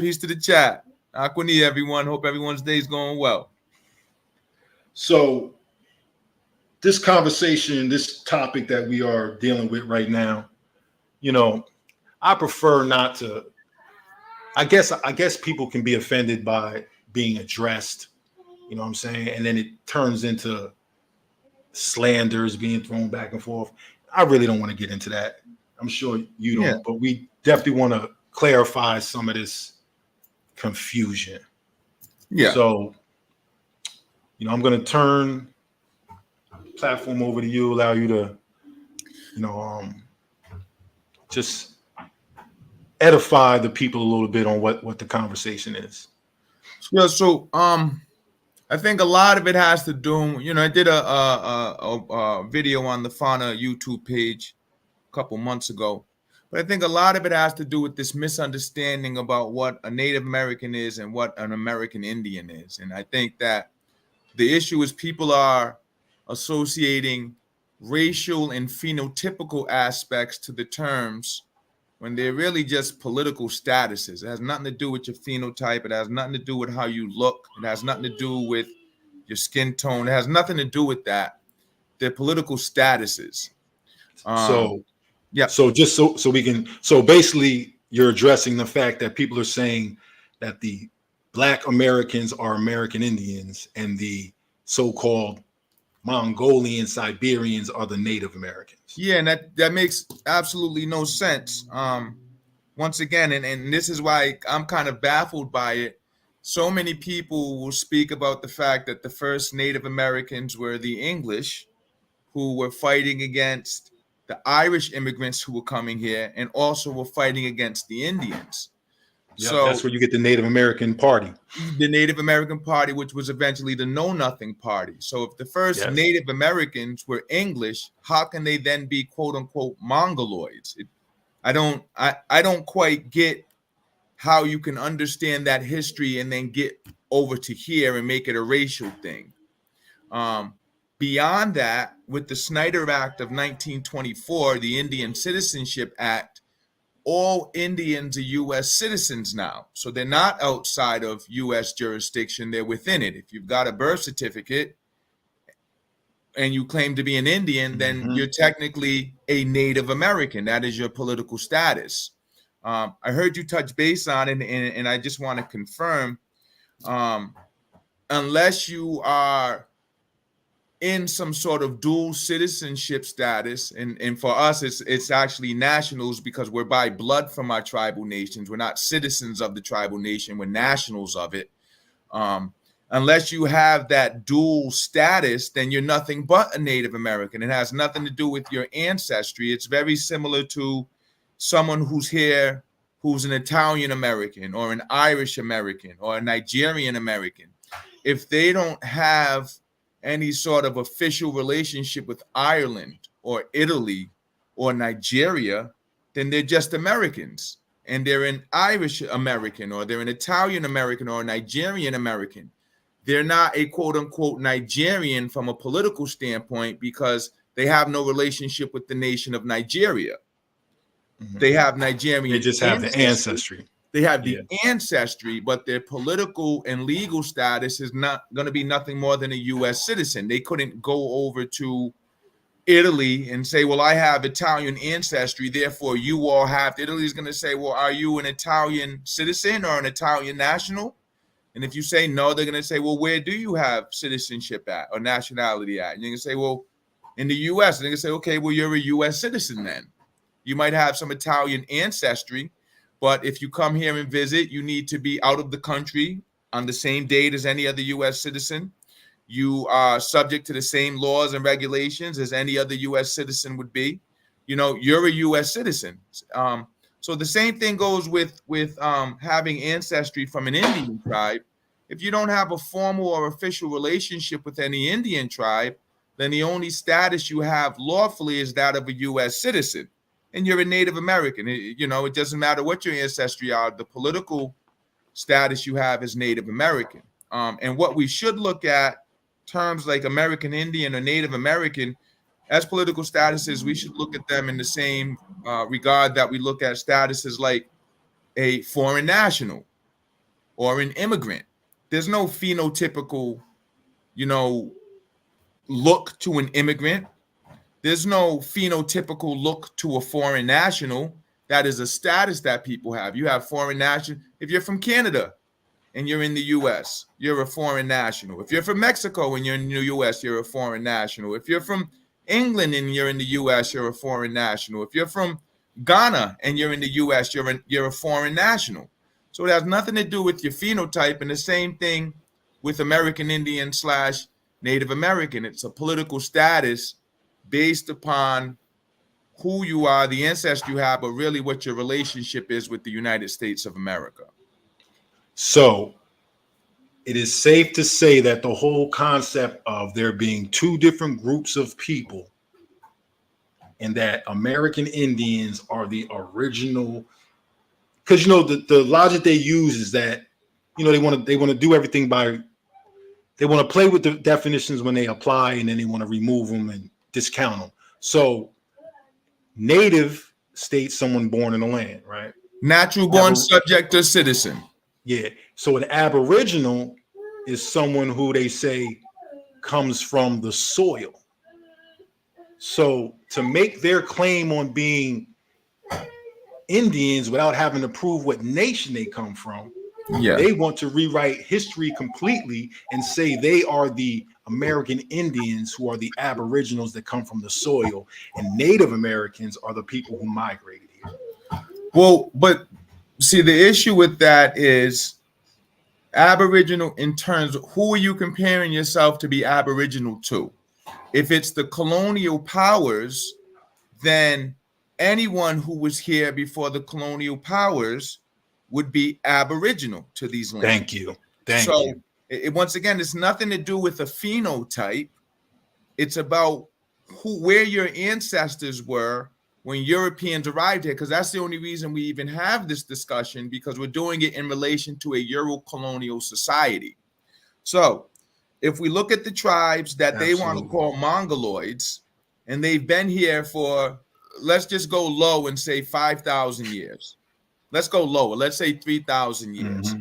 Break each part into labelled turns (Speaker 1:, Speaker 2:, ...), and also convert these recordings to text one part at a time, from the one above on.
Speaker 1: Peace to the chat. Aquani, everyone. Hope everyone's day is going well.
Speaker 2: So this conversation, this topic that we are dealing with right now, I prefer not to. I guess people can be offended by being addressed, you know what I'm saying? And then it turns into slanders being thrown back and forth. I really don't want to get into that. I'm sure you don't, but we definitely want to clarify some of this confusion.
Speaker 1: Yeah.
Speaker 2: So, I'm going to turn the platform over to you, allow you to, just edify the people a little bit on what the conversation is.
Speaker 1: Yeah. So, I think a lot of it has to do, I did a video on the Fauna YouTube page a couple months ago, but I think a lot of it has to do with this misunderstanding about what a Native American is and what an American Indian is. And I think that the issue is people are associating racial and phenotypical aspects to the terms when they're really just political statuses. It has nothing to do with your phenotype. It has nothing to do with how you look. It has nothing to do with your skin tone. It has nothing to do with that. They're political statuses.
Speaker 2: So basically you're addressing the fact that people are saying that the Black Americans are American Indians and the so-called Mongolian Siberians are the Native Americans.
Speaker 1: Yeah, and that makes absolutely no sense. Once again, and this is why I'm kind of baffled by it. So many people will speak about the fact that the first Native Americans were the English, who were fighting against the Irish immigrants who were coming here, and also were fighting against the Indians.
Speaker 2: Yeah, so that's where you get the Native American Party.
Speaker 1: The Native American Party, which was eventually the Know Nothing Party. So if the first Native Americans were English, how can they then be quote unquote Mongoloids? I don't quite get how you can understand that history and then get over to here and make it a racial thing. Beyond that, with the Snyder Act of 1924, the Indian Citizenship Act, all Indians are U.S. citizens now. So they're not outside of U.S. jurisdiction. They're within it. If you've got a birth certificate and you claim to be an Indian, then you're technically a Native American. That is your political status. I heard you touch base on it, and I just want to confirm, unless you are in some sort of dual citizenship status, and for us, it's actually nationals because we're by blood from our tribal nations. We're not citizens of the tribal nation. We're nationals of it. Unless you have that dual status, then you're nothing but a Native American. It has nothing to do with your ancestry. It's very similar to someone who's here, who's an Italian American or an Irish American or a Nigerian American. If they don't have any sort of official relationship with Ireland or Italy or Nigeria, then they're just Americans. And they're an Irish American or they're an Italian American or a Nigerian American. They're not a quote unquote Nigerian from a political standpoint because they have no relationship with the nation of Nigeria. They have Nigerian.
Speaker 2: They just have the ancestry.
Speaker 1: They have the ancestry, but their political and legal status is not going to be nothing more than a U.S. citizen. They couldn't go over to Italy and say, well, I have Italian ancestry, therefore you all have. Italy's going to say, well, are you an Italian citizen or an Italian national? And if you say no, they're going to say, well, where do you have citizenship at or nationality at? And you're going to say, well, in the U.S. And they're going to say, okay, well, you're a U.S. citizen then. You might have some Italian ancestry, but if you come here and visit, you need to be out of the country on the same date as any other U.S. citizen. You are subject to the same laws and regulations as any other U.S. citizen would be. You're a U.S. citizen. So the same thing goes with having ancestry from an Indian tribe. If you don't have a formal or official relationship with any Indian tribe, then the only status you have lawfully is that of a U.S. citizen. And you're a Native American. It doesn't matter what your ancestry are. The political status you have is Native American. And what we should look at, terms like American Indian or Native American, as political statuses, we should look at them in the same regard that we look at statuses like a foreign national. or an immigrant. There's no phenotypical, look to an immigrant. There's no phenotypical look to a foreign national. That is a status that people have. You have foreign national. If you're from Canada and you're in the U.S., you're a foreign national. If you're from Mexico and you're in the U.S., you're a foreign national. If you're from England and you're in the U.S., you're a foreign national. If you're from Ghana and you're in the U.S., you're a foreign national. So it has nothing to do with your phenotype. And the same thing with American Indian / Native American. It's a political status based upon who you are, the ancestry you have, but really what your relationship is with the United States of America.
Speaker 2: So it is safe to say that the whole concept of there being two different groups of people and that American Indians are the original, because the logic they use is that they want to do everything they want to play with the definitions when they apply, and then they want to remove them and discount them. So native states someone born in the land, right?
Speaker 1: Natural born subject or citizen.
Speaker 2: Yeah. So an aboriginal is someone who they say comes from the soil. So to make their claim on being Indians without having to prove what nation they come from, they want to rewrite history completely and say they are the American Indians who are the aboriginals that come from the soil, and Native Americans are the people who migrated here.
Speaker 1: Well, but see, the issue with that is aboriginal in terms of who are you comparing yourself to be aboriginal to? If it's the colonial powers, then anyone who was here before the colonial powers would be aboriginal to these lands.
Speaker 2: Thank you. Thank you.
Speaker 1: Once again, it's nothing to do with a phenotype. It's about where your ancestors were when Europeans arrived here, because that's the only reason we even have this discussion, because we're doing it in relation to a Euro-colonial society. So if we look at the tribes that they want to call Mongoloids, and they've been here for, let's just go low and say 5,000 years. Let's go lower. Let's say 3,000 years. Mm-hmm.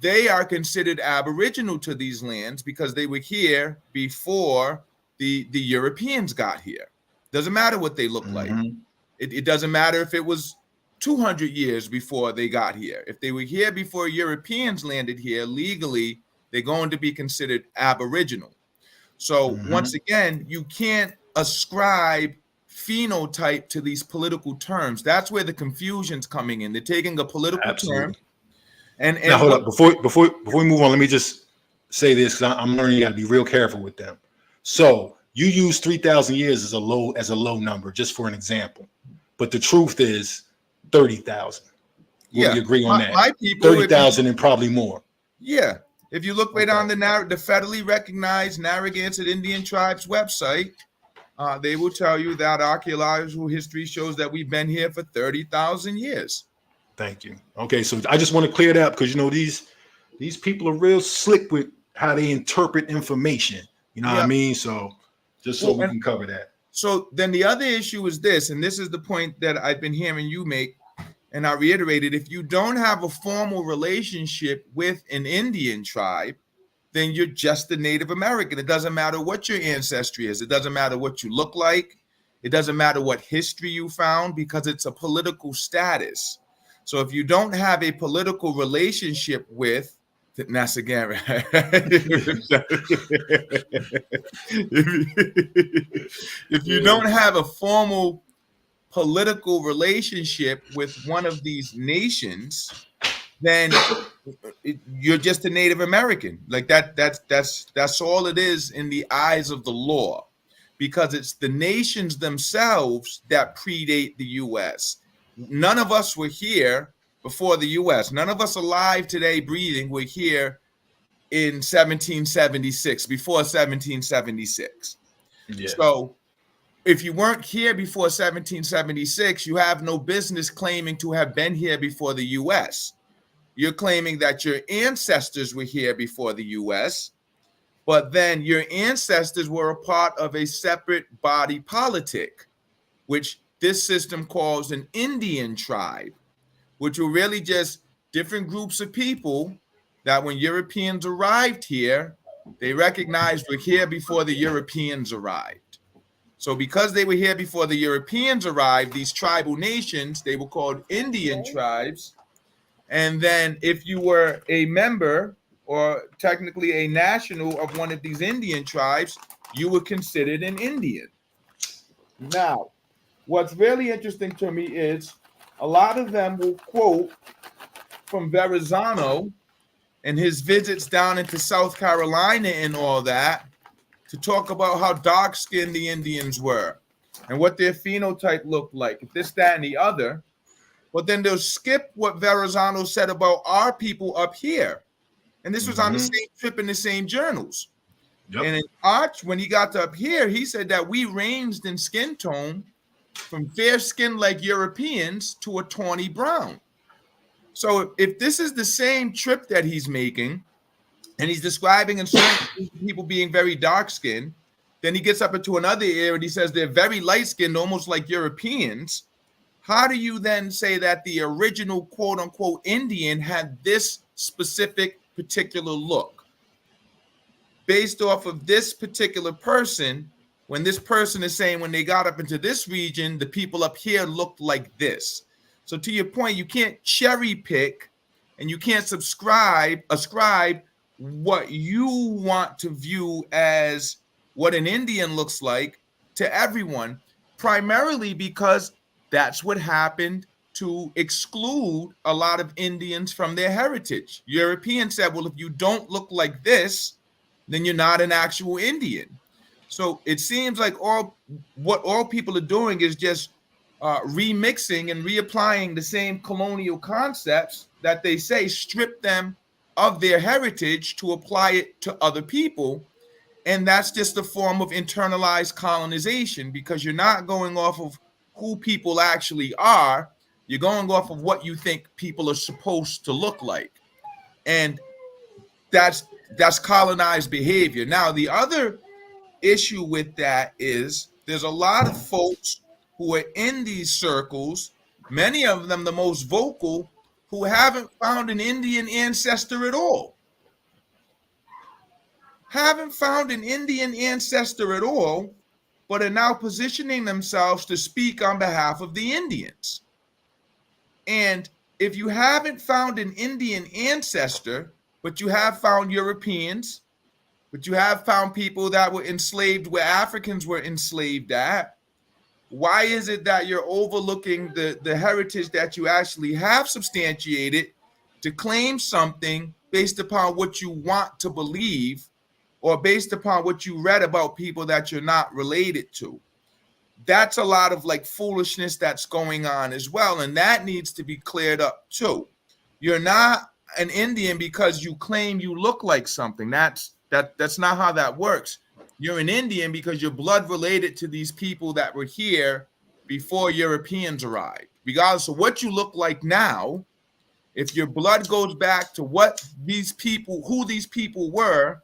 Speaker 1: They are considered aboriginal to these lands because they were here before the Europeans got here. Doesn't matter what they look like. It doesn't matter if it was 200 years before they got here. If they were here before Europeans landed here legally, they're going to be considered aboriginal. So once again, you can't ascribe phenotype to these political terms. That's where the confusion's coming in. They're taking a political term. And
Speaker 2: now hold up, before we move on, let me just say this, because I'm learning you got to be real careful with them. So you use 3,000 years as a low number, just for an example, but the truth is 30,000.
Speaker 1: Yeah,
Speaker 2: we agree on that.
Speaker 1: My people,
Speaker 2: 30,000 and probably more.
Speaker 1: Yeah, if you look right on the federally recognized Narragansett Indian Tribes website, they will tell you that archaeological history shows that we've been here for 30,000 years.
Speaker 2: Thank you. Okay, so I just want to clear that up, because these people are real slick with how they interpret information. You know what I mean? So just so we can cover that.
Speaker 1: So then the other issue is this, and this is the point that I've been hearing you make, and I reiterated: if you don't have a formal relationship with an Indian tribe, then you're just a Native American. It doesn't matter what your ancestry is. It doesn't matter what you look like. It doesn't matter what history you found, because it's a political status. So if you don't have a political relationship with, that's again, right? If you don't have a formal political relationship with one of these nations, then you're just a Native American. Like that's all it is in the eyes of the law, because it's the nations themselves that predate the U.S. None of us were here before the U.S. None of us alive today breathing were here in 1776, before 1776. Yeah. So if you weren't here before 1776, you have no business claiming to have been here before the U.S. You're claiming that your ancestors were here before the U.S., but then your ancestors were a part of a separate body politic, which this system calls an Indian tribe, which were really just different groups of people that when Europeans arrived here, they recognized we're here before the Europeans arrived. So because they were here before the Europeans arrived, these tribal nations, they were called Indian tribes. And then if you were a member or technically a national of one of these Indian tribes, you were considered an Indian. Now, what's really interesting to me is a lot of them will quote from Verrazano and his visits down into South Carolina and all that to talk about how dark-skinned the Indians were and what their phenotype looked like, this, that, and the other. But then they'll skip what Verrazano said about our people up here. And this was on the same trip in the same journals. Yep. And in Arch, when he got to up here, he said that we ranged in skin tone from fair skin like Europeans to a tawny brown. So if this is the same trip that he's making, and he's describing and certain people being very dark skinned, then he gets up into another area and he says they're very light skinned, almost like Europeans. How do you then say that the original quote unquote Indian had this specific particular look based off of this particular person, when this person is saying when they got up into this region, the people up here looked like this? So to your point, you can't cherry pick and you can't ascribe what you want to view as what an Indian looks like to everyone, primarily because that's what happened to exclude a lot of Indians from their heritage. Europeans said, well, if you don't look like this, then you're not an actual Indian. So it seems like all people are doing is just remixing and reapplying the same colonial concepts that they say strip them of their heritage to apply it to other people. And that's just a form of internalized colonization, because you're not going off of who people actually are. You're going off of what you think people are supposed to look like. And that's colonized behavior. Now, the other issue with that is there's a lot of folks who are in these circles, many of them the most vocal, who haven't found an Indian ancestor at all. Haven't found an Indian ancestor at all, but are now positioning themselves to speak on behalf of the Indians. And if you haven't found an Indian ancestor, but you have found Europeans, but you have found people that were enslaved where Africans were enslaved at, why is it that you're overlooking the heritage that you actually have substantiated to claim something based upon what you want to believe or based upon what you read about people that you're not related to? That's a lot of like foolishness that's going on as well. And that needs to be cleared up too. You're not an Indian because you claim you look like something. That's not how that works. You're an Indian because you're blood related to these people that were here before Europeans arrived. Regardless of what you look like now, if your blood goes back to who these people were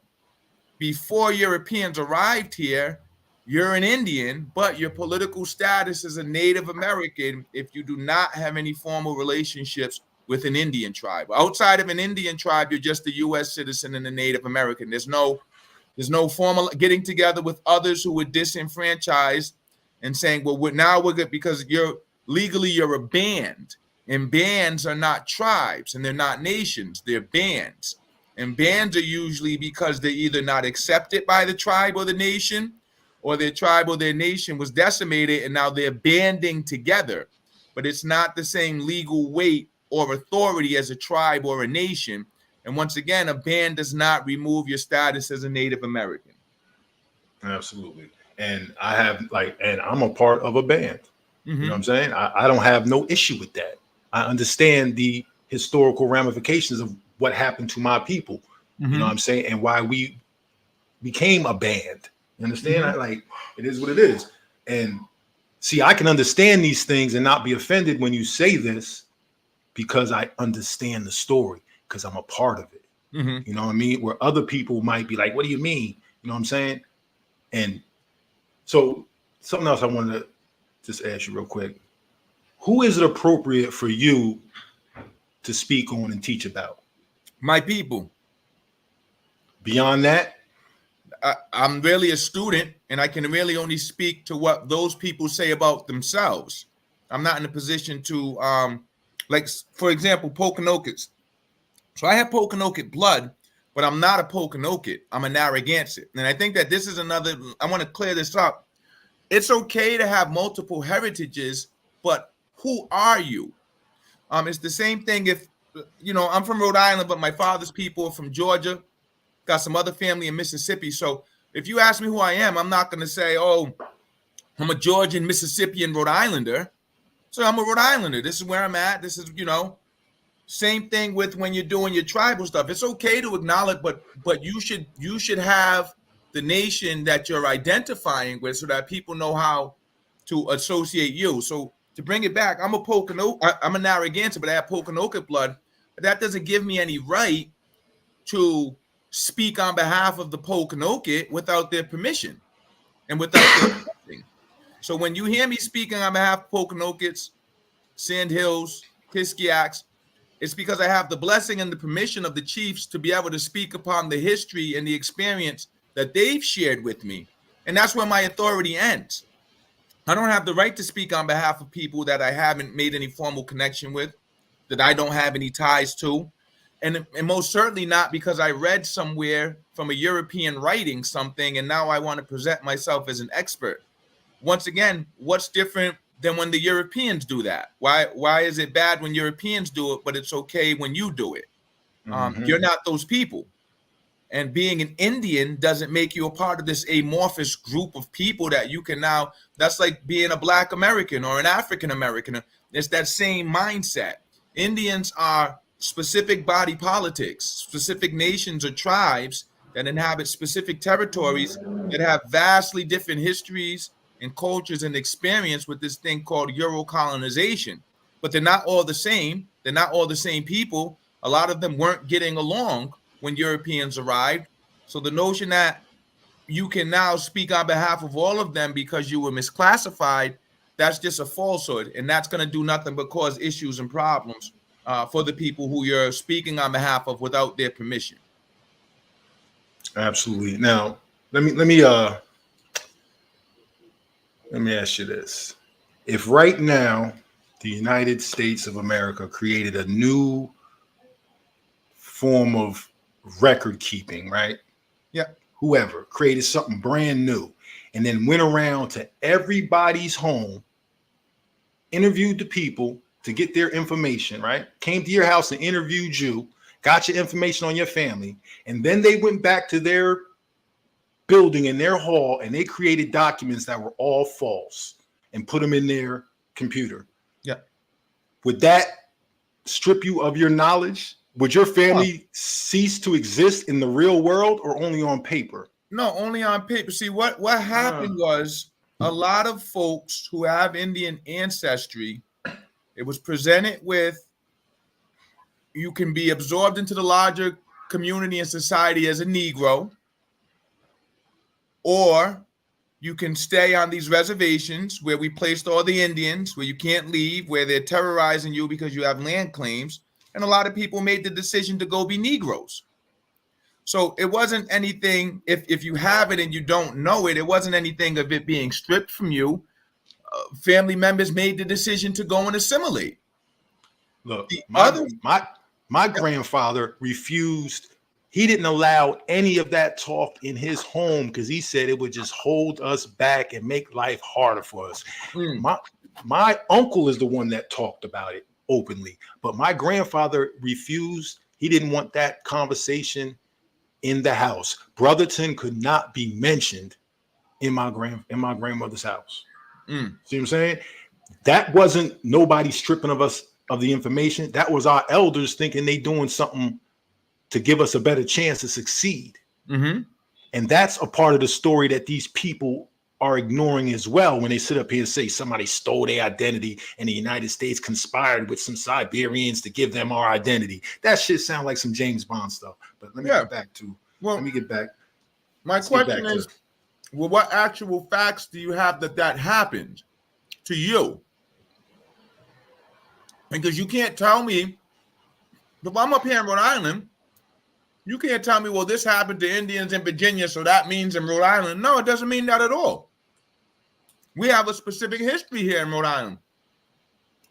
Speaker 1: before Europeans arrived here, you're an Indian, but your political status is a Native American if you do not have any formal relationships with an Indian tribe. Outside of an Indian tribe, you're just a U.S. citizen and a Native American. There's no formal getting together with others who were disenfranchised and saying, well, we're good because you're a band, and bands are not tribes and they're not nations, they're bands. And bands are usually because they're either not accepted by the tribe or the nation, or their tribe or their nation was decimated and now they're banding together. But it's not the same legal weight or authority as a tribe or a nation. And once again, a band does not remove your status as a Native American.
Speaker 2: Absolutely. And I'm a part of a band. You know what I'm saying? I don't have no issue with that. I understand the historical ramifications of what happened to my people. You know what I'm saying? And why we became a band. You understand? It is what it is. And see, I can understand these things and not be offended when you say this, because I understand the story, because I'm a part of it. You know what I mean? Where other people might be like, what do you mean? You know what I'm saying? And so something else I wanted to just ask you real quick. Who is it appropriate for you to speak on and teach about?
Speaker 1: My people.
Speaker 2: Beyond that?
Speaker 1: I'm really a student, and I can really only speak to what those people say about themselves. I'm not in a position to, like, for example, Pokanokets. So I have Pokanoket blood, but I'm not a Pokanoket. I'm a Narragansett. And I think that this is another, I want to clear this up. It's okay to have multiple heritages, but who are you? It's the same thing if, I'm from Rhode Island, but my father's people are from Georgia, got some other family in Mississippi. So if you ask me who I am, I'm not going to say, oh, I'm a Georgian, Mississippian, Rhode Islander. So I'm a Rhode Islander. This is where I'm at. This is, same thing with when you're doing your tribal stuff. It's okay to acknowledge, but you should have the nation that you're identifying with so that people know how to associate you. So to bring it back, I'm a Narragansett, but I have Pokanoket blood. But that doesn't give me any right to speak on behalf of the Pokanoket without their permission and without their blessing. So when you hear me speaking on behalf of Pokanokets, Sandhills, Kiskiaks, it's because I have the blessing and the permission of the chiefs to be able to speak upon the history and the experience that they've shared with me. And that's where my authority ends. I don't have the right to speak on behalf of people that I haven't made any formal connection with, that I don't have any ties to. And most certainly not because I read somewhere from a European writing something, and now I want to present myself as an expert. Once again, what's different than when the Europeans do that? Why is it bad when Europeans do it, but it's okay when you do it? You're not those people. And being an Indian doesn't make you a part of this amorphous group of people that you can now, that's like being a Black American or an African American. It's that same mindset. Indians are specific body politics, specific nations or tribes that inhabit specific territories that have vastly different histories and cultures and experience with this thing called Euro colonization. But they're not all the same. They're not all the same people. A lot of them weren't getting along when Europeans arrived. So the notion that you can now speak on behalf of all of them because you were misclassified, that's just a falsehood. And that's going to do nothing but cause issues and problems for the people who you're speaking on behalf of without their permission.
Speaker 2: Absolutely. Now, let me ask you this. If right now the United States of America created a new form of record keeping, right?
Speaker 1: Yeah.
Speaker 2: Whoever created something brand new and then went around to everybody's home, interviewed the people to get their information, right? Came to your house and interviewed you, got your information on your family, and then they went back to their building in their hall and they created documents that were all false and put them in their computer.
Speaker 1: Yeah.
Speaker 2: Would that strip you of your knowledge? Would your family cease to exist in the real world or only on paper?
Speaker 1: No, only on paper. See, what happened was a lot of folks who have Indian ancestry, it was presented with, you can be absorbed into the larger community and society as a Negro, or you can stay on these reservations where we placed all the Indians, where you can't leave, where they're terrorizing you because you have land claims. And a lot of people made the decision to go be Negroes. So it wasn't anything, if you have it and you don't know it, it wasn't anything of it being stripped from you. Family members made the decision to go and assimilate.
Speaker 2: Look, my grandfather refused. He didn't allow any of that talk in his home because he said it would just hold us back and make life harder for us. My uncle is the one that talked about it openly, but my grandfather refused. He didn't want that conversation in the house. Brotherton could not be mentioned in my grandmother's house. See what I'm saying? That wasn't nobody stripping of us of the information. That was our elders thinking they doing something to give us a better chance to succeed. And that's a part of the story that these people are ignoring as well when they sit up here and say somebody stole their identity and the United States conspired with some Siberians to give them our identity. That shit sounds like some James Bond stuff. But let me get back to,
Speaker 1: my question is, well, what actual facts do you have that happened to you? Because you can't tell me, if I'm up here in Rhode Island You can't tell me, well, this happened to Indians in Virginia, so that means in Rhode Island. No, it doesn't mean that at all. We have a specific history here in Rhode Island.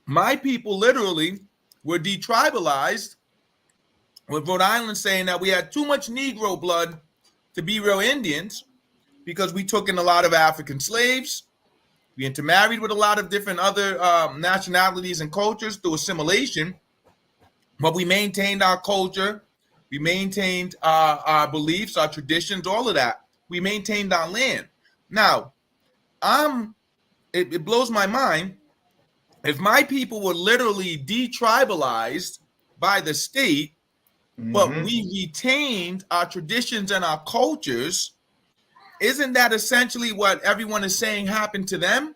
Speaker 1: My people literally were detribalized, with Rhode Island saying that we had too much Negro blood to be real Indians because we took in a lot of African slaves. We intermarried with a lot of different other nationalities and cultures through assimilation, but we maintained our culture. We maintained our beliefs, our traditions, all of that. We maintained our land. Now, it blows my mind. If my people were literally detribalized by the state, but we retained our traditions and our cultures, isn't that essentially what everyone is saying happened to them?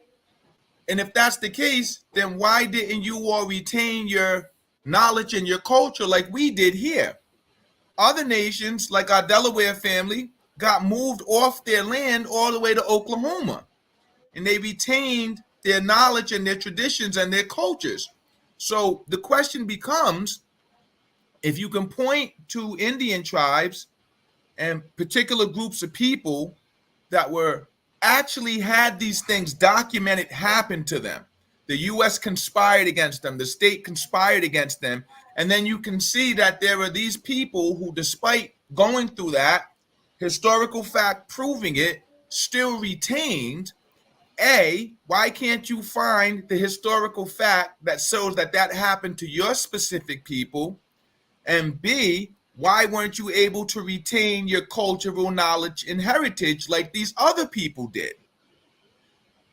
Speaker 1: And if that's the case, then why didn't you all retain your knowledge and your culture like we did here? Other nations, like our Delaware family, got moved off their land all the way to Oklahoma, and they retained their knowledge and their traditions and their cultures. So the question becomes, if you can point to Indian tribes and particular groups of people that were actually had these things documented happen to them, the U.S. conspired against them, the state conspired against them, and then you can see that there are these people who, despite going through that, historical fact proving it, still retained. A, why can't you find the historical fact that shows that that happened to your specific people? And B, why weren't you able to retain your cultural knowledge and heritage like these other people did?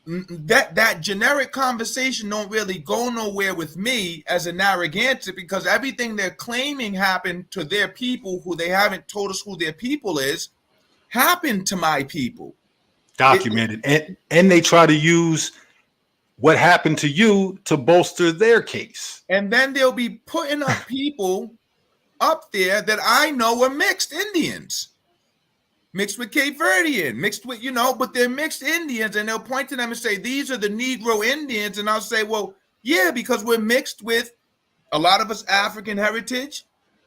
Speaker 1: That generic conversation don't really go nowhere with me as a Narragansett, because everything they're claiming happened to their people, who they haven't told us who their people is, happened to my people.
Speaker 2: Documented. And they try to use what happened to you to bolster their case.
Speaker 1: And then they'll be putting up people up there that I know are mixed Indians, mixed with Cape Verdean, mixed with, but they're mixed Indians, and they'll point to them and say, these are the Negro Indians. And I'll say, well, yeah, because we're mixed with a lot of us African heritage,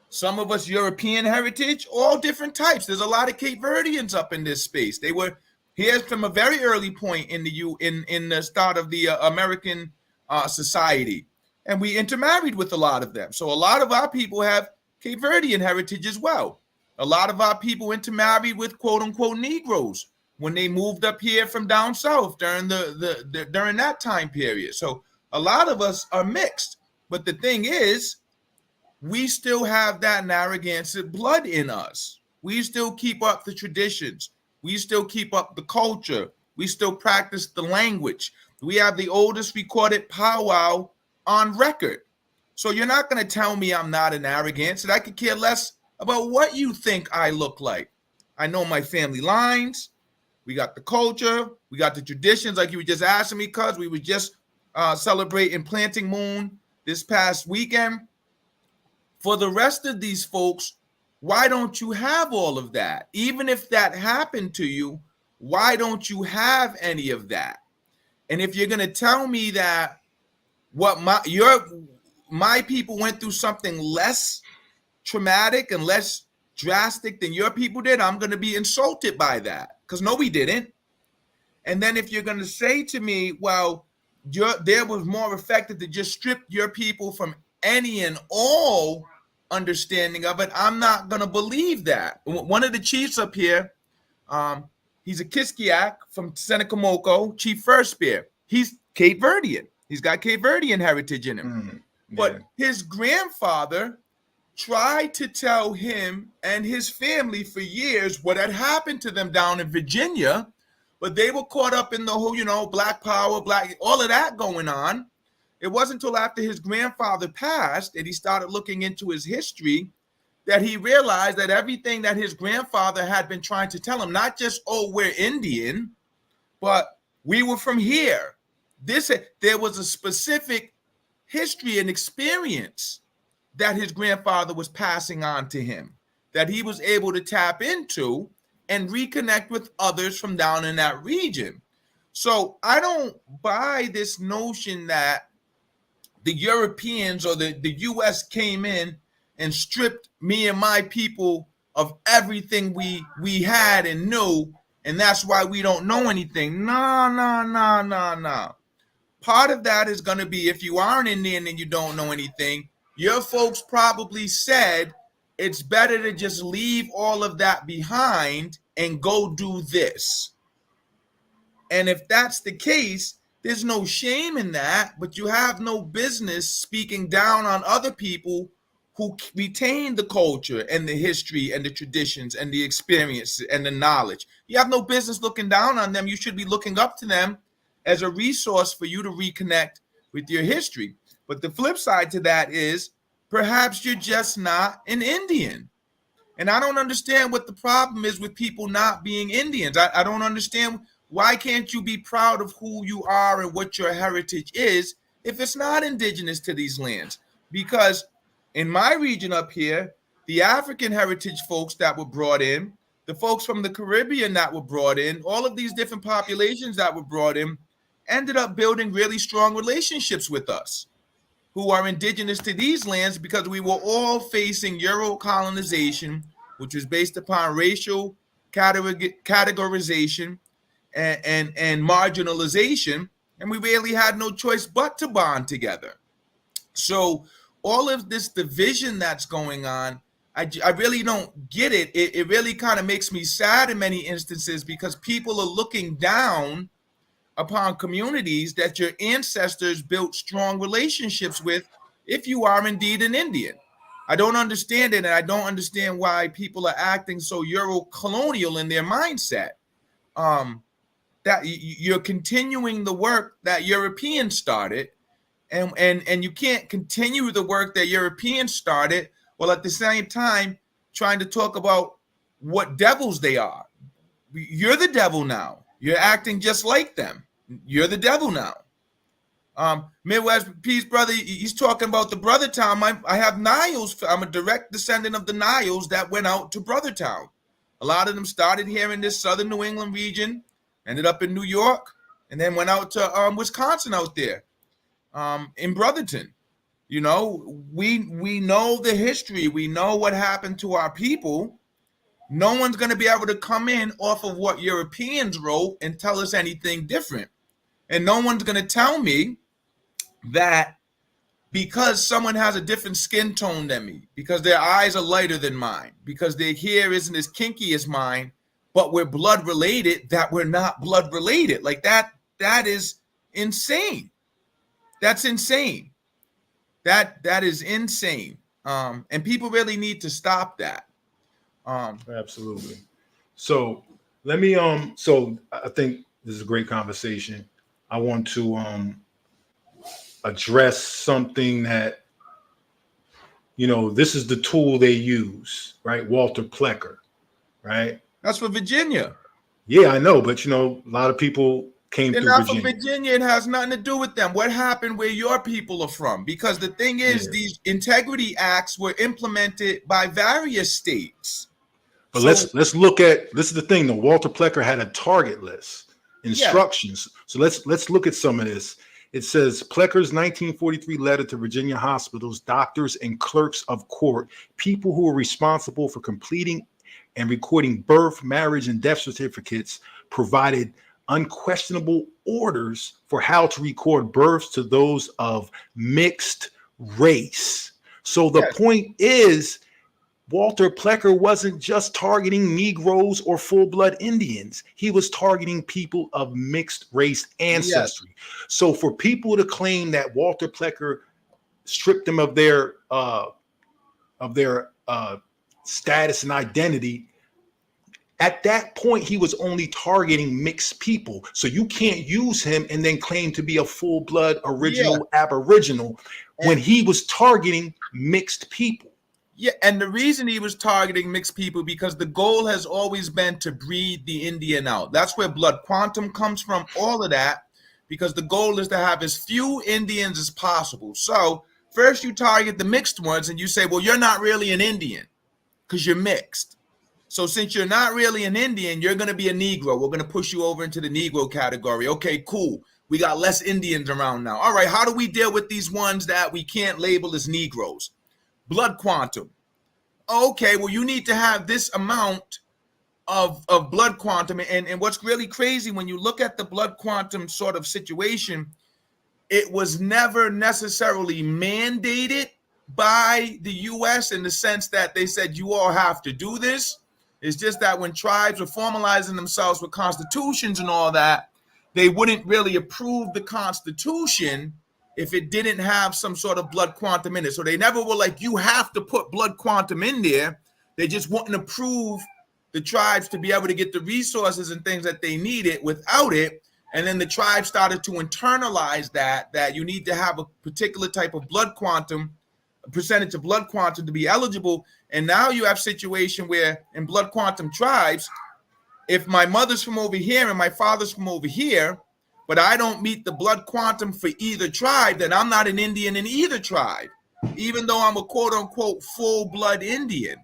Speaker 1: some of us European heritage, all different types. There's a lot of Cape Verdeans up in this space. They were here from a very early point in the start of the American society, and we intermarried with a lot of them. So a lot of our people have Cape Verdean heritage as well. A lot of our people intermarried with quote unquote Negroes when they moved up here from down south during during that time period. So a lot of us are mixed. But the thing is, we still have that Narragansett blood in us. We still keep up the traditions. We still keep up the culture. We still practice the language. We have the oldest recorded powwow on record. So you're not going to tell me I'm not an Narragansett. I could care less about what you think I look like. I know my family lines. We got the culture. We got the traditions, like you were just asking me, because we were just celebrating Planting Moon this past weekend. For the rest of these folks, why don't you have all of that? Even if that happened to you, why don't you have any of that? And if you're going to tell me that what my people went through something less traumatic and less drastic than your people did, I'm going to be insulted by that, because no, we didn't. And then if you're going to say to me, well, there was more effective to just strip your people from any and all understanding of it, I'm not going to believe that. One of the chiefs up here, he's a Kiskiak from Senecamoco, Chief First Spear. He's Cape Verdean. He's got Cape Verdean heritage in him. But his grandfather tried to tell him and his family for years what had happened to them down in Virginia, but they were caught up in the whole, Black Power, all of that going on. It wasn't until after his grandfather passed and he started looking into his history that he realized that everything that his grandfather had been trying to tell him, not just, oh, we're Indian, but we were from here. There was a specific history and experience that his grandfather was passing on to him, that he was able to tap into and reconnect with others from down in that region. So I don't buy this notion that the Europeans or the U.S. came in and stripped me and my people of everything we had and knew, and that's why we don't know anything. Nah. Part of that is going to be, if you are an Indian and you don't know anything, your folks probably said it's better to just leave all of that behind and go do this. And if that's the case, there's no shame in that, but you have no business speaking down on other people who retain the culture and the history and the traditions and the experience and the knowledge. You have no business looking down on them. You should be looking up to them as a resource for you to reconnect with your history. But the flip side to that is perhaps you're just not an Indian. And I don't understand what the problem is with people not being Indians. I don't understand, why can't you be proud of who you are and what your heritage is if it's not indigenous to these lands? Because in my region up here, the African heritage folks that were brought in, the folks from the Caribbean that were brought in, all of these different populations that were brought in, ended up building really strong relationships with us who are indigenous to these lands, because we were all facing Euro colonization, which was based upon racial categorization and marginalization, and we really had no choice but to bond together. So all of this division that's going on, I really don't get it. It really kind of makes me sad in many instances, because people are looking down upon communities that your ancestors built strong relationships with, if you are indeed an Indian. I don't understand it, and I don't understand why people are acting so Euro-colonial in their mindset. That you're continuing the work that Europeans started, and you can't continue the work that Europeans started while at the same time trying to talk about what devils they are. You're the devil now. You're acting just like them. You're the devil now. Midwest Peace Brother, he's talking about the Brothertown. I have Niles. I'm a direct descendant of the Niles that went out to Brothertown. A lot of them started here in this southern New England region, ended up in New York, and then went out to Wisconsin out there in Brotherton. You know, we know the history. We know what happened to our people. No one's going to be able to come in off of what Europeans wrote and tell us anything different. And no one's going to tell me that because someone has a different skin tone than me, because their eyes are lighter than mine, because their hair isn't as kinky as mine, but we're blood related, that we're not blood related. Like that is insane. That's insane. That is insane. And people really need to stop that.
Speaker 2: Absolutely. So let me so I think this is a great conversation. I want to address something that, you know, this is the tool they use, right? Walter Plecker, right?
Speaker 1: That's for Virginia.
Speaker 2: Yeah, I know, but you know, a lot of people came
Speaker 1: They're
Speaker 2: through
Speaker 1: not
Speaker 2: Virginia.
Speaker 1: from Virginia. It has nothing to do with them. What happened where your people are from? Because the thing is, these integrity acts were implemented by various states.
Speaker 2: But let's look at, this is the thing, though. Walter Plecker had a target list, instructions. Yeah. So let's look at some of this. It says Plecker's 1943 letter to Virginia hospitals, doctors, and clerks of court, people who are responsible for completing and recording birth, marriage, and death certificates, provided unquestionable orders for how to record births to those of mixed race. So the point is, Walter Plecker wasn't just targeting Negroes or full-blood Indians. He was targeting people of mixed race ancestry. Yes. So for people to claim that Walter Plecker stripped them of their status and identity, at that point, he was only targeting mixed people. So you can't use him and then claim to be a full-blood original Aboriginal when he was targeting mixed people.
Speaker 1: Yeah, and the reason he was targeting mixed people, because the goal has always been to breed the Indian out. That's where blood quantum comes from, all of that, because the goal is to have as few Indians as possible. So first you target the mixed ones and you say, well, you're not really an Indian because you're mixed. So since you're not really an Indian, you're going to be a Negro. We're going to push you over into the Negro category. Okay, cool. We got less Indians around now. All right, how do we deal with these ones that we can't label as Negroes? Blood quantum. okay, well, you need to have this amount of blood quantum. And what's really crazy, when you look at the blood quantum sort of situation, it was never necessarily mandated by the U.S. in the sense that they said you all have to do this. It's just that when tribes were formalizing themselves with constitutions and all that, they wouldn't really approve the Constitution if it didn't have some sort of blood quantum in it. So they never were like, you have to put blood quantum in there. They just wouldn't approve the tribes to be able to get the resources and things that they needed without it. And then the tribe started to internalize that you need to have a particular type of blood quantum, a percentage of blood quantum to be eligible. And now you have a situation where in blood quantum tribes, if my mother's from over here and my father's from over here, but I don't meet the blood quantum for either tribe, then I'm not an Indian in either tribe, even though I'm a quote unquote full blood Indian.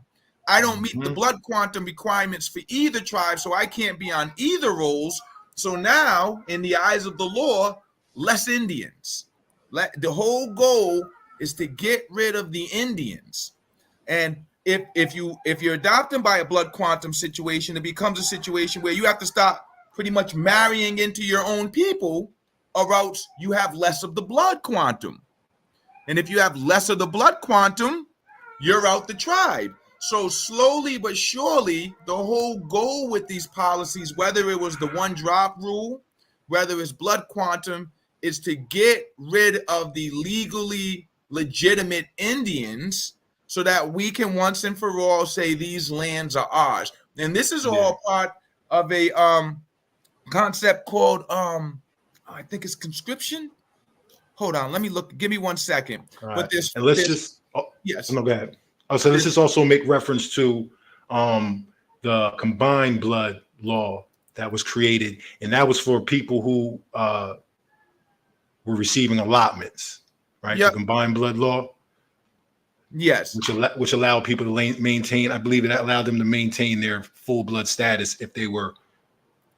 Speaker 1: I don't meet the blood quantum requirements for either tribe, so I can't be on either rolls. So now, in the eyes of the law, less Indians. The whole goal is to get rid of the Indians. And if you're adopted by a blood quantum situation, it becomes a situation where you have to start pretty much marrying into your own people, or else you have less of the blood quantum. And if you have less of the blood quantum, you're out the tribe. So slowly but surely, the whole goal with these policies, whether it was the one drop rule, whether it's blood quantum, is to get rid of the legally legitimate Indians so that we can once and for all say these lands are ours. And this is all part of a concept called, I think it's conscription. Hold on, let me look. Give me 1 second.
Speaker 2: Right.
Speaker 1: But this,
Speaker 2: and let's just,
Speaker 1: yes.
Speaker 2: No, go ahead. Oh, so let's just also make reference to the combined blood law that was created, and that was for people who were receiving allotments, right?
Speaker 1: Yep.
Speaker 2: The combined blood law.
Speaker 1: Yes.
Speaker 2: Which allowed people to maintain, I believe it allowed them to maintain their full blood status if they were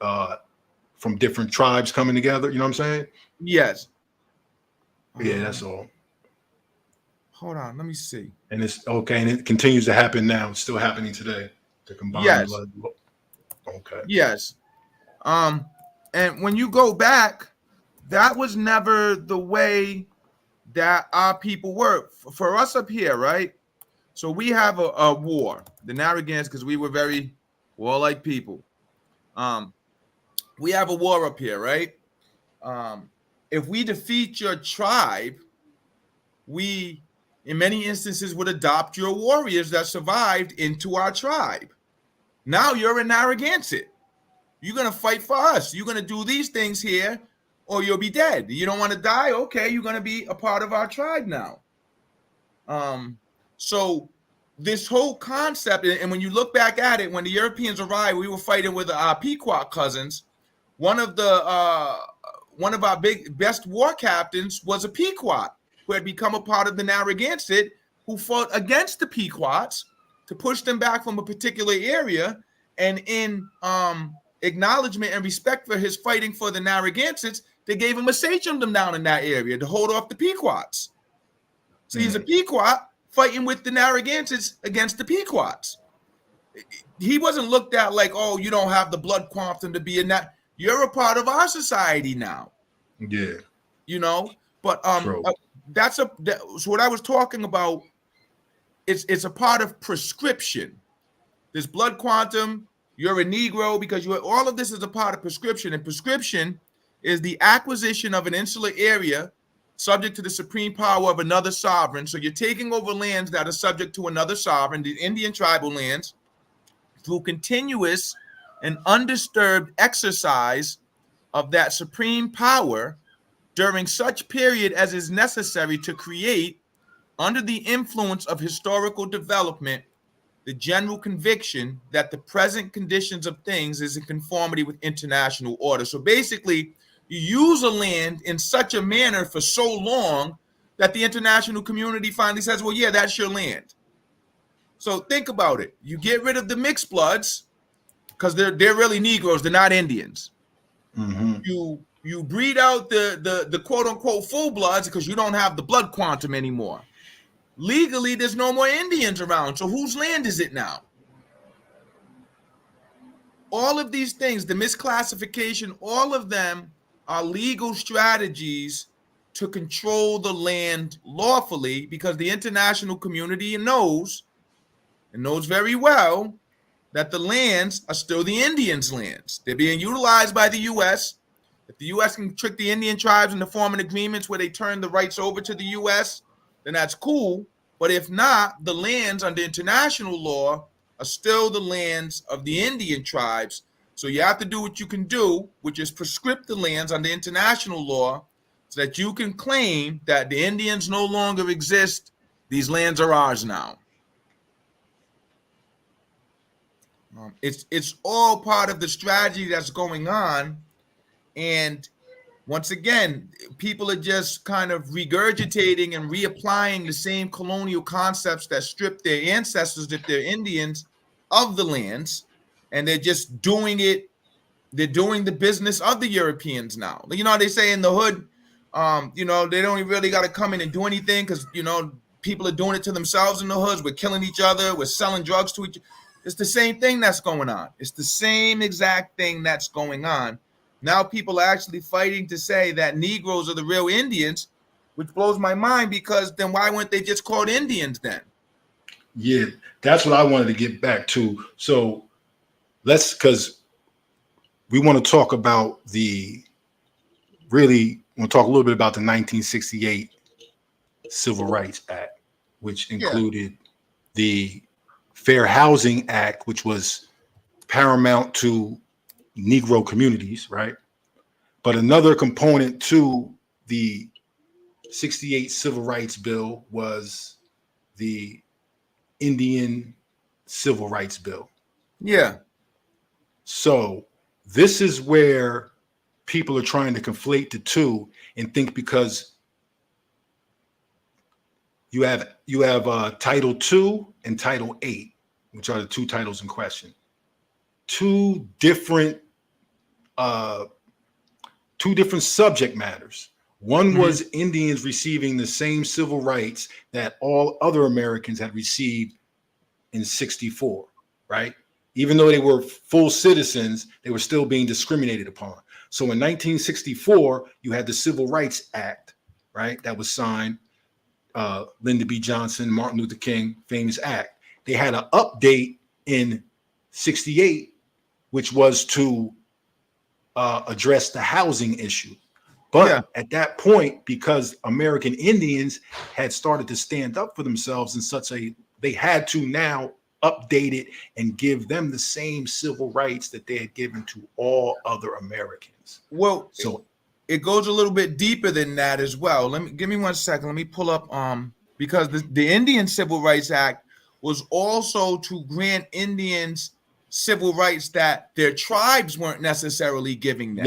Speaker 2: from different tribes coming together. You know what I'm saying?
Speaker 1: Yes.
Speaker 2: Yeah, that's all.
Speaker 1: Hold on, let me see.
Speaker 2: And it's okay, and it continues to happen now. It's still happening today. The combined blood law. Okay.
Speaker 1: Yes. And when you go back, that was never the way that our people were. For us up here, right? So we have a war, the Narragansett, because we were very warlike people. We have a war up here, right? If we defeat your tribe, we, in many instances, would adopt your warriors that survived into our tribe. Now you're in Narragansett. You're going to fight for us. You're going to do these things here, or you'll be dead. You don't want to die? Okay, you're going to be a part of our tribe now. So this whole concept, and when you look back at it, when the Europeans arrived, we were fighting with our Pequot cousins. One of our best war captains was a Pequot who had become a part of the Narragansett, who fought against the Pequots to push them back from a particular area. And in acknowledgement and respect for his fighting for the Narragansetts, they gave him a sachendom down in that area to hold off the Pequots. So he's a Pequot fighting with the Narragansetts against the Pequots. He wasn't looked at like, oh, you don't have the blood quantum to be in that. You're a part of our society now.
Speaker 2: Yeah.
Speaker 1: You know, but so what I was talking about, it's a part of prescription. This blood quantum, you're a Negro because all of this is a part of prescription. And prescription is the acquisition of an insular area subject to the supreme power of another sovereign. So you're taking over lands that are subject to another sovereign, the Indian tribal lands, through continuous and undisturbed exercise of that supreme power during such period as is necessary to create, under the influence of historical development, the general conviction that the present conditions of things is in conformity with international order. So basically, you use a land in such a manner for so long that the international community finally says, well, yeah, that's your land. So think about it. You get rid of the mixed bloods because they're really Negroes. They're not Indians. Mm-hmm. You breed out the quote unquote full bloods because you don't have the blood quantum anymore. legally there's no more Indians around. So whose land is it now? All of these things, the misclassification, all of them are legal strategies to control the land lawfully, because the international community knows very well that the lands are still the Indians' lands. They're being utilized by the U.S. If the U.S. can trick the Indian tribes into forming agreements where they turn the rights over to the U.S., then that's cool. But if not, the lands under international law are still the lands of the Indian tribes. So you have to do what you can do, which is prescript the lands under international law so that you can claim that the Indians no longer exist. These lands are ours now. It's all part of the strategy that's going on. And once again, people are just kind of regurgitating and reapplying the same colonial concepts that stripped their ancestors, if they're Indians, of the lands. And they're just doing it. They're doing the business of the Europeans now. You know, they say in the hood, they don't really got to come in and do anything because, people are doing it to themselves in the hoods. We're killing each other. We're selling drugs to each other. It's the same thing that's going on. It's the same exact thing that's going on. Now people are actually fighting to say that Negroes are the real Indians, which blows my mind, because then why weren't they just called Indians then?
Speaker 2: Yeah, that's what I wanted to get back to. So because we want to talk about want to talk a little bit about the 1968 Civil Rights Act, which included the Fair Housing Act, which was paramount to Negro communities, right? But another component to the 68 Civil Rights Bill was the Indian Civil Rights Bill.
Speaker 1: Yeah. So
Speaker 2: this is where people are trying to conflate the two and think, because you have Title II and Title VIII, which are the two titles in question. Two different subject matters. One was Indians receiving the same civil rights that all other Americans had received in 64, right? Even though they were full citizens, they were still being discriminated upon. So in 1964, you had the Civil Rights Act, right? That was signed, Lyndon B. Johnson, Martin Luther King, famous act. They had an update in 68, which was to address the housing issue. But at that point, because American Indians had started to stand up for themselves they had to now update it and give them the same civil rights that they had given to all other Americans.
Speaker 1: Well, so it goes a little bit deeper than that as well. Give me 1 second. Let me pull up because the Indian Civil Rights Act was also to grant Indians civil rights that their tribes weren't necessarily giving them.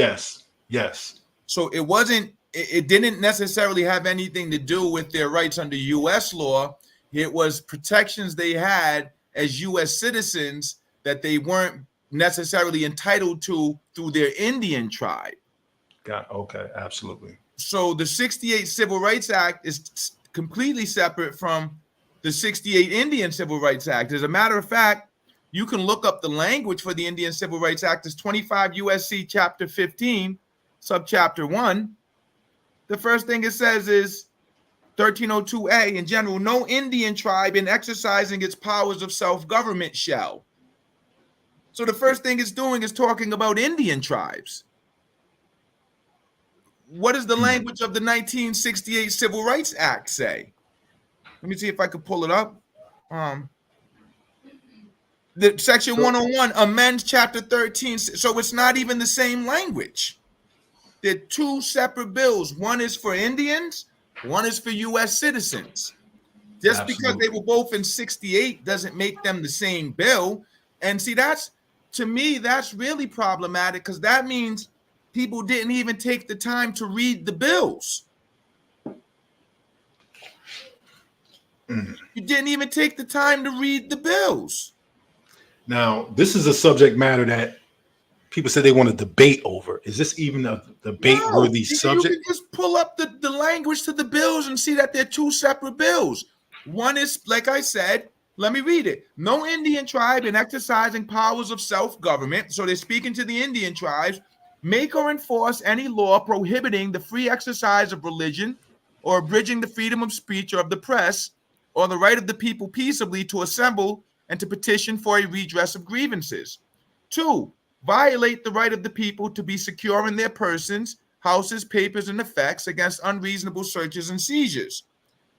Speaker 2: Yes.
Speaker 1: So it didn't necessarily have anything to do with their rights under U.S. law. It was protections they had as U.S. citizens that they weren't necessarily entitled to through their Indian tribe.
Speaker 2: Okay, absolutely.
Speaker 1: So the 68 Civil Rights Act is completely separate from the 68 Indian Civil Rights Act. As a matter of fact, you can look up the language for the Indian Civil Rights Act. It's 25 U.S.C. Chapter 15, subchapter 1. The first thing it says is 1302A, in general, no Indian tribe in exercising its powers of self-government shall. So the first thing it's doing is talking about Indian tribes. What does the language of the 1968 Civil Rights Act say? Let me see if I could pull it up. The Section 101 amends Chapter 13. So it's not even the same language. They're two separate bills. One is for Indians, one is for U.S. citizens. Just because they were both in 68 doesn't make them the same bill. And see, to me, that's really problematic, because that means people didn't even take the time to read the bills. You didn't even take the time to read the bills.
Speaker 2: Now, this is a subject matter that people say they want to debate over. Is this even a debate-worthy subject?
Speaker 1: You can just pull up the language to the bills and see that they're two separate bills. One is, like I said, let me read it. No Indian tribe in exercising powers of self-government, so they're speaking to the Indian tribes, make or enforce any law prohibiting the free exercise of religion or abridging the freedom of speech or of the press or the right of the people peaceably to assemble and to petition for a redress of grievances. 2, violate the right of the people to be secure in their persons, houses, papers, and effects against unreasonable searches and seizures.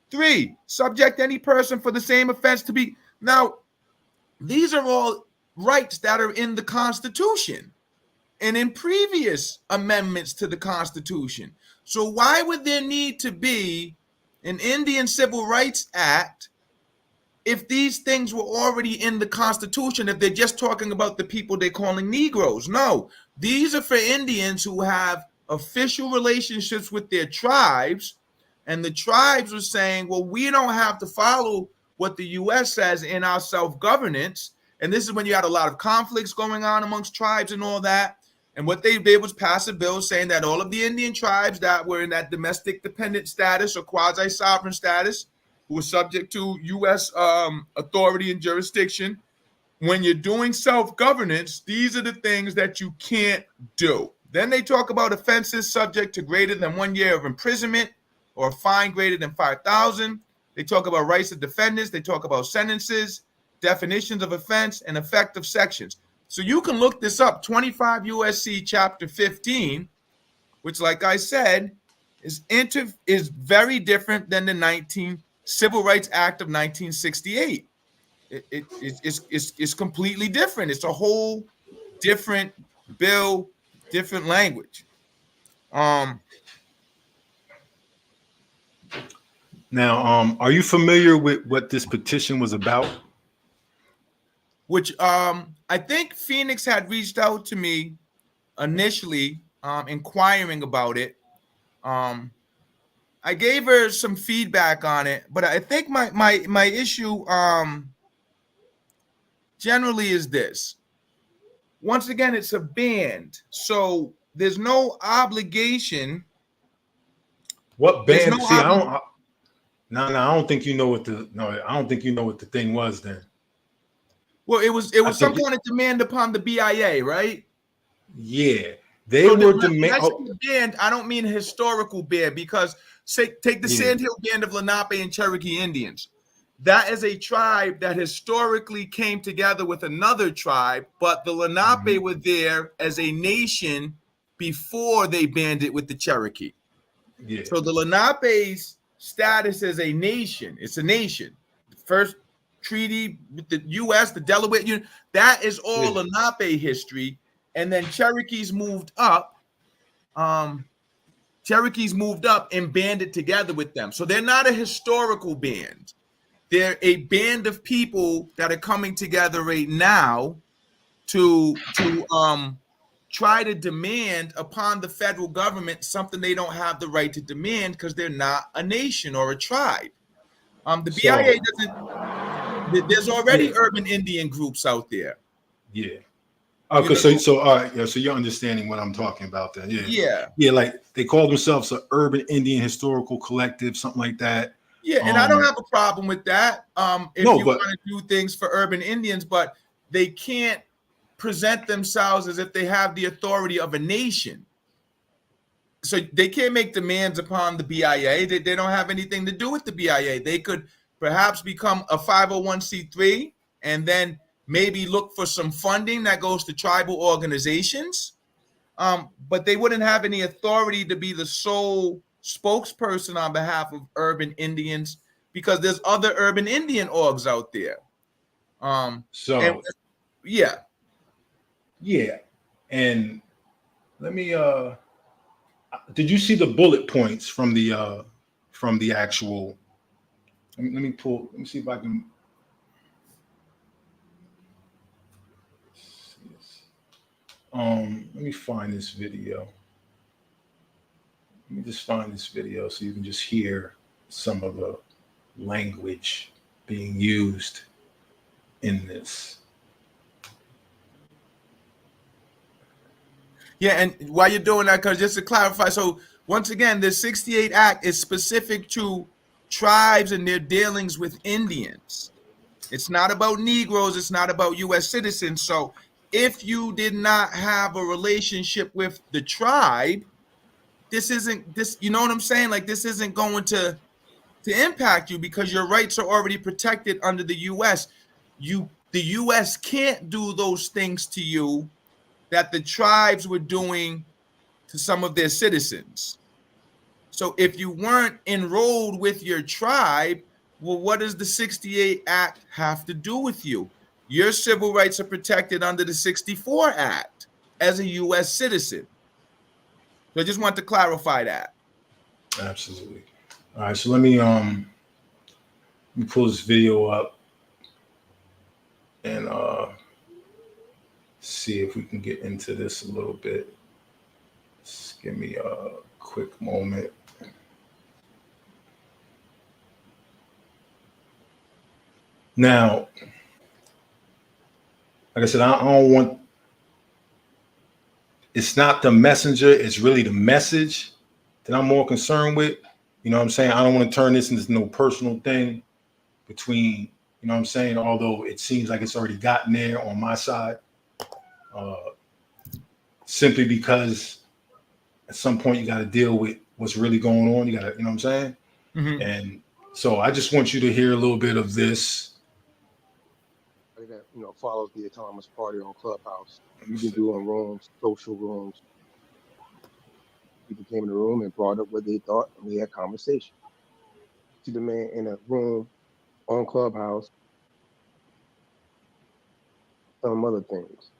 Speaker 1: 3, subject any person for the same offense to be. Now, these are all rights that are in the Constitution and in previous amendments to the Constitution. So why would there need to be an Indian Civil Rights Act if these things were already in the Constitution, if they're just talking about the people they're calling Negroes? No, these are for Indians who have official relationships with their tribes, and the tribes were saying, well, we don't have to follow what the U.S. says in our self-governance. And this is when you had a lot of conflicts going on amongst tribes and all that. And what they did was pass a bill saying that all of the Indian tribes that were in that domestic dependent status or quasi-sovereign status, who were subject to U.S. Authority and jurisdiction, when you're doing self-governance, these are the things that you can't do. Then they talk about offenses subject to greater than 1 year of imprisonment or a fine greater than 5,000. They talk about rights of defendants. They talk about sentences, definitions of offense, and effect of sections. So you can look this up, 25 U.S.C. chapter 15, which, like I said, is very different than the Civil Rights Act of 1968. It's completely different. It's a whole different bill, different language.
Speaker 2: Now, are you familiar with what this petition was about?
Speaker 1: Which I think Phoenix had reached out to me initially, inquiring about it. I gave her some feedback on it, but I think my issue generally is this. Once again, it's a band, so there's no obligation.
Speaker 2: What band? See, I don't. No, I don't think you know what the. No, I don't think you know what the thing was then.
Speaker 1: Well, it was some kind of demand upon the BIA, right?
Speaker 2: Yeah, they were demanding.
Speaker 1: Band, I don't mean historical band, because take the Sandhill Band of Lenape and Cherokee Indians. That is a tribe that historically came together with another tribe, but the Lenape were there as a nation before they banded with the Cherokee. Yeah. So the Lenape's status as a nation, it's a nation. The first treaty with the U.S., the Delaware Union, that is all Lenape history. And then Cherokees moved up. Cherokees moved up and banded together with them. So they're not a historical band. They're a band of people that are coming together right now to try to demand upon the federal government something they don't have the right to demand because they're not a nation or a tribe. The BIA doesn't. There's already urban Indian groups out there.
Speaker 2: Yeah. Okay, so all right, so you're understanding what I'm talking about then. Yeah, like they call themselves an urban Indian historical collective, something like that.
Speaker 1: Yeah, and I don't have a problem with that. If you want to do things for urban Indians, but they can't present themselves as if they have the authority of a nation. So they can't make demands upon the BIA. They don't have anything to do with the BIA. They could perhaps become a 501c3 and then maybe look for some funding that goes to tribal organizations. But they wouldn't have any authority to be the sole spokesperson on behalf of urban Indians because there's other urban Indian orgs out there.
Speaker 2: Yeah. And let me did you see the bullet points from the actual let me see if I can let me find this video. Let me just find this video so you can just hear some of the language being used in this.
Speaker 1: Yeah, and while you're doing that, because just to clarify, so once again, the 68 Act is specific to tribes and their dealings with Indians. It's not about Negroes. It's not about U.S. citizens. So if you did not have a relationship with the tribe, this isn't this. You know what I'm saying? Like, this isn't going to impact you because your rights are already protected under the U.S. The U.S. can't do those things to you that the tribes were doing to some of their citizens. So if you weren't enrolled with your tribe, well, what does the 68 Act have to do with you? Your civil rights are protected under the 64 Act as a U.S. citizen. So I just want to clarify that.
Speaker 2: Absolutely. All right, so let me pull this video up and see if we can get into this a little bit. Just give me a quick moment. Now, like I said, I don't want, it's not the messenger, it's really the message that I'm more concerned with. You know what I'm saying? I don't want to turn this into no personal thing between, you know what I'm saying, although it seems like it's already gotten there on my side. Simply because at some point you got to deal with what's really going on. You got to, you know what I'm saying?
Speaker 1: Mm-hmm.
Speaker 2: And so I just want you to hear a little bit of this.
Speaker 3: That, you know, follows the Autonomous Party on Clubhouse. We've been doing rooms, social rooms. People came in the room and brought up what they thought, and we had conversation. See the man in a room on Clubhouse, some other things.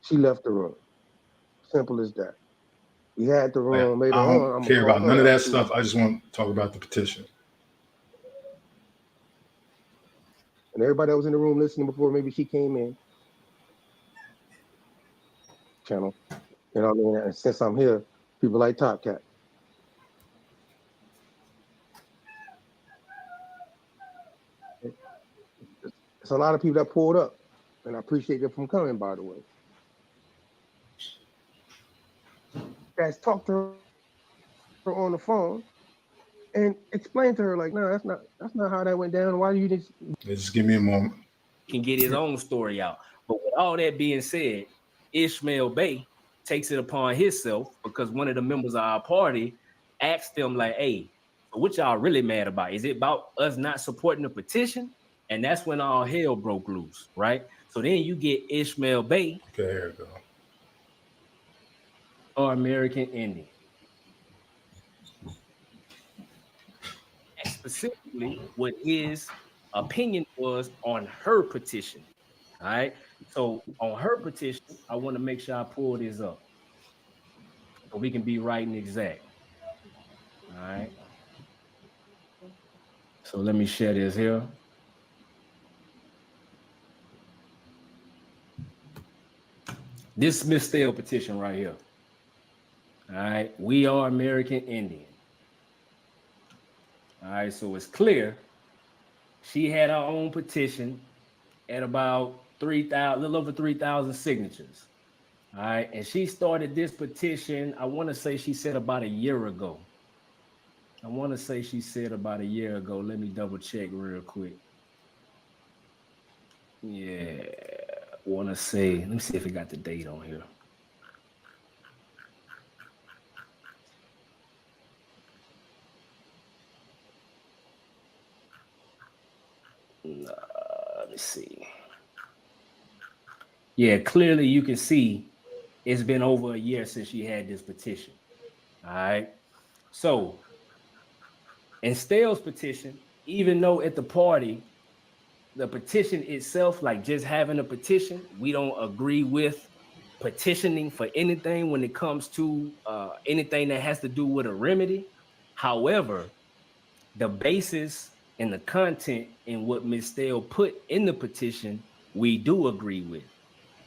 Speaker 3: She left the room. Simple as that. We had the room later on.
Speaker 2: I don't care about none of that stuff. I just want to talk about the petition.
Speaker 3: And everybody that was in the room listening before maybe she came in. Channel. You know what I mean? And since I'm here, people like Top Cat. It's a lot of people that pulled up. And I appreciate them from coming, by the way. Guys, talk to her on the phone and explain to her, like, no, that's not how that went down. Why do you
Speaker 2: just give me a moment?
Speaker 4: Can get his own story out. But with all that being said, Ishmael Bey takes it upon himself because one of the members of our party asked them, like, hey, what y'all really mad about? Is it about us not supporting the petition? And that's when all hell broke loose, right? So then you get Ishmael Bey.
Speaker 2: Okay, here we go.
Speaker 4: Or American Indian. And specifically, what his opinion was on her petition. All right. So on her petition, I want to make sure I pull this up so we can be right and exact. All right. So let me share this here. This Miss Stale petition right here. All right, we are American Indian. All right, so it's clear she had her own petition at about 3,000, a little over 3,000 signatures. All right, and she started this petition, I want to say she said about a year ago. Let me double check real quick. Yeah, want to say, let me see if it got the date on here. Let me see. Yeah, clearly you can see it's been over a year since she had this petition. All right. So in Stale's petition, even though at the party, the petition itself, like just having a petition, we don't agree with petitioning for anything when it comes to anything that has to do with a remedy. However, the basis and the content in what Ms. Stale put in the petition, we do agree with,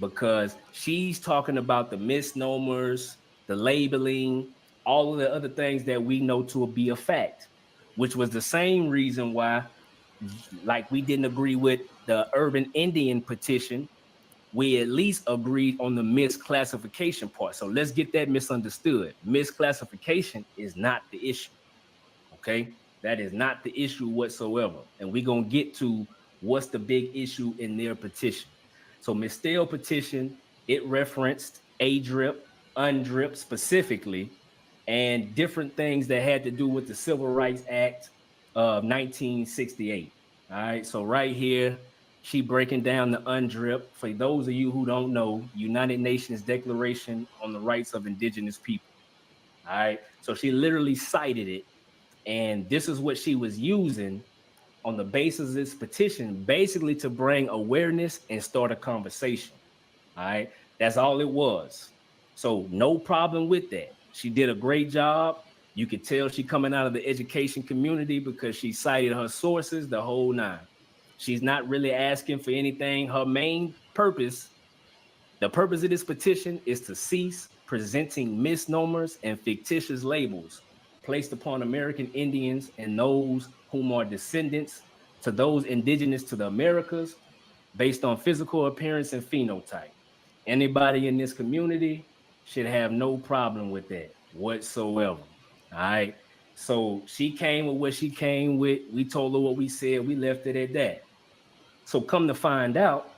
Speaker 4: because she's talking about the misnomers, the labeling, all of the other things that we know to be a fact, which was the same reason why, like, we didn't agree with the urban Indian petition. We at least agreed on the misclassification part. So let's get that misunderstood. Misclassification is not the issue. Okay, that is not the issue whatsoever. And we're gonna get to what's the big issue in their petition. So Ms. Steele petition, it referenced ADRIP, UNDRIP specifically, and different things that had to do with the Civil Rights Act of 1968. All right, so right here, she breaking down the UNDRIP. For those of you who don't know, United Nations Declaration on the Rights of Indigenous People. All right, so she literally cited it, and this is what she was using on the basis of this petition, basically to bring awareness and start a conversation. All right, that's all it was. So no problem with that. She did a great job. You could tell she coming out of the education community because she cited her sources, the whole nine. She's not really asking for anything. Her main purpose, the purpose of this petition, is to cease presenting misnomers and fictitious labels placed upon American Indians and those whom are descendants to those indigenous to the Americas based on physical appearance and phenotype. Anybody in this community should have no problem with that whatsoever. All right. So she came with what she came with. We told her what we said. We left it at that. So come to find out,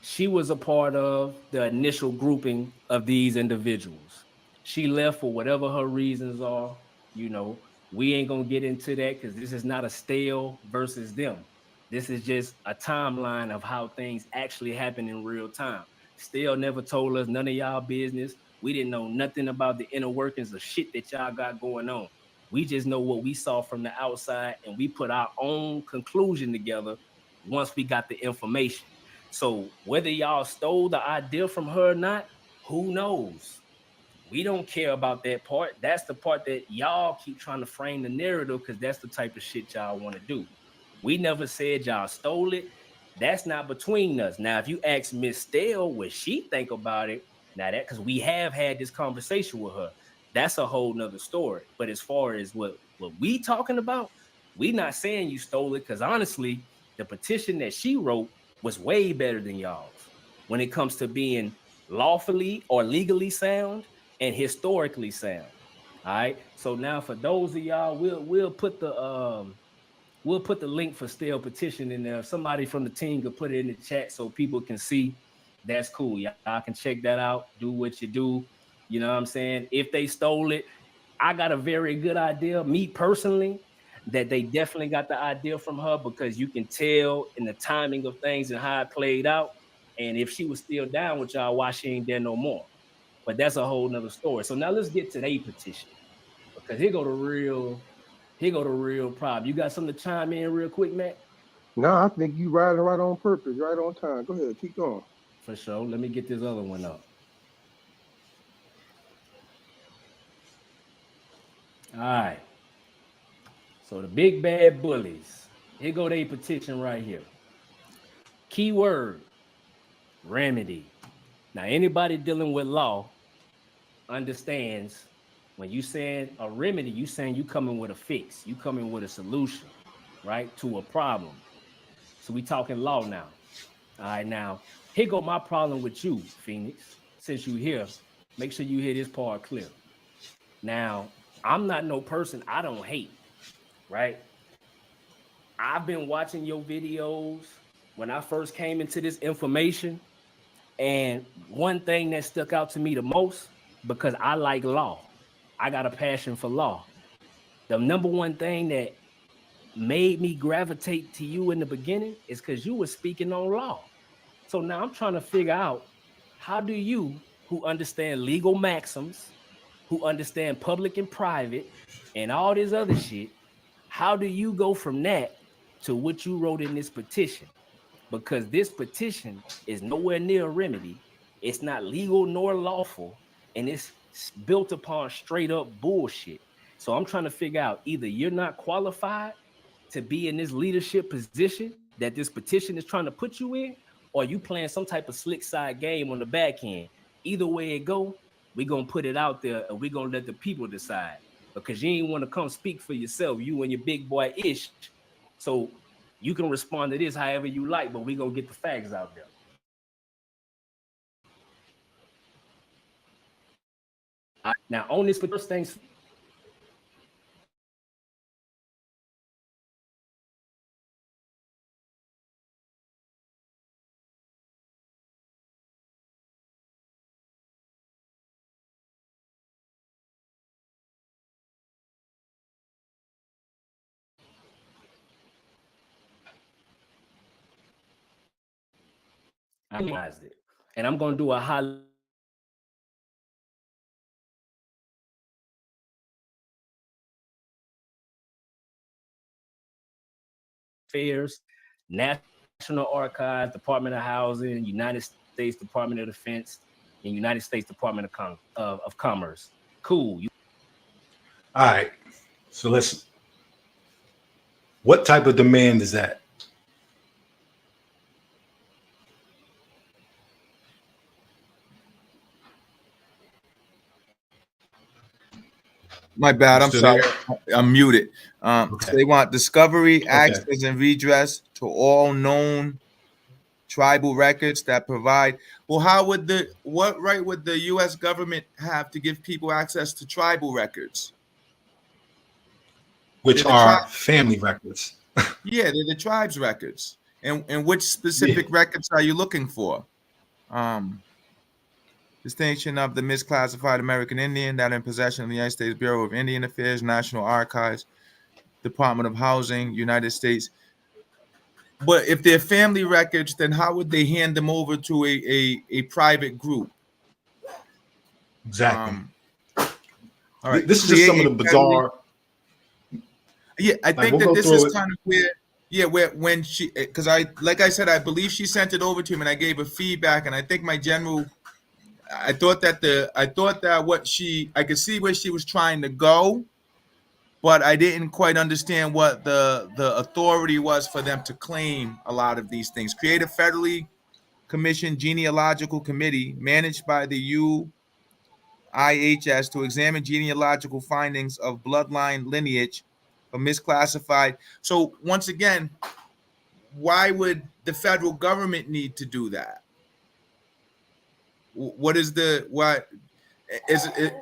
Speaker 4: she was a part of the initial grouping of these individuals. She left for whatever her reasons are. You know, we ain't gonna get into that because this is not a Steele versus them. This is just a timeline of how things actually happen in real time. Steele never told us none of y'all business. We didn't know nothing about the inner workings of shit that y'all got going on. We just know what we saw from the outside, and we put our own conclusion together once we got the information. So whether y'all stole the idea from her or not, who knows? We don't care about that part. That's the part that y'all keep trying to frame the narrative because that's the type of shit y'all want to do. We never said y'all stole it. That's not between us. Now, if you ask Miss Steele what she think about it, now that because we have had this conversation with her, that's a whole nother story. But as far as what we talking about, we not saying you stole it because honestly, the petition that she wrote was way better than y'all's when it comes to being lawfully or legally sound and historically sound. All right. So now for those of y'all, we'll put the link for Steele petition in there. If somebody from the team could put it in the chat so people can see, that's cool. Y'all can check that out. Do what you do. You know what I'm saying? If they stole it, I got a very good idea, me personally, that they definitely got the idea from her because you can tell in the timing of things and how it played out. And if she was still down with y'all, why she ain't there no more? But that's a whole nother story. So now let's get to their petition because here go the real problem. You got something to chime in real quick, Matt?
Speaker 3: No, I think you riding right on purpose, right on time. Go ahead, keep going.
Speaker 4: For sure. Let me get this other one up. All right. So the big bad bullies. Here go their petition right here. Keyword, remedy. Now, anybody dealing with law understands when you saying a remedy, you saying you coming with a fix, you coming with a solution, right, to a problem. So we talking law now. All right, now, here go my problem with you, Phoenix. Since you here, make sure you hear this part clear. Now, I'm not no person I don't hate, right? I've been watching your videos when I first came into this information. And one thing that stuck out to me the most, because I like law, I got a passion for law. The number one thing that made me gravitate to you in the beginning is because you were speaking on law. So now I'm trying to figure out, how do you, who understand legal maxims, who understand public and private, and all this other shit, how do you go from that to what you wrote in this petition? Because this petition is nowhere near a remedy. It's not legal nor lawful, and it's built upon straight up bullshit. So I'm trying to figure out, either you're not qualified to be in this leadership position that this petition is trying to put you in, or you playing some type of slick side game on the back end. Either way it go, we're going to put it out there and we're going to let the people decide, because you ain't want to come speak for yourself, you and your big boy ish. So you can respond to this however you like, but we're going to get the facts out there. Now, on this first things, I realized it. And I'm going to do a high affairs, National Archives, Department of Housing, United States Department of Defense, and United States Department of Commerce. Cool.
Speaker 2: All right. So listen. What type of demand is that?
Speaker 1: My bad. I'm sorry. I'm muted.
Speaker 2: Okay.
Speaker 1: So they want discovery, access, and redress to all known tribal records that provide. Well, what right would the U.S. government have to give people access to tribal records?
Speaker 2: Which are family records.
Speaker 1: Yeah, they're the tribe's records. And which specific records are you looking for? Distinction of the misclassified American Indian that are in possession of the United States Bureau of Indian Affairs, National Archives, Department of Housing, United States. But if they're family records, then how would they hand them over to a private group?
Speaker 2: Exactly.
Speaker 1: All right.
Speaker 2: This is just some of the bizarre.
Speaker 1: Yeah, I think that this is kind of where, when she, because like I said, I believe she sent it over to him and I gave her feedback, and I think I thought that I could see where she was trying to go, but I didn't quite understand what the authority was for them to claim a lot of these things. Create a federally commissioned genealogical committee managed by the UIHS to examine genealogical findings of bloodline lineage for misclassified. So once again, why would the federal government need to do that? What is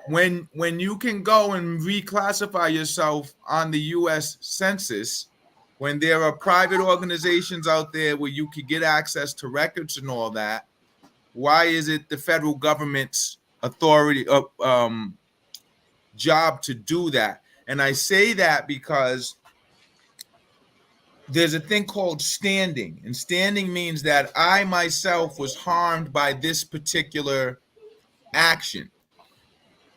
Speaker 1: when you can go and reclassify yourself on the U.S. Census, when there are private organizations out there where you could get access to records and all that? Why is it the federal government's authority job to do that? And I say that because there's a thing called standing, and standing means that I myself was harmed by this particular action.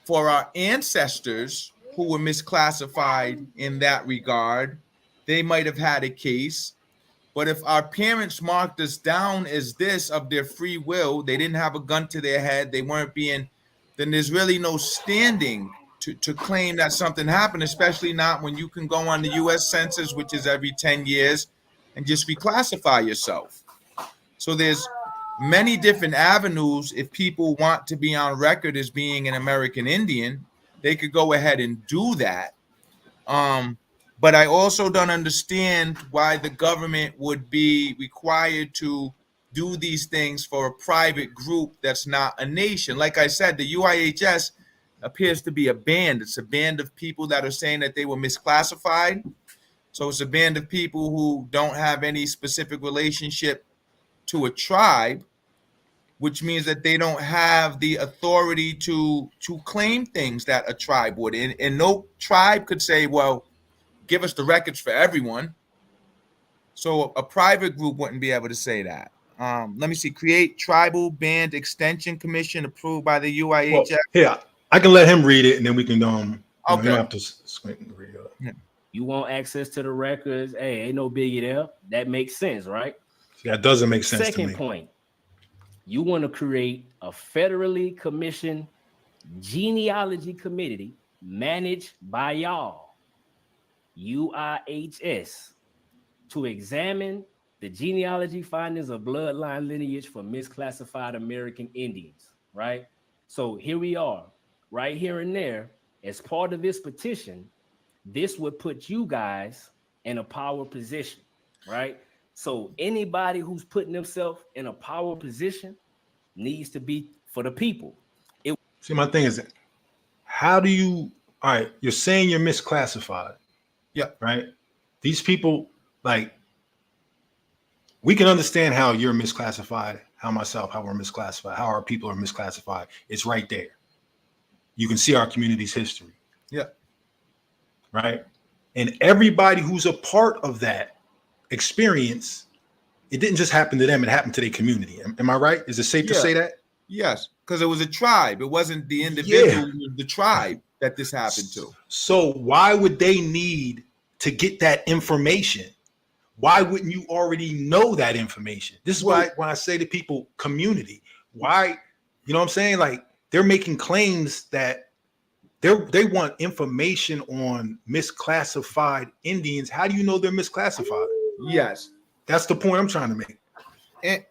Speaker 1: For our ancestors who were misclassified in that regard, they might have had a case. But if our parents marked us down as this of their free will, they didn't have a gun to their head, they weren't being, then there's really no standing to claim that something happened, especially not when you can go on the U.S. Census, which is every 10 years, and just reclassify yourself. So there's many different avenues. If people want to be on record as being an American Indian, they could go ahead and do that. But I also don't understand why the government would be required to do these things for a private group that's not a nation. Like I said, the UIHS appears to be a band. It's a band of people that are saying that they were misclassified. So it's a band of people who don't have any specific relationship to a tribe, which means that they don't have the authority to claim things that a tribe would. And no tribe could say, well, give us the records for everyone. So a private group wouldn't be able to say that. Let me see. Create tribal band extension commission approved by the UIHS.
Speaker 2: Well, yeah, I can let him read it, and then we can
Speaker 1: okay.
Speaker 2: You don't have to squint and read it.
Speaker 4: Yeah. You want access to the records? Hey, ain't no biggie there. That makes sense, right?
Speaker 2: That doesn't make sense.
Speaker 4: Second point, you want to create a federally commissioned genealogy committee managed by y'all, UIHS, to examine the genealogy findings of bloodline lineage for misclassified American Indians, right? So here we are, right here and there. As part of this petition, this would put you guys in a power position, right? So anybody who's putting themselves in a power position needs to be for the people.
Speaker 2: See, my thing is, how do you, all right, you're saying you're misclassified.
Speaker 1: Yeah.
Speaker 2: Right? These people, like, we can understand how you're misclassified, how we're misclassified, how our people are misclassified. It's right there. You can see our community's history.
Speaker 1: Yeah.
Speaker 2: Right? And everybody who's a part of that experience it didn't just happen to them, it happened to their community. Am I right? Is it safe to say that?
Speaker 1: Yes, because it was a tribe. It wasn't the individual, it was the tribe that this happened to.
Speaker 2: So why would they need to get that information? Why wouldn't you already know that information? This is why when I say to people, community, why, you know what I'm saying? Like, they're making claims that they want information on misclassified Indians. How do you know they're misclassified?
Speaker 1: Yes.
Speaker 2: That's the point I'm trying to make.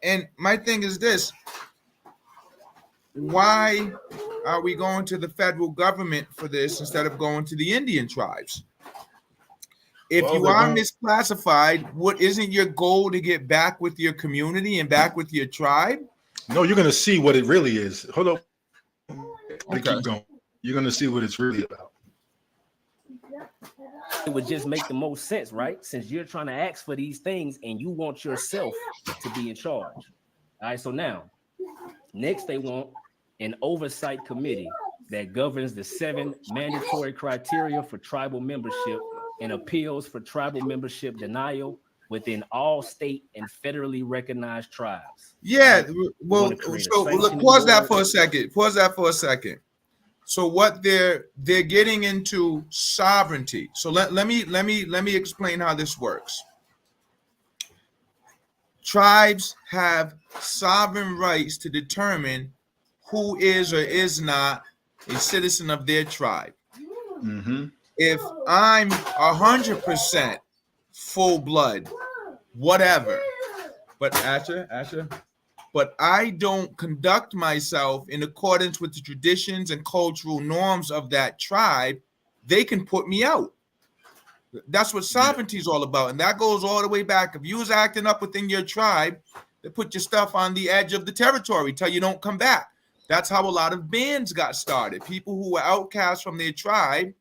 Speaker 1: And my thing is this. Why are we going to the federal government for this instead of going to the Indian tribes? If you are misclassified, what isn't your goal to get back with your community and back with your tribe?
Speaker 2: No, you're going to see what it really is. Hold on.
Speaker 1: Okay.
Speaker 2: Keep going. You're going to see what it's really about.
Speaker 4: It would just make the most sense, right? Since you're trying to ask for these things and you want yourself to be in charge. All right, so now, next they want an oversight committee that governs the 7 mandatory criteria for tribal membership and appeals for tribal membership denial within all state and federally recognized tribes.
Speaker 1: Yeah,
Speaker 4: Right?
Speaker 1: well, so look, pause that for a second. So what they're getting into sovereignty. So let me explain how this works. Tribes have sovereign rights to determine who is or is not a citizen of their tribe.
Speaker 2: Mm-hmm.
Speaker 1: If I'm 100% full blood, whatever, but Asher, but I don't conduct myself in accordance with the traditions and cultural norms of that tribe, they can put me out. That's what sovereignty is all about. And that goes all the way back. If you was acting up within your tribe, they put your stuff on the edge of the territory till you don't come back. That's how a lot of bands got started. People who were outcasts from their tribe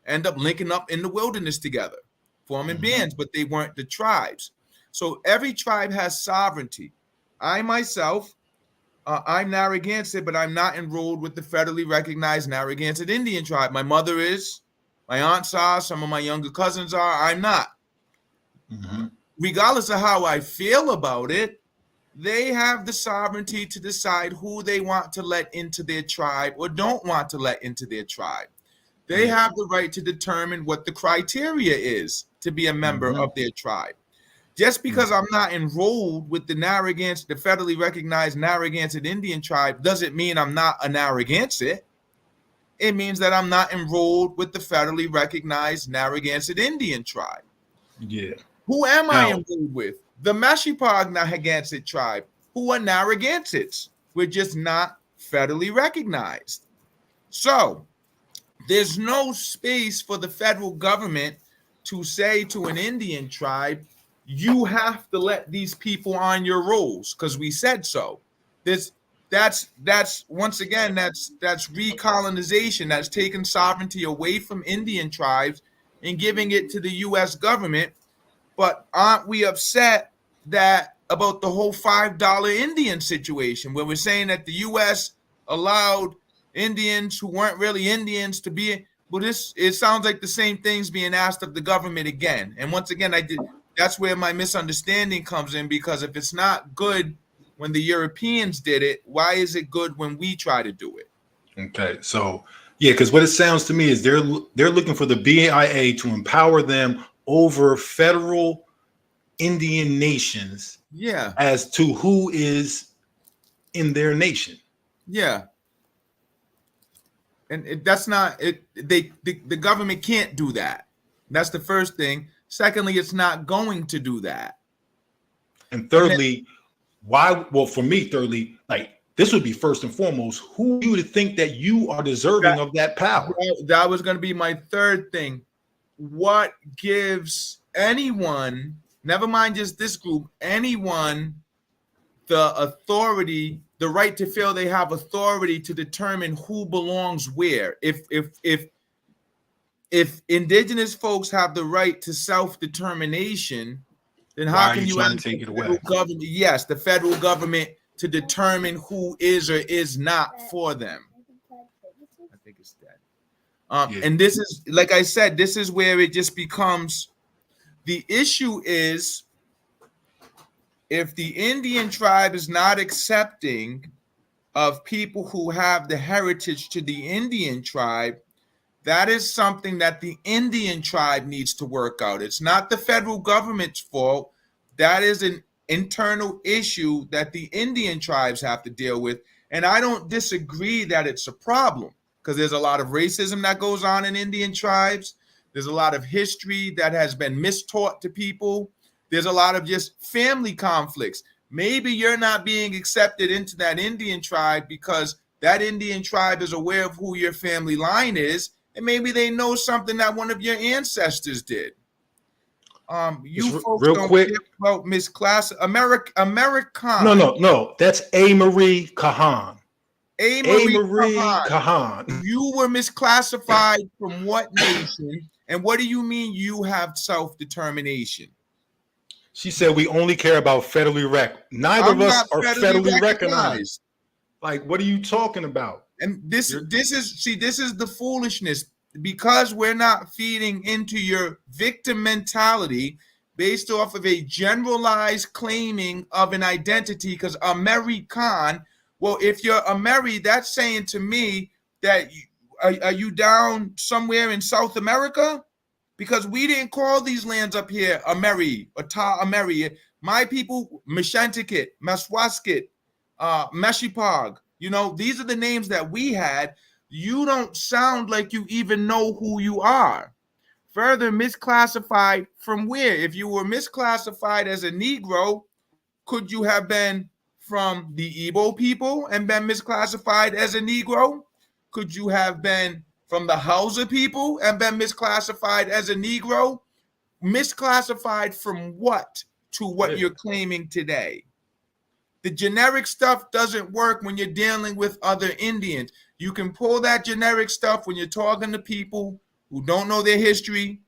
Speaker 1: end up linking up in the wilderness together, forming bands, but they weren't the tribes. So every tribe has sovereignty. I myself, I'm Narragansett, but I'm not enrolled with the federally recognized Narragansett Indian tribe. My mother is, my aunts are, some of my younger cousins are, I'm not.
Speaker 2: Mm-hmm.
Speaker 1: Regardless of how I feel about it, they have the sovereignty to decide who they want to let into their tribe or don't want to let into their tribe. They have the right to determine what the criteria is to be a member of their tribe. Just because I'm not enrolled with the Narragansett, the federally recognized Narragansett Indian tribe, doesn't mean I'm not a Narragansett. It means that I'm not enrolled with the federally recognized Narragansett Indian tribe.
Speaker 2: Yeah.
Speaker 1: Who am I enrolled with? The Mashipog Narragansett tribe, who are Narragansetts. We're just not federally recognized. So there's no space for the federal government to say to an Indian tribe, you have to let these people on your rolls because we said so. That's once again, that's recolonization. That's taking sovereignty away from Indian tribes and giving it to the U.S. government. But aren't we upset that about the whole $5 Indian situation where we're saying that the U.S. allowed Indians who weren't really Indians to be? Well, it sounds like the same thing's being asked of the government again. And once again, that's where my misunderstanding comes in, because if it's not good when the Europeans did it, why is it good when we try to do it?
Speaker 2: Okay, so yeah, because what it sounds to me is they're looking for the BIA to empower them over federal Indian nations, as to who is in their nation.
Speaker 1: Yeah, and that's not it. The government can't do that. That's the first thing. Secondly, it's not going to do that.
Speaker 2: And thirdly, why? Well, for me, thirdly, like this would be first and foremost, who you would think that you are deserving of that power?
Speaker 1: That was going to be my third thing. What gives anyone, never mind just this group, anyone the authority, the right to feel they have authority to determine who belongs where? If indigenous folks have the right to self-determination, then how can you
Speaker 2: trying to take it away?
Speaker 1: Yes, the federal government to determine who is or is not for them. I think it's that. And this is, like I said, this is where it just becomes, the issue is if the Indian tribe is not accepting of people who have the heritage to the Indian tribe, that is something that the Indian tribe needs to work out. It's not the federal government's fault. That is an internal issue that the Indian tribes have to deal with. And I don't disagree that it's a problem, because there's a lot of racism that goes on in Indian tribes. There's a lot of history that has been mistaught to people. There's a lot of just family conflicts. Maybe you're not being accepted into that Indian tribe because that Indian tribe is aware of who your family line is, and maybe they know something that one of your ancestors did. You
Speaker 2: Just
Speaker 1: folks
Speaker 2: real
Speaker 1: don't
Speaker 2: quick.
Speaker 1: care about misclass American.
Speaker 2: No. That's A. Marie Kahan.
Speaker 1: A.
Speaker 2: Marie
Speaker 1: Kahan.
Speaker 2: Kahan.
Speaker 1: You were misclassified from what nation? And what do you mean you have self-determination?
Speaker 2: She said we only care about federally Neither of us are federally recognized. Like, what are you talking about?
Speaker 1: And this is the foolishness, because we're not feeding into your victim mentality based off of a generalized claiming of an identity. Because American, well, if you're Ameri, that's saying to me that are you down somewhere in South America? Because we didn't call these lands up here Ameri or Ta Ameri. My people, Meshantikit, Maswaskit, Meshipog, these are the names that we had. You don't sound like you even know who you are. Further, misclassified from where? If you were misclassified as a Negro, could you have been from the Igbo people and been misclassified as a Negro? Could you have been from the Hausa people and been misclassified as a Negro? Misclassified from what to what you're claiming today? The generic stuff doesn't work when you're dealing with other Indians. You can pull that generic stuff when you're talking to people who don't know their history,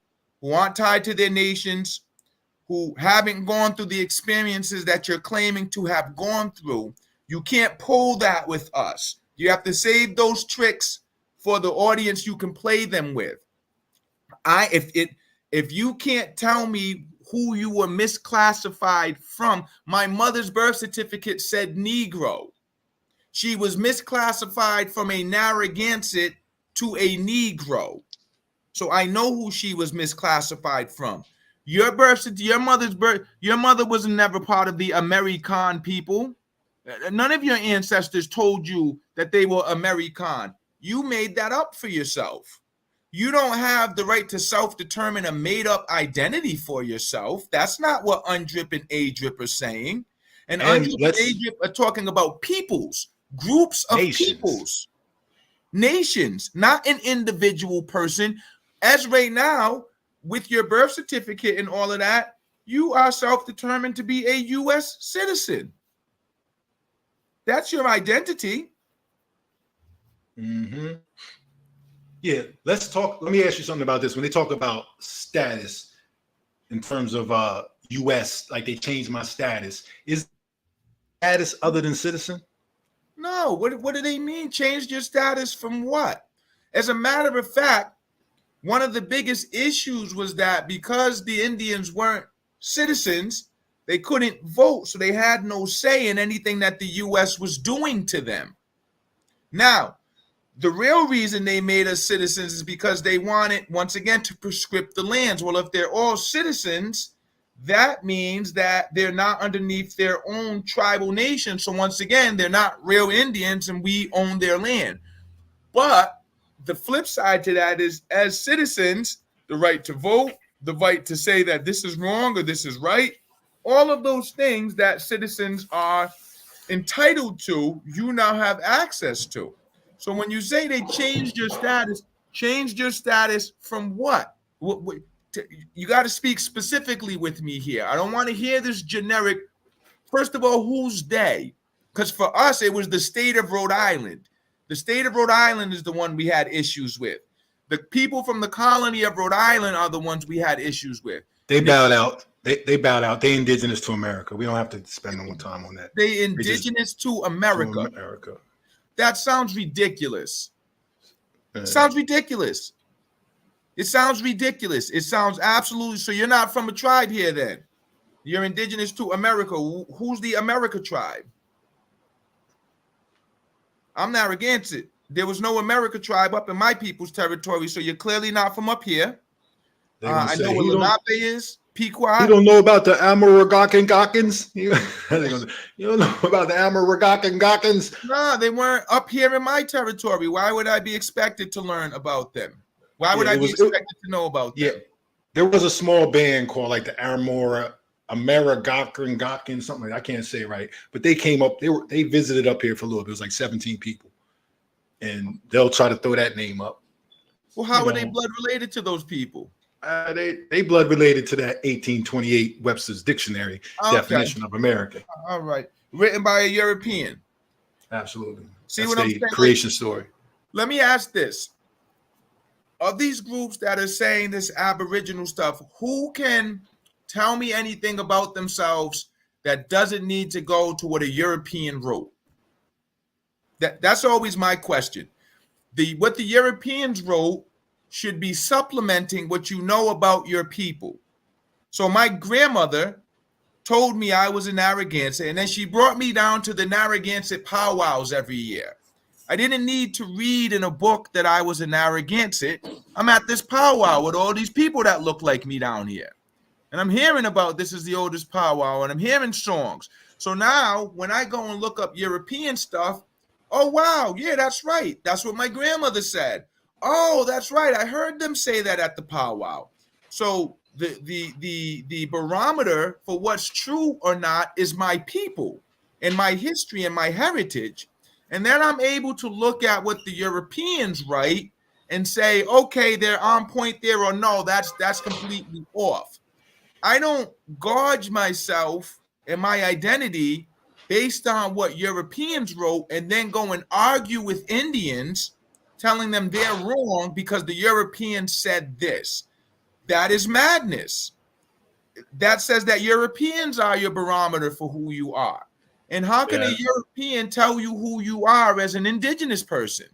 Speaker 1: who aren't tied to their nations, who haven't gone through the experiences that you're claiming to have gone through. You can't pull that with us. You have to save those tricks for the audience you can play them with. If you can't tell me who you were misclassified from, my mother's birth certificate said Negro. She was misclassified from a Narragansett to a Negro. So I know who she was misclassified from. Your mother was never part of the American people. None of your ancestors told you that they were American. You made that up for yourself. You don't have the right to self-determine a made-up identity for yourself. That's not what UNDRIP and ADRIP are saying. And UNDRIP and ADRIP are talking about peoples, groups of peoples, nations, not an individual person. As right now, with your birth certificate and all of that, you are self-determined to be a U.S. citizen. That's your identity.
Speaker 2: Mm-hmm. Yeah, let's talk. Let me ask you something about this. When they talk about status in terms of U.S., like they changed my status, is status other than citizen?
Speaker 1: No. What do they mean? Changed your status from what? As a matter of fact, one of the biggest issues was that because the Indians weren't citizens, they couldn't vote, so they had no say in anything that the U.S. was doing to them. Now, the real reason they made us citizens is because they wanted, once again, to prescript the lands. Well, if they're all citizens, that means that they're not underneath their own tribal nation. So once again, they're not real Indians and we own their land. But the flip side to that is, as citizens, the right to vote, the right to say that this is wrong or this is right, all of those things that citizens are entitled to, you now have access to. So when you say they changed your status from what? You got to speak specifically with me here. I don't want to hear this generic. First of all, who's they? Because for us, it was the state of Rhode Island. The state of Rhode Island is the one we had issues with. The people from the colony of Rhode Island are the ones we had issues with.
Speaker 2: They bowed out. They bowed out. They indigenous to America. We don't have to spend no more time on that.
Speaker 1: They indigenous to America. That sounds ridiculous. It sounds ridiculous. It sounds ridiculous. It sounds absolutely. So you're not from a tribe here then. You're indigenous to America. Who's the America tribe? I'm Narragansett. There was no America tribe up in my people's territory, so you're clearly not from up here. I know what Lenape is, Pequot.
Speaker 2: You don't know about the Amaragakan-Gakins? You don't know about the Amaragakan-Gakins?
Speaker 1: No, they weren't up here in my territory. Why would I be expected to learn about them? Why would I be expected to know about them?
Speaker 2: Yeah, there was a small band called like the Amaragakan, something like that. I can't say it right, but they came up. They visited up here for a little bit. It was like 17 people, and they'll try to throw that name up.
Speaker 1: Well, how are they blood related to those people?
Speaker 2: They blood related to that 1828 Webster's Dictionary definition of America.
Speaker 1: All right, written by a European.
Speaker 2: Absolutely.
Speaker 1: See
Speaker 2: that's
Speaker 1: what I'm saying?
Speaker 2: Creation story.
Speaker 1: Let me ask this: of these groups that are saying this Aboriginal stuff, who can tell me anything about themselves that doesn't need to go to what a European wrote? That's always my question. What the Europeans wrote should be supplementing what you know about your people. So my grandmother told me I was a Narragansett, and then she brought me down to the Narragansett powwows every year. I didn't need to read in a book that I was a Narragansett. I'm at this powwow with all these people that look like me down here. And I'm hearing about this is the oldest powwow, and I'm hearing songs. So now when I go and look up European stuff, oh, wow, yeah, that's right. That's what my grandmother said. Oh, that's right. I heard them say that at the powwow. So the barometer for what's true or not is my people and my history and my heritage. And then I'm able to look at what the Europeans write and say, okay, they're on point there, or no, that's completely off. I don't gauge myself and my identity based on what Europeans wrote and then go and argue with Indians telling them they're wrong because the Europeans said this. That is madness. That says that Europeans are your barometer for who you are. And how can a European tell you who you are as an indigenous person?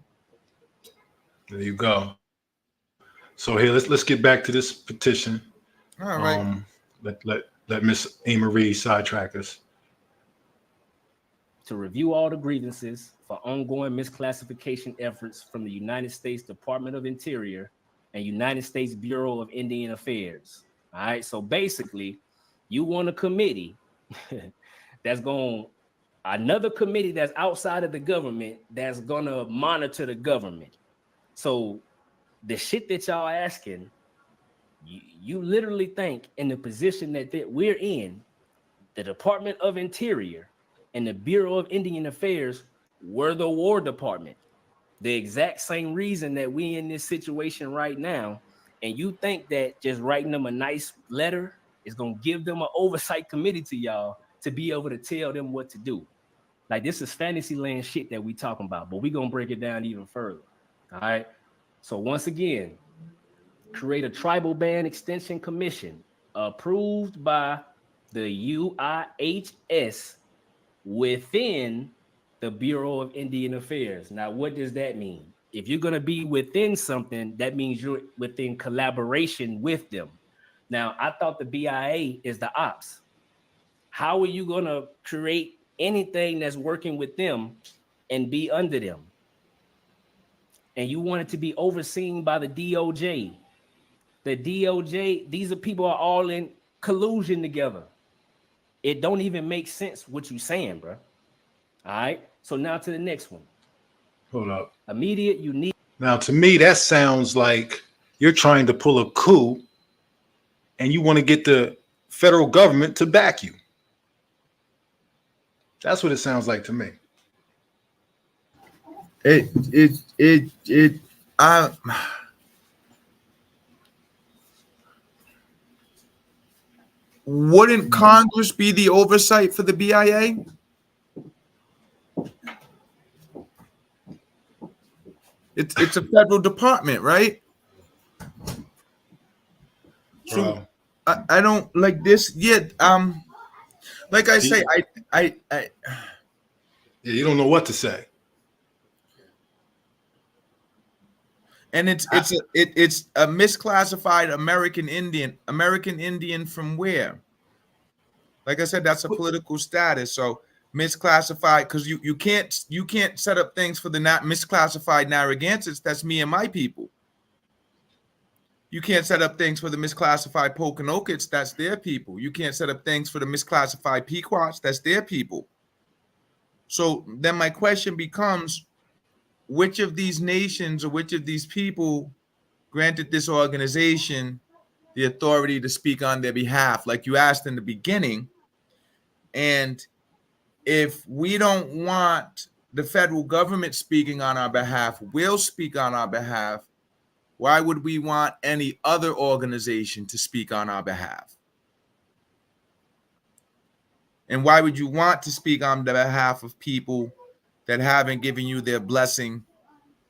Speaker 2: There you go. So here, let's get back to this petition.
Speaker 1: All right.
Speaker 2: Let Miss A. sidetrack us.
Speaker 4: To review all the grievances for ongoing misclassification efforts from the United States Department of Interior and United States Bureau of Indian Affairs. All right, so basically, you want a committee another committee that's outside of the government that's gonna monitor the government. So the shit that y'all asking, you literally think in the position that we're in, the Department of Interior and the Bureau of Indian Affairs were the War Department. The exact same reason that we in this situation right now. And you think that just writing them a nice letter is going to give them an oversight committee to y'all to be able to tell them what to do. Like, this is fantasy land shit that we talking about, but we're going to break it down even further. All right. So once again, create a tribal band extension commission approved by the UIHS within the Bureau of Indian Affairs. Now, what does that mean? If you're going to be within something, that means you're within collaboration with them. Now, I thought the BIA is the ops. How are you going to create anything that's working with them and be under them? And you want it to be overseen by the DOJ. The DOJ, these are people are all in collusion together. It don't even make sense what you're saying, bro. All right. So now to the next one.
Speaker 2: Hold up.
Speaker 4: Immediate, unique.
Speaker 2: Now, to me, that sounds like you're trying to pull a coup and you want to get the federal government to back you. That's what it sounds like to me.
Speaker 1: Wouldn't Congress be the oversight for the BIA? It's a federal department, right? So I don't like this yet. Like I say, I
Speaker 2: you don't know what to say.
Speaker 1: And it's a misclassified American Indian. American Indian from where? Like I said, that's a political status. So misclassified, because you can't set up things for the not misclassified Narragansetts. That's me and my people. You can't set up things for the misclassified Pokanokets. That's their people. You can't set up things for the misclassified Pequots. That's their people. So then my question becomes, which of these nations or which of these people granted this organization the authority to speak on their behalf, like you asked in the beginning? And if we don't want the federal government speaking on our behalf, we'll speak on our behalf. Why would we want any other organization to speak on our behalf? And why would you want to speak on the behalf of people that haven't given you their blessing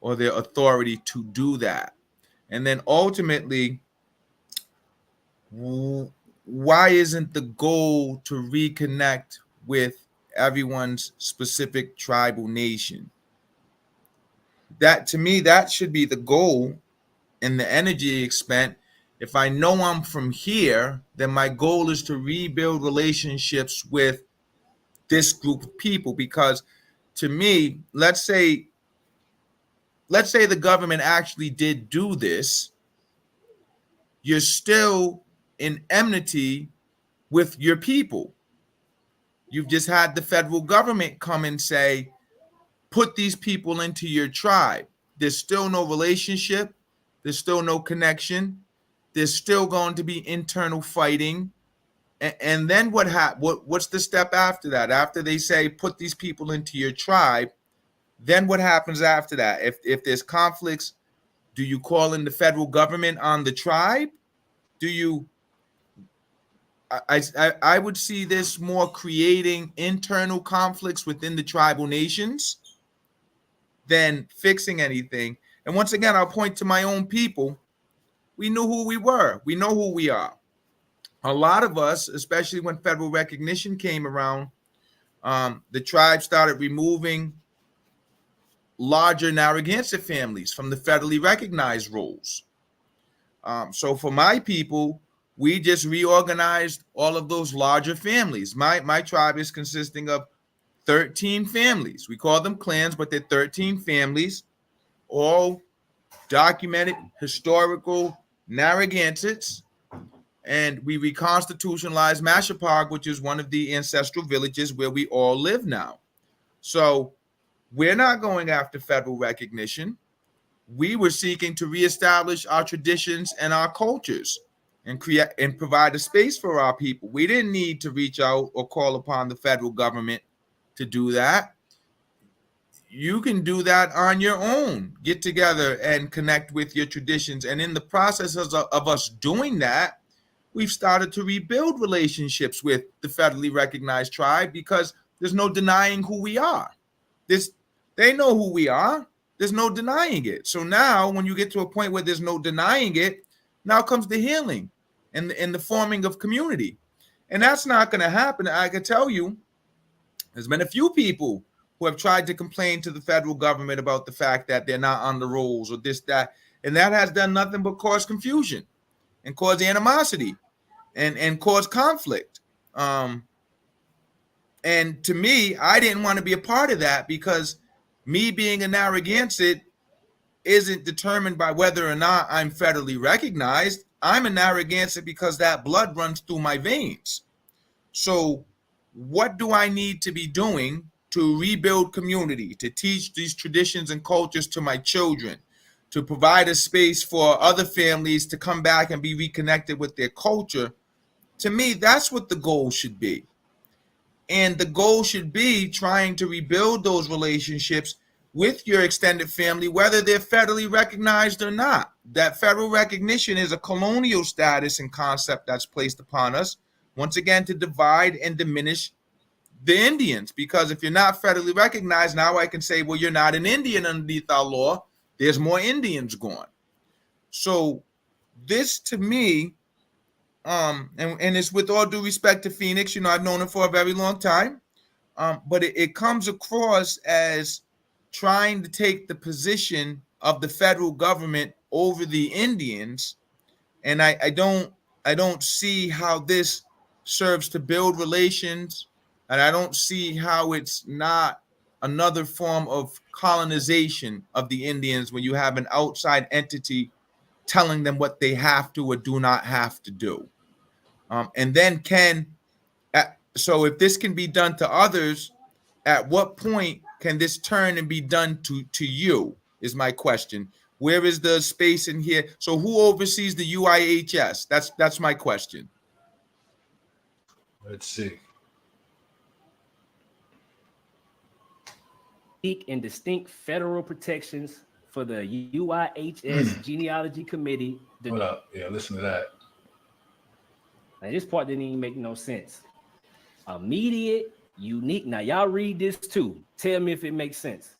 Speaker 1: or their authority to do that? And then ultimately, why isn't the goal to reconnect with everyone's specific tribal nation? That, to me, that should be the goal and the energy expend. If I know I'm from here, then my goal is to rebuild relationships with this group of people. Because to me, let's say the government actually did do this, you're still in enmity with your people. You've just had the federal government come and say, put these people into your tribe. There's still no relationship. There's still no connection. There's still going to be internal fighting. And then what's the step after that? After they say, put these people into your tribe, then what happens after that? If there's conflicts, do you call in the federal government on the tribe? Do you? I would see this more creating internal conflicts within the tribal nations than fixing anything. And once again, I'll point to my own people. We knew who we were. We know who we are. A lot of us, especially when federal recognition came around, the tribe started removing larger Narragansett families from the federally recognized roles. So for my people, we just reorganized all of those larger families. My tribe is consisting of 13 families. We call them clans, but they're 13 families, all documented historical Narragansetts. And we reconstitutionalized Mashapog, which is one of the ancestral villages where we all live now. So we're not going after federal recognition. We were seeking to reestablish our traditions and our cultures and create and provide a space for our people. We didn't need to reach out or call upon the federal government to do that. You can do that on your own. Get together and connect with your traditions. And in the process of us doing that, we've started to rebuild relationships with the federally recognized tribe, because there's no denying who we are. They know who we are. There's no denying it. So now when you get to a point where there's no denying it, now comes the healing and the forming of community. And that's not going to happen. I can tell you, there's been a few people who have tried to complain to the federal government about the fact that they're not on the rolls or this, that, and that has done nothing but cause confusion and cause animosity and cause conflict. And to me, I didn't want to be a part of that, because me being a Narragansett isn't determined by whether or not I'm federally recognized. I'm a Narragansett because that blood runs through my veins. So what do I need to be doing to rebuild community, to teach these traditions and cultures to my children, to provide a space for other families to come back and be reconnected with their culture? To me, that's what the goal should be. And the goal should be trying to rebuild those relationships with your extended family, whether they're federally recognized or not. That federal recognition is a colonial status and concept that's placed upon us, once again, to divide and diminish the Indians. Because if you're not federally recognized, now I can say, well, you're not an Indian underneath our law. There's more Indians gone. So this, to me, and it's with all due respect to Phoenix, I've known him for a very long time, but it comes across as trying to take the position of the federal government over the Indians, and I don't see how this serves to build relations, and I don't see how it's not another form of colonization of the Indians when you have an outside entity telling them what they have to or do not have to do. And then so if this can be done to others, at what point can this turn and be done to you is my question. Where is the space in here? So who oversees the UIHS? That's my question.
Speaker 2: Let's see.
Speaker 4: Unique and distinct federal protections for the UIHS Genealogy Committee.
Speaker 2: Hold up. Yeah, listen to that.
Speaker 4: Now, this part didn't even make no sense. Immediate, unique. Now, y'all read this too. Tell me if it makes sense.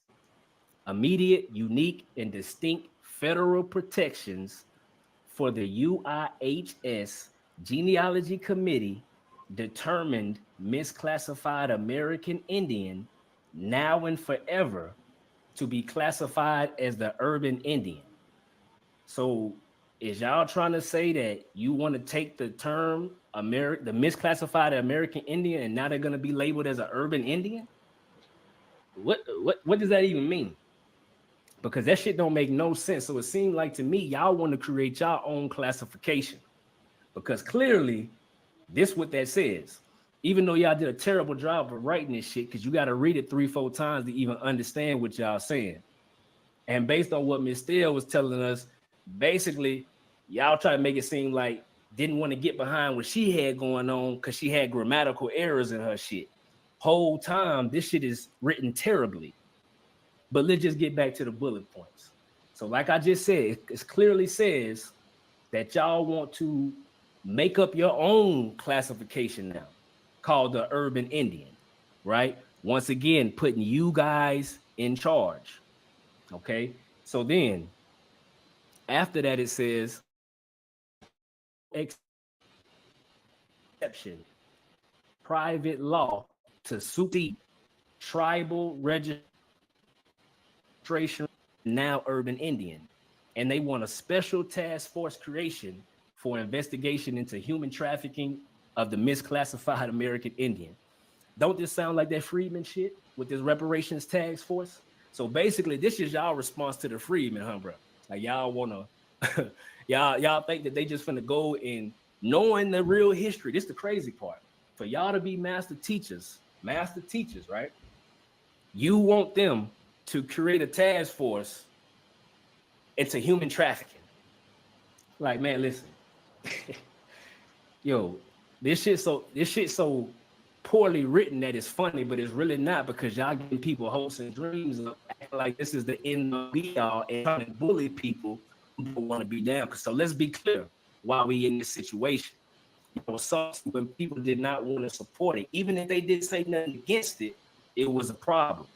Speaker 4: Immediate, unique, and distinct federal protections for the UIHS Genealogy Committee determined misclassified American Indian now and forever to be classified as the urban Indian. So is y'all trying to say that you want to take the term the misclassified American Indian and now they're going to be labeled as an urban Indian? What does that even mean? Because that shit don't make no sense. So it seemed like to me, y'all want to create y'all own classification, because clearly this what that says. Even though y'all did a terrible job of writing this shit, because you got to read it 3-4 times to even understand what y'all saying. And based on what Ms. Steele was telling us, basically, y'all try to make it seem like didn't want to get behind what she had going on because she had grammatical errors in her shit. Whole time, this shit is written terribly. But let's just get back to the bullet points. So like I just said, it clearly says that y'all want to make up your own classification now, called the urban Indian, right? Once again, putting you guys in charge, okay? So then, after that, it says, exception, private law to supersede tribal registration, now urban Indian. And they want a special task force creation for investigation into human trafficking of the misclassified American Indian. Don't this sound like that Freedman shit with this reparations task force? So basically, this is y'all response to the Freedman, huh, bro? Like y'all wanna, y'all think that they just finna go in knowing the real history. This is the crazy part. For y'all to be master teachers, right? You want them to create a task force into human trafficking. Like, man, listen, yo. This shit so poorly written that it's funny, but it's really not, because y'all getting people hopes and dreams of acting like this is the end of be all and trying to bully people who don't want to be down. So let's be clear why we in this situation. So when people did not want to support it, even if they didn't say nothing against it, it was a problem,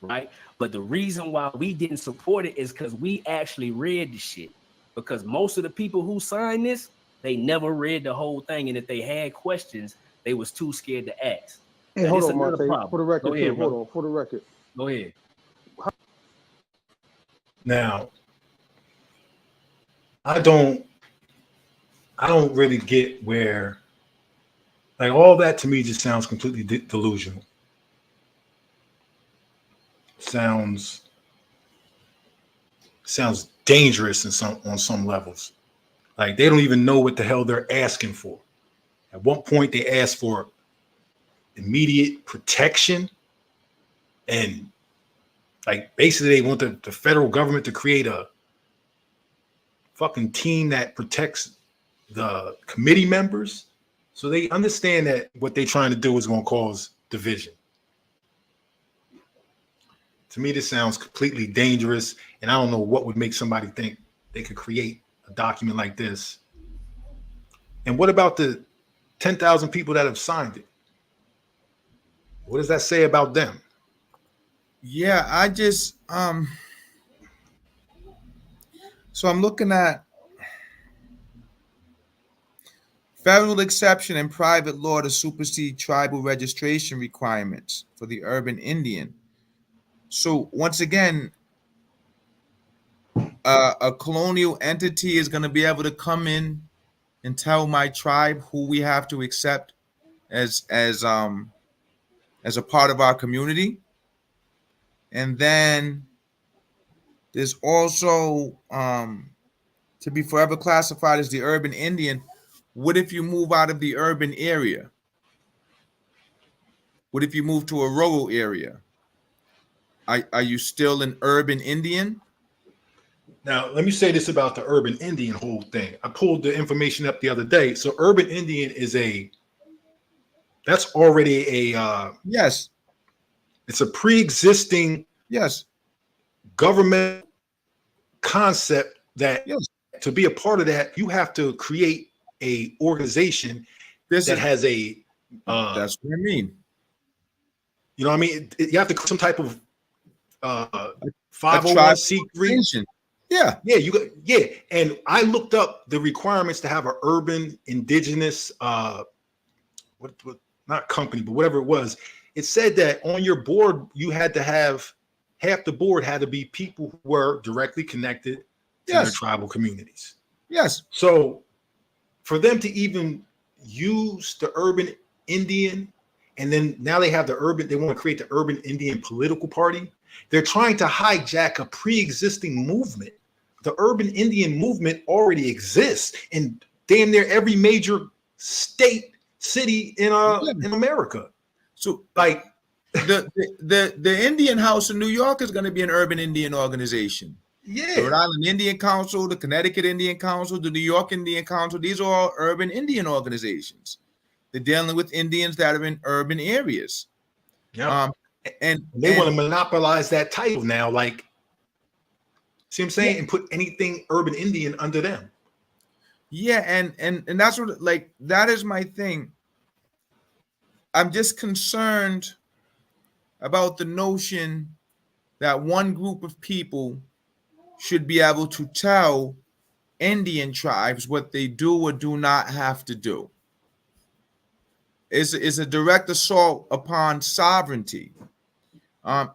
Speaker 4: right? But the reason why we didn't support it is because we actually read the shit. Because most of the people who signed this, they never read the whole thing, and if they had questions, they was too scared to ask.
Speaker 3: Hey, hold on, Marte. For the record,
Speaker 4: ahead,
Speaker 3: hold on. For the record,
Speaker 4: go ahead.
Speaker 2: Now, I don't really get where, like, all that to me just sounds completely delusional. Sounds dangerous on some levels. Like, they don't even know what the hell they're asking for. At one point, they asked for immediate protection, and like basically they want the federal government to create a fucking team that protects the committee members. So they understand that what they're trying to do is going to cause division. To me, this sounds completely dangerous, and I don't know what would make somebody think they could create a document like this. And what about the 10,000 people that have signed it? What does that say about them?
Speaker 1: Yeah, I just so I'm looking at federal exception and private law to supersede tribal registration requirements for the urban Indian. So once again, a colonial entity is going to be able to come in and tell my tribe who we have to accept as a part of our community. And then there's also to be forever classified as the urban Indian. What if you move out of the urban area? What if you move to a rural area? Are you still an urban Indian?
Speaker 2: Now, let me say this about the urban Indian whole thing. I pulled the information up the other day. So urban Indian is that's already a
Speaker 1: Yes.
Speaker 2: It's a pre-existing
Speaker 1: Yes.
Speaker 2: government concept that
Speaker 1: Yes.
Speaker 2: to be a part of that, you have to create a organization has a
Speaker 1: that's what I mean.
Speaker 2: You know what I mean? You have to some type of 501c3.
Speaker 1: Yeah.
Speaker 2: Yeah, and I looked up the requirements to have an urban indigenous what not company, but whatever it was. It said that on your board you had to have half the board had to be people who were directly connected to their tribal communities.
Speaker 1: Yes.
Speaker 2: So for them to even use the urban Indian, and then now they want to create the urban Indian political party. They're trying to hijack a pre-existing movement. The urban Indian movement already exists in damn near every major city in America.
Speaker 1: So
Speaker 2: like
Speaker 1: the Indian House in New York is going to be an urban Indian organization.
Speaker 2: Yeah.
Speaker 1: The Rhode Island Indian Council, the Connecticut Indian Council, the New York Indian Council, these are all urban Indian organizations. They're dealing with Indians that are in urban areas.
Speaker 2: Yeah. And they want to monopolize that title now. Like, see what I'm saying?
Speaker 1: Yeah.
Speaker 2: And put anything urban Indian under them.
Speaker 1: Yeah, and that's what, like, that is my thing. I'm just concerned about the notion that one group of people should be able to tell Indian tribes what they do or do not have to do. It's a direct assault upon sovereignty.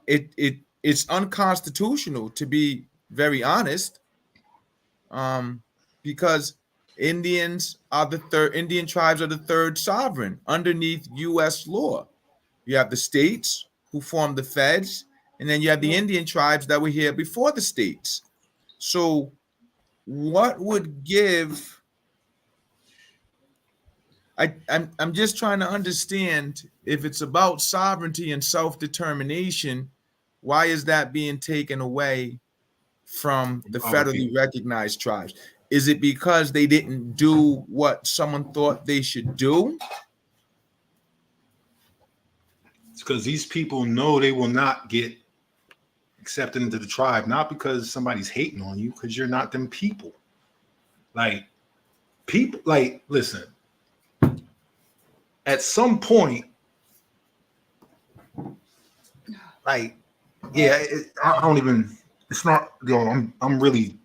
Speaker 1: It's unconstitutional, to be very honest, because Indian tribes are the third sovereign underneath U.S. law. You have the states who form the feds, and then you have the Indian tribes that were here before the states. So what would give? I'm just trying to understand, if it's about sovereignty and self-determination, why is that being taken away from the federally recognized tribes? Is it because they didn't do what someone thought they should do?
Speaker 2: It's because these people know they will not get accepted into the tribe, not because somebody's hating on you, because you're not them people. Like, people, like, listen, at some point, like, yeah, I don't even, it's not, I'm really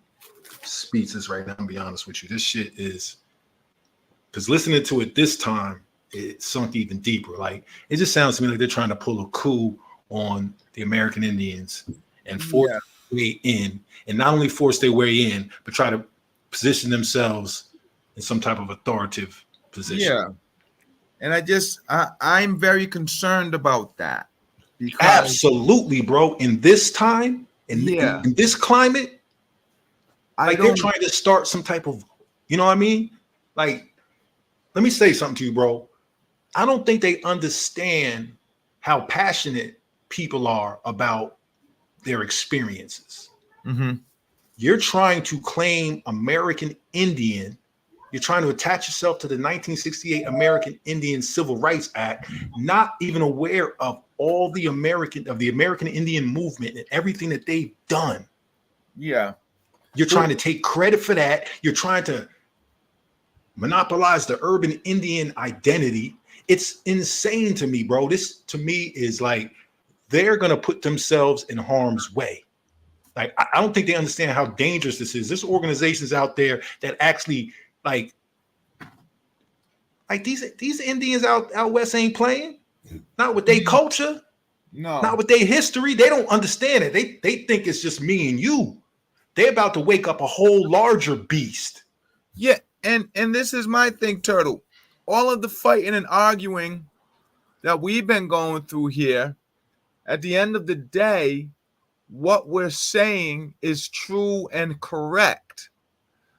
Speaker 2: speechless right now, to be honest with you. This shit is, because listening to it this time, it sunk even deeper. Like, it just sounds to me like they're trying to pull a coup on the American Indians and force their way in, and not only force their way in, but try to position themselves in some type of authoritative position.
Speaker 1: Yeah. And I'm very concerned about that.
Speaker 2: Absolutely, bro. In this time, in this climate, like, they're trying to start some type of, you know what I mean? Like, let me say something to you, bro. I don't think they understand how passionate people are about their experiences.
Speaker 1: Mm-hmm.
Speaker 2: You're trying to claim American Indian. You're trying to attach yourself to the 1968 American Indian Civil Rights Act, not even aware of all the American Indian movement and everything that they've done.
Speaker 1: Yeah.
Speaker 2: You're trying to take credit for that. You're trying to monopolize the urban Indian identity. It's insane to me, bro. This, to me, is like, they're going to put themselves in harm's way. Like, I don't think they understand how dangerous this is. There's organizations out there that actually, like these Indians out west ain't playing. Not with their culture.
Speaker 1: No.
Speaker 2: Not with their history. They don't understand it. They think it's just me and you. They're about to wake up a whole larger beast.
Speaker 1: Yeah, and this is my thing, Turtle. all of the fighting and arguing that we've been going through here, at the end of the day, what we're saying is true and correct.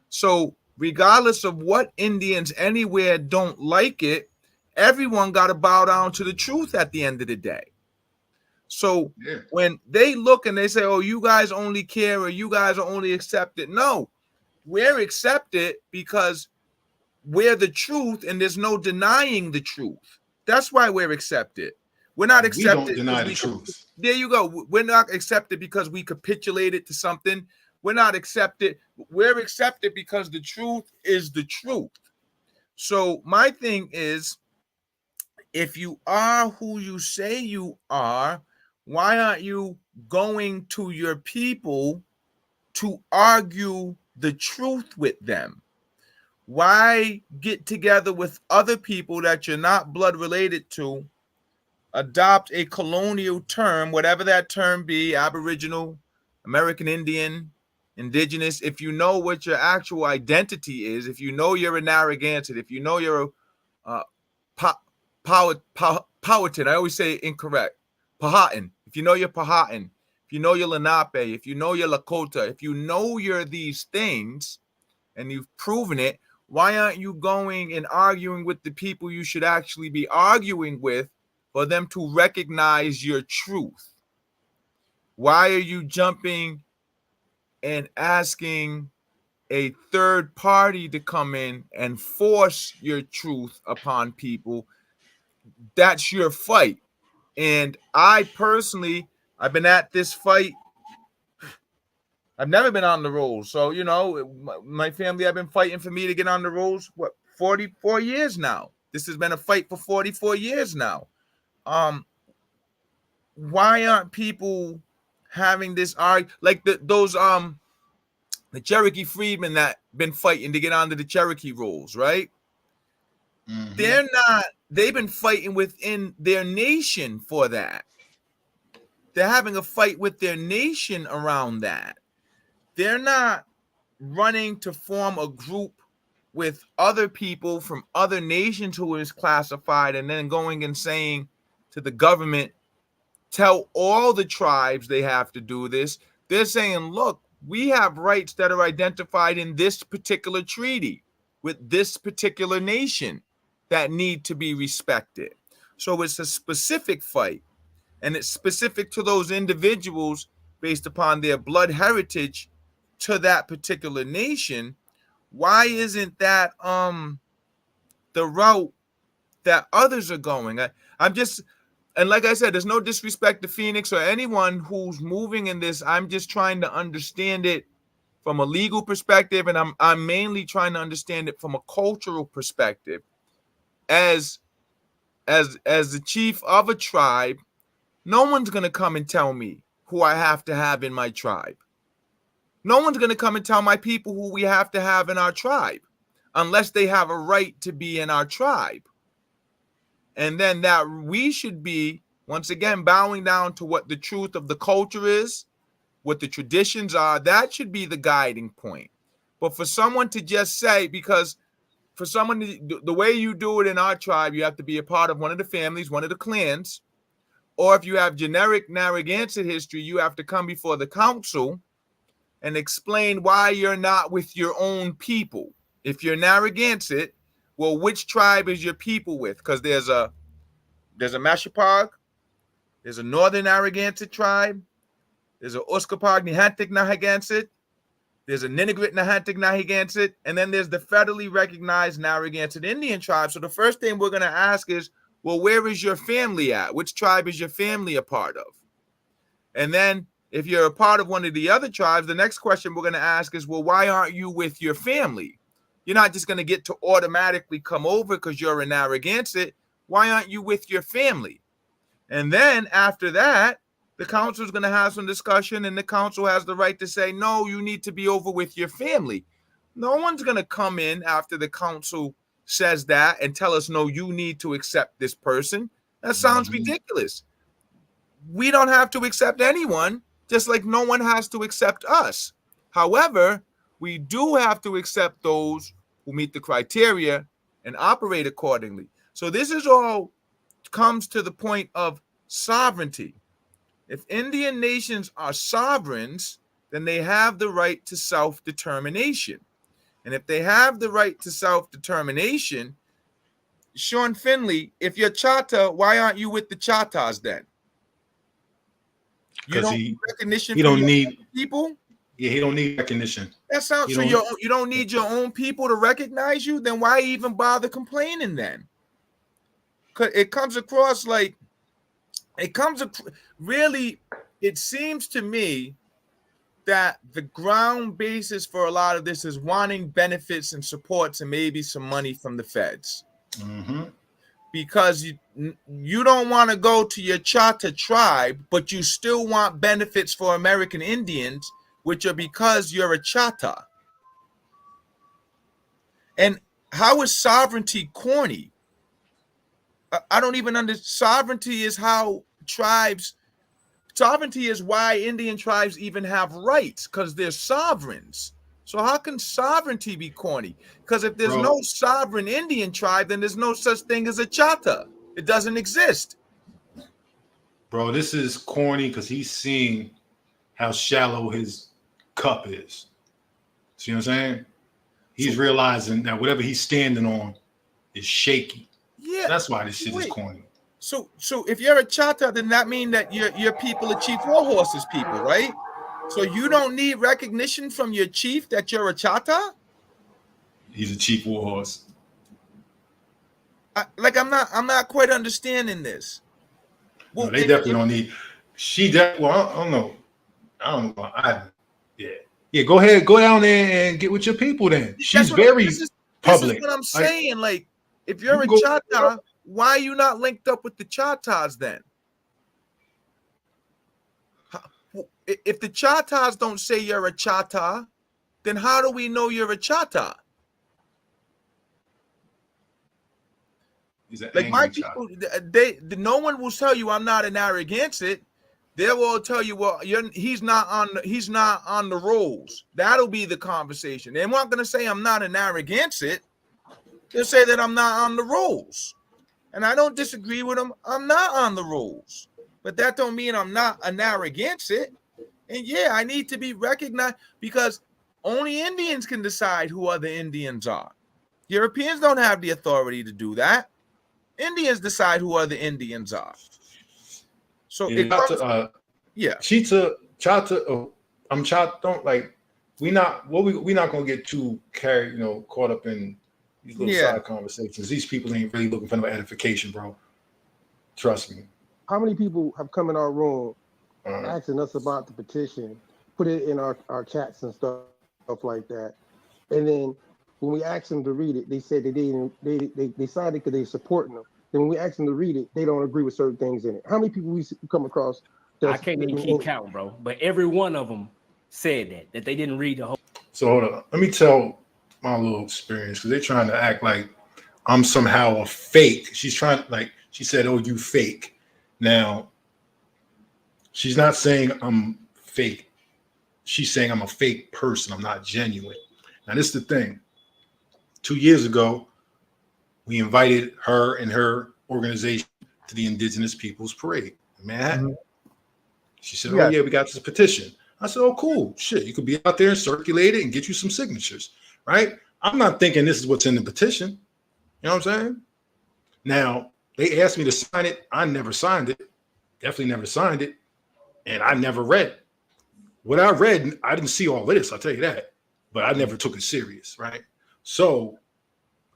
Speaker 1: So regardless of what Indians anywhere don't like it, everyone got to bow down to the truth at the end of the day. So when they look and they say, oh, you guys only care or you guys are only accepted. No, we're accepted because we're the truth and there's no denying the truth. That's why we're accepted. We're not accepted.
Speaker 2: We don't deny the truth.
Speaker 1: There you go. We're not accepted because we capitulated to something. We're not accepted. We're accepted because the truth is the truth. So my thing is, if you are who you say you are, why aren't you going to your people to argue the truth with them? Why get together with other people that you're not blood related to, adopt a colonial term, whatever that term be, Aboriginal, American Indian, Indigenous, if you know what your actual identity is, if you know you're a Narragansett, if you know you're a Powhatan, I always say incorrect, Powhatan, if you know you're Powhatan, if you know you're Lenape, if you know you're Lakota, if you know you're these things and you've proven it, why aren't you going and arguing with the people you should actually be arguing with for them to recognize your truth? Why are you jumping and asking a third party to come in and force your truth upon people? That's your fight. And I personally, I've been at this fight. I've never been on the rolls. So, you know, my family have been fighting for me to get on the rolls, 44 years now. This has been a fight for 44 years now. Why aren't people having this like those the Cherokee freedmen that been fighting to get onto the Cherokee rolls, right? Mm-hmm. They've been fighting within their nation for that. They're having a fight with their nation around that. They're not running to form a group with other people from other nations who is classified and then going and saying to the government, tell all the tribes they have to do this. They're saying, look, we have rights that are identified in this particular treaty with this particular nation that need to be respected. So it's a specific fight, and it's specific to those individuals based upon their blood heritage to that particular nation. Why isn't that the route that others are going? I'm just, and like I said, there's no disrespect to Phoenix or anyone who's moving in this. I'm just trying to understand it from a legal perspective, and I'm mainly trying to understand it from a cultural perspective. As the chief of a tribe, no one's going to come and tell me who I have to have in my tribe. No one's going to come and tell my people who we have to have in our tribe unless they have a right to be in our tribe. And then that we should be, once again, bowing down to what the truth of the culture is, what the traditions are. That should be the guiding point. But for someone to just say, because for someone the way you do it in our tribe, you have to be a part of one of the families, one of the clans, or if you have generic Narragansett history, you have to come before the council and explain why you're not with your own people. If you're Narragansett, well, which tribe is your people with? Because there's a Mashapag, there's a Northern Narragansett tribe, there's a Uskapag Nihantic Narragansett, there's a Ninigrit Nahantic Narragansett, and then there's the federally recognized Narragansett Indian tribe. So the first thing we're going to ask is, well, where is your family at? Which tribe is your family a part of? And then if you're a part of one of the other tribes, the next question we're going to ask is, well, why aren't you with your family? You're not just going to get to automatically come over because you're a Narragansett. Why aren't you with your family? And then after that, the council is going to have some discussion, and the council has the right to say, no, you need to be over with your family. No one's going to come in after the council says that and tell us, no, you need to accept this person. That sounds ridiculous. We don't have to accept anyone, just like no one has to accept us. However, we do have to accept those who meet the criteria and operate accordingly. So this is all comes to the point of sovereignty. If Indian nations are sovereigns, then they have the right to self-determination. And if they have the right to self-determination, Sean Finley, if you're Chata, why aren't you with the Chatas then? You don't need recognition
Speaker 2: he
Speaker 1: from
Speaker 2: don't need
Speaker 1: people?
Speaker 2: Yeah, he don't need recognition.
Speaker 1: That sounds so you don't need your own people to recognize you, then why even bother complaining then? Because it comes across like really, it seems to me that the ground basis for a lot of this is wanting benefits and supports and maybe some money from the feds.
Speaker 2: Mm-hmm.
Speaker 1: Because you don't want to go to your Chata tribe, but you still want benefits for American Indians, which are because you're a Chata. And how is sovereignty corny? I don't even understand. Sovereignty is how tribes, sovereignty is why Indian tribes even have rights, because they're sovereigns. So how can sovereignty be corny? Because if there's no sovereign Indian tribe, then there's no such thing as a Chata. It doesn't exist.
Speaker 2: Bro, this is corny because he's seeing how shallow his cup is. See what I'm saying? He's realizing that whatever he's standing on is shaky.
Speaker 1: Yeah.
Speaker 2: That's why this shit is corny.
Speaker 1: So if you're a Chata, then that means that your people are Chief Warhorse's people, right? So you don't need recognition from your chief that you're a Chata?
Speaker 2: He's a Chief Warhorse.
Speaker 1: I'm not quite understanding this.
Speaker 2: Well, no, they definitely don't need. Well, I don't know. Yeah. Go ahead, go down there and get with your people. Then she's very public.
Speaker 1: This is what I'm saying. Like, if you're a Chata, why are you not linked up with the Chatas then? If the Chatas don't say you're a Chata, then how do we know you're a Chata? Like my people, no one will tell you I'm not an Narragansett. They will tell you, well, he's not on the rolls. That'll be the conversation. They're not going to say I'm not an Narragansett. They'll say that I'm not on the rolls, and I don't disagree with them. I'm not on the rolls, but that don't mean I'm not a Narragansett. And yeah, I need to be recognized because only Indians can decide who other Indians are. Europeans don't have the authority to do that. Indians decide who other Indians are. So
Speaker 2: Chata. I'm Chata. Don't like. We're not gonna get too carried, caught up in these little side conversations. These people ain't really looking for no edification, bro. Trust me.
Speaker 3: How many people have come in our room asking us about the petition, put it in our chats and stuff like that, and then when we asked them to read it, they said they decided because they're supporting them. Then when we ask them to read it, they don't agree with certain things in it. How many people we come across?
Speaker 4: I can't even keep count, bro. But every one of them said that they didn't read the whole.
Speaker 2: So hold on. Let me tell my little experience because they're trying to act like I'm somehow a fake. She's trying, like she said, "Oh, you fake." Now, she's not saying I'm fake. She's saying I'm a fake person. I'm not genuine. Now, this is the thing. 2 years ago, we invited her and her organization to the Indigenous Peoples Parade in Manhattan. Mm-hmm. She said, "Oh yeah, we got this petition." I said, "Oh, cool. Shit, you could be out there and circulate it and get you some signatures, right?" I'm not thinking this is what's in the petition. You know what I'm saying? Now, they asked me to sign it. I never signed it. Definitely never signed it. And I never read it. What I read, I didn't see all this, I'll tell you that. But I never took it serious, right? So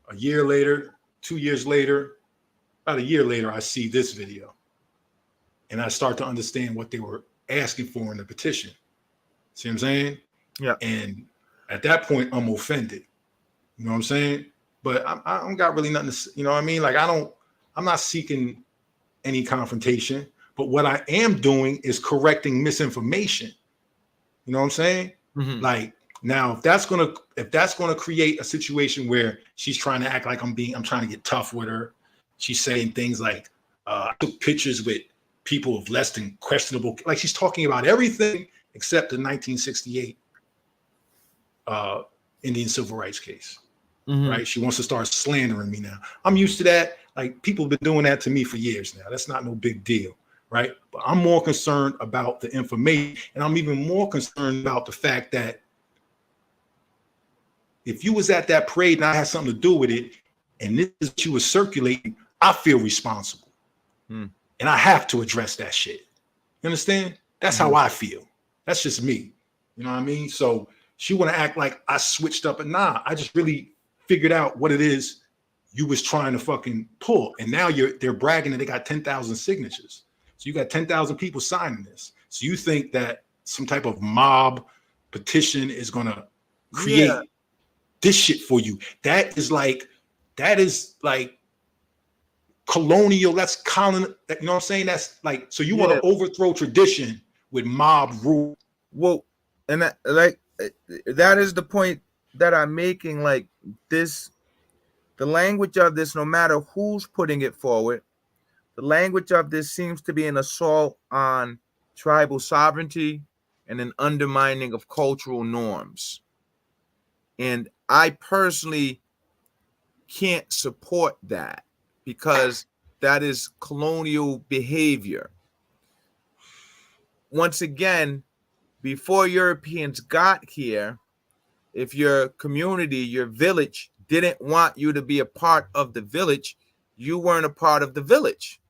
Speaker 2: a year later, 2 years later, about a year later, I see this video. And I start to understand what they were asking for in the petition. See what I'm saying?
Speaker 1: Yeah.
Speaker 2: And at that point, I'm offended. You know what I'm saying? But I don't got really nothing to, you know what I mean? Like I'm not seeking any confrontation, but what I am doing is correcting misinformation. You know what I'm saying?
Speaker 1: Mm-hmm.
Speaker 2: Like now, if that's gonna create a situation where she's trying to act like I'm trying to get tough with her. She's saying things like, I took pictures with people of less than questionable, like she's talking about everything except the 1968 Indian civil rights case. right? She wants to start slandering me now. I'm used to that. Like, people have been doing that to me for years now. That's not no big deal, right? But I'm more concerned about the information, and I'm even more concerned about the fact that if you was at that parade and I had something to do with it, and this is what you were circulating, I feel responsible. And I have to address that shit. You understand? That's how I feel. That's just me. You know what I mean? So she want to act like I switched up, and nah, I just really figured out what it is you was trying to fucking pull. And now they're bragging that they got 10,000 signatures. So you got 10,000 people signing this. So you think that some type of mob petition is going to create this shit for you. That is like colonial. That's colon. You know what I'm saying? That's like, so you want to overthrow tradition with mob rule.
Speaker 1: Well, and that is the point that I'm making. Like this, the language of this, no matter who's putting it forward, the language of this seems to be an assault on tribal sovereignty and an undermining of cultural norms. And I personally can't support that, because that is colonial behavior. Once again, before Europeans got here, if your community, your village didn't want you to be a part of the village, you weren't a part of the village.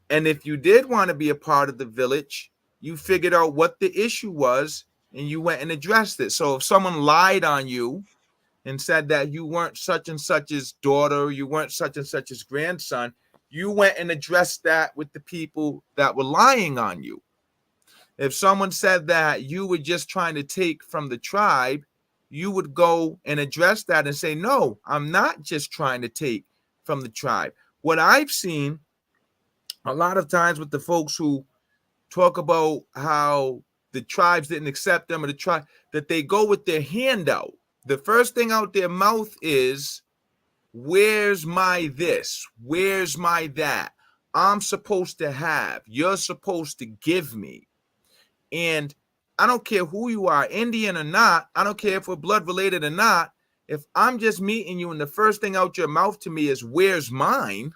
Speaker 1: And if you did want to be a part of the village, you figured out what the issue was and you went and addressed it. So if someone lied on you and said that you weren't such and such's daughter, you weren't such and such's grandson, you went and addressed that with the people that were lying on you. If someone said that you were just trying to take from the tribe, you would go and address that and say, no, I'm not just trying to take from the tribe. What I've seen a lot of times with the folks who talk about how the tribes didn't accept them, or the tribe, that they go with their hand out. The first thing out their mouth is, where's my this? Where's my that? I'm supposed to have. You're supposed to give me. And I don't care who you are, Indian or not. I don't care if we're blood related or not. If I'm just meeting you and the first thing out your mouth to me is, where's mine?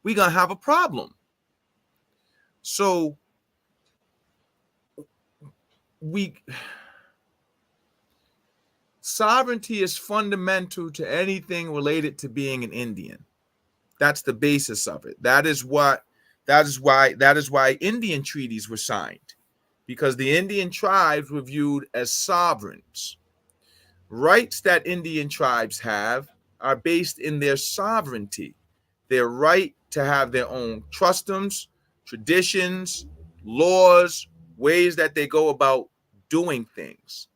Speaker 1: We're going to have a problem. So sovereignty is fundamental to anything related to being an Indian. That's the basis of it. That is why Indian treaties were signed, because the Indian tribes were viewed as sovereigns. Rights that Indian tribes have are based in their sovereignty, their right to have their own customs, traditions, laws, ways that they go about doing things.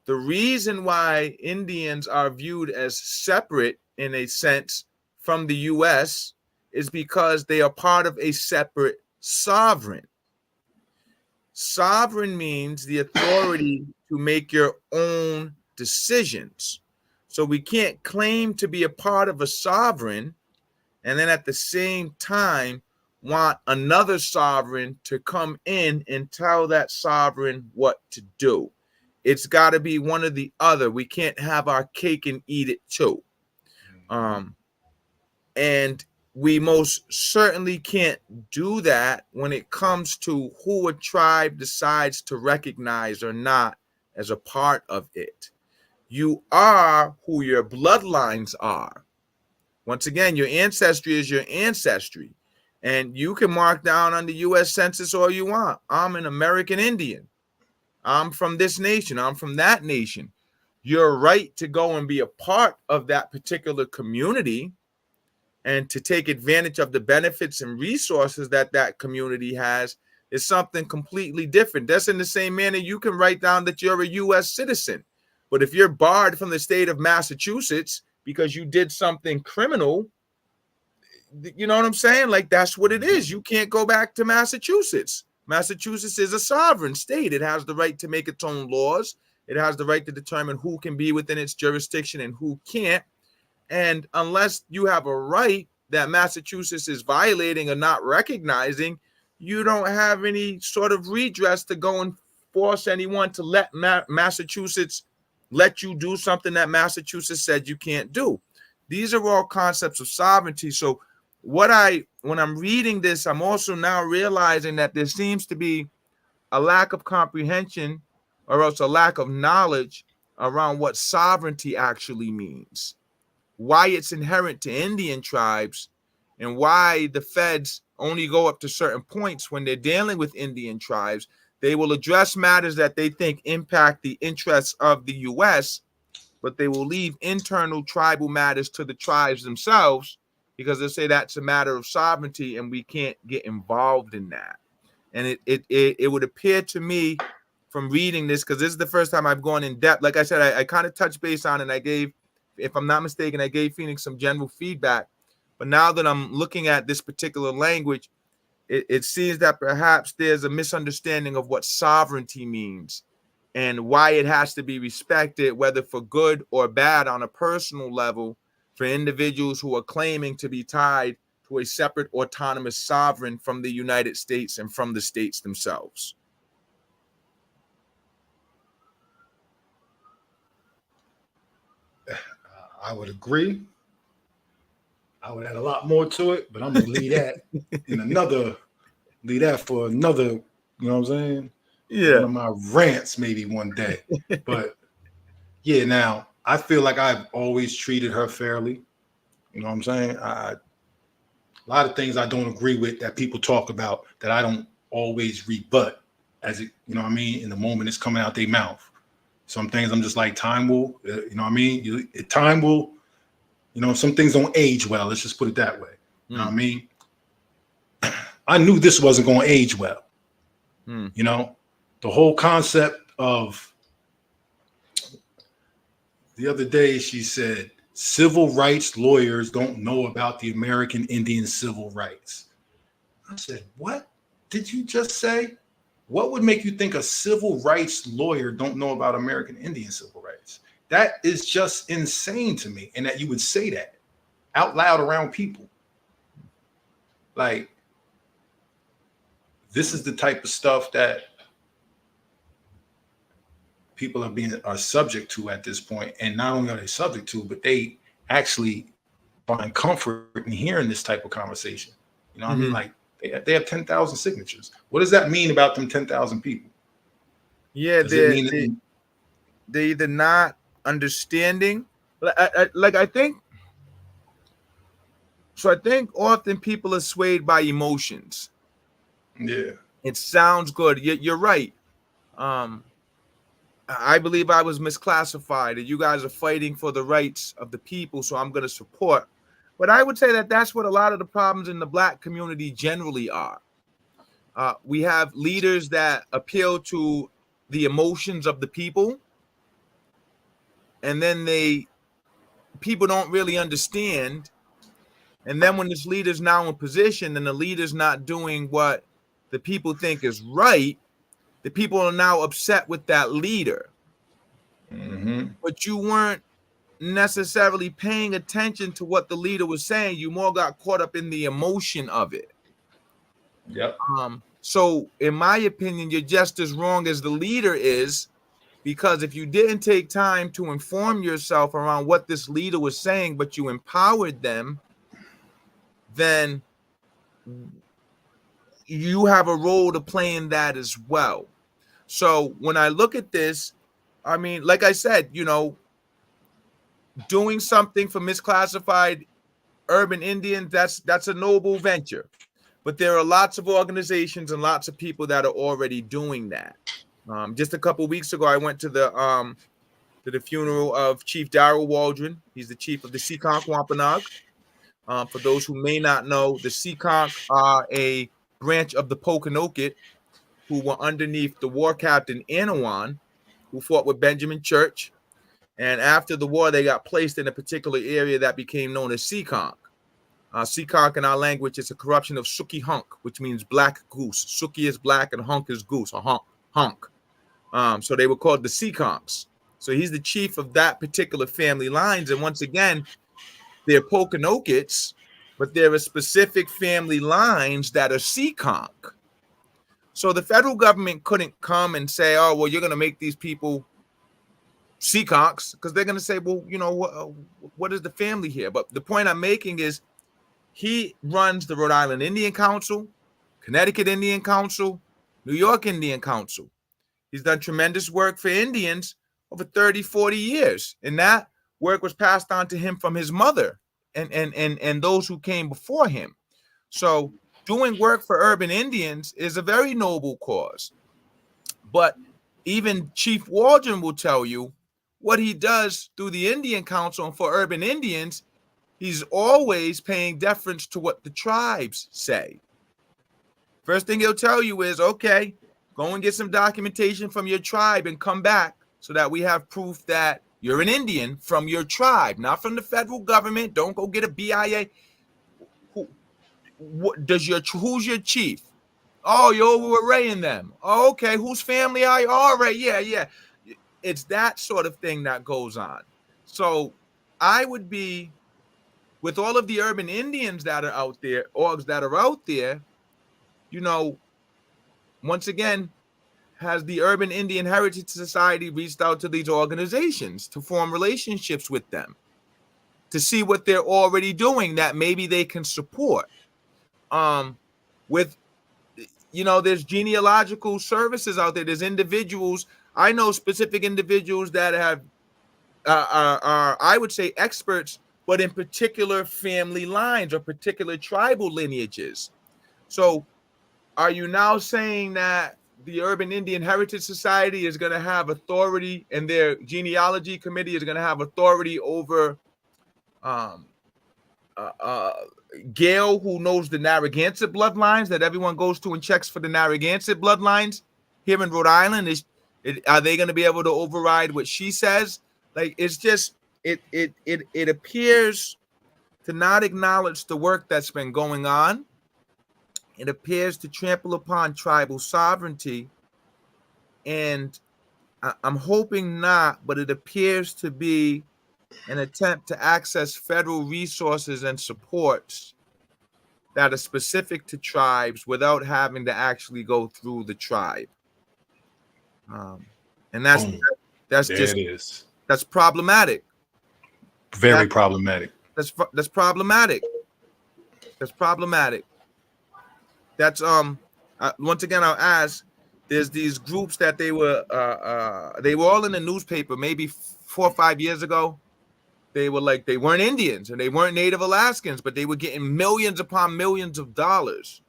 Speaker 1: The reason why Indians are viewed as separate in a sense from the U.S. is because they are part of a separate sovereign. Sovereign means the authority to make your own decisions. So we can't claim to be a part of a sovereign and then at the same time want another sovereign to come in and tell that sovereign what to do. It's got to be one or the other. We can't have our cake and eat it too. And we most certainly can't do that when it comes to who a tribe decides to recognize or not as a part of it. You are who your bloodlines are. Once again, your ancestry is your ancestry. And you can mark down on the U.S. Census all you want. I'm an American Indian. I'm from this nation. I'm from that nation. Your right to go and be a part of that particular community and to take advantage of the benefits and resources that that community has is something completely different. That's in the same manner you can write down that you're a U.S. citizen. But if you're barred from the state of Massachusetts because you did something criminal, you know what I'm saying? Like, that's what it is. You can't go back to Massachusetts. Massachusetts is a sovereign state. It has the right to make its own laws. It has the right to determine who can be within its jurisdiction and who can't. And unless you have a right that Massachusetts is violating or not recognizing, you don't have any sort of redress to go and force anyone to let Massachusetts let you do something that Massachusetts said you can't do. These are all concepts of sovereignty. So when I'm reading this, I'm also now realizing that there seems to be a lack of comprehension or else a lack of knowledge around what sovereignty actually means, why it's inherent to Indian tribes, and why the feds only go up to certain points when they're dealing with Indian tribes. They will address matters that they think impact the interests of the U.S., but they will leave internal tribal matters to the tribes themselves because they say that's a matter of sovereignty and we can't get involved in that. And it would appear to me from reading this, because this is the first time I've gone in depth. Like I said, I kind of touched base on it. And I gave, if I'm not mistaken, I gave Phoenix some general feedback. But now that I'm looking at this particular language, it seems that perhaps there's a misunderstanding of what sovereignty means and why it has to be respected, whether for good or bad on a personal level, for individuals who are claiming to be tied to a separate autonomous sovereign from the United States and from the states themselves.
Speaker 2: I would agree. I would add a lot more to it, but I'm gonna leave that for another, you know what I'm saying?
Speaker 1: Yeah.
Speaker 2: One of my rants maybe one day. But yeah, now I feel like I've always treated her fairly. You know what I'm saying? A lot of things I don't agree with that people talk about that I don't always rebut as it, you know what I mean, in the moment it's coming out their mouth. Some things I'm just like, time will, you know what I mean? Time will, you know, some things don't age well. Let's just put it that way. You know what I mean? I knew this wasn't going to age well. You know, the whole concept of the other day, she said, civil rights lawyers don't know about the American Indian civil rights. I said, what did you just say? What would make you think a civil rights lawyer don't know about American Indian civil rights? That is just insane to me. And that you would say that out loud around people. Like, this is the type of stuff that people are subject to at this point. And not only are they subject to, but they actually find comfort in hearing this type of conversation. You know what I mean? Like, they have 10,000 signatures. What does that mean about them 10,000 people?
Speaker 1: Yeah, they're either not understanding. I think often people are swayed by emotions.
Speaker 2: Yeah.
Speaker 1: It sounds good. You're right. I believe I was misclassified, and you guys are fighting for the rights of the people, so I'm going to support. But I would say that that's what a lot of the problems in the Black community generally are. We have leaders that appeal to the emotions of the people, and then people don't really understand. And then when this leader's now in position and the leader's not doing what the people think is right, the people are now upset with that leader. But you weren't necessarily paying attention to what the leader was saying. You more got caught up in the emotion of it.
Speaker 2: Yep.
Speaker 1: So in my opinion, you're just as wrong as the leader is, because if you didn't take time to inform yourself around what this leader was saying, but you empowered them, then you have a role to play in that as well. So when I look at this, I mean, like I said, you know, doing something for misclassified urban Indians, that's a noble venture. But there are lots of organizations and lots of people that are already doing that. Just a couple of weeks ago, I went to the funeral of Chief Darrell Waldron. He's the chief of the Seekonk Wampanoag. For those who may not know, the Seekonk are a branch of the Pokanoket who were underneath the war captain Anawan, who fought with Benjamin Church. And after the war, they got placed in a particular area that became known as Seekonk. Seekonk in our language is a corruption of Suki Hunk, which means black goose. Suki is black and Hunk is goose, a hunk. So they were called the Seekonks. So he's the chief of that particular family lines. And once again, they're Pokanokets, but there are specific family lines that are Seekonk. So the federal government couldn't come and say, oh, well, you're going to make these people Seahawks, because they're going to say, well, you know, what is the family here? But the point I'm making is he runs the Rhode Island Indian Council, Connecticut Indian Council, New York Indian Council. He's done tremendous work for Indians over 30, 40 years. And that work was passed on to him from his mother and those who came before him. So doing work for urban Indians is a very noble cause. But even Chief Waldron will tell you what he does through the Indian Council and for urban Indians, he's always paying deference to what the tribes say. First thing he'll tell you is, okay, go and get some documentation from your tribe and come back so that we have proof that you're an Indian from your tribe, not from the federal government. Don't go get a BIA. Who's your chief? Oh, you're over with Ray and them. Oh, okay, whose family are you? All right, yeah. It's that sort of thing that goes on. So I would be, with all of the urban Indians that are out there, orgs that are out there, you know, once again, has the Urban Indian Heritage Society reached out to these organizations to form relationships with them, to see what they're already doing that maybe they can support. With, you know, there's genealogical services out there. There's individuals. I know specific individuals that have are I would say experts, but in particular family lines or particular tribal lineages. So are you now saying that the Urban Indian Heritage Society is going to have authority, and their genealogy committee is going to have authority over Gail, who knows the Narragansett bloodlines, that everyone goes to and checks for the Narragansett bloodlines here in Rhode Island? Are they going to be able to override what she says? Like, it's just, it appears to not acknowledge the work that's been going on. It appears to trample upon tribal sovereignty. And I'm hoping not, but it appears to be an attempt to access federal resources and supports that are specific to tribes without having to actually go through the tribe. And that's problematic.
Speaker 2: Very problematic.
Speaker 1: That's problematic. That's problematic. That's once again, I'll ask. There's these groups that they were all in the newspaper maybe 4 or 5 years ago. They were like, they weren't Indians and they weren't Native Alaskans, but they were getting millions upon millions of dollars.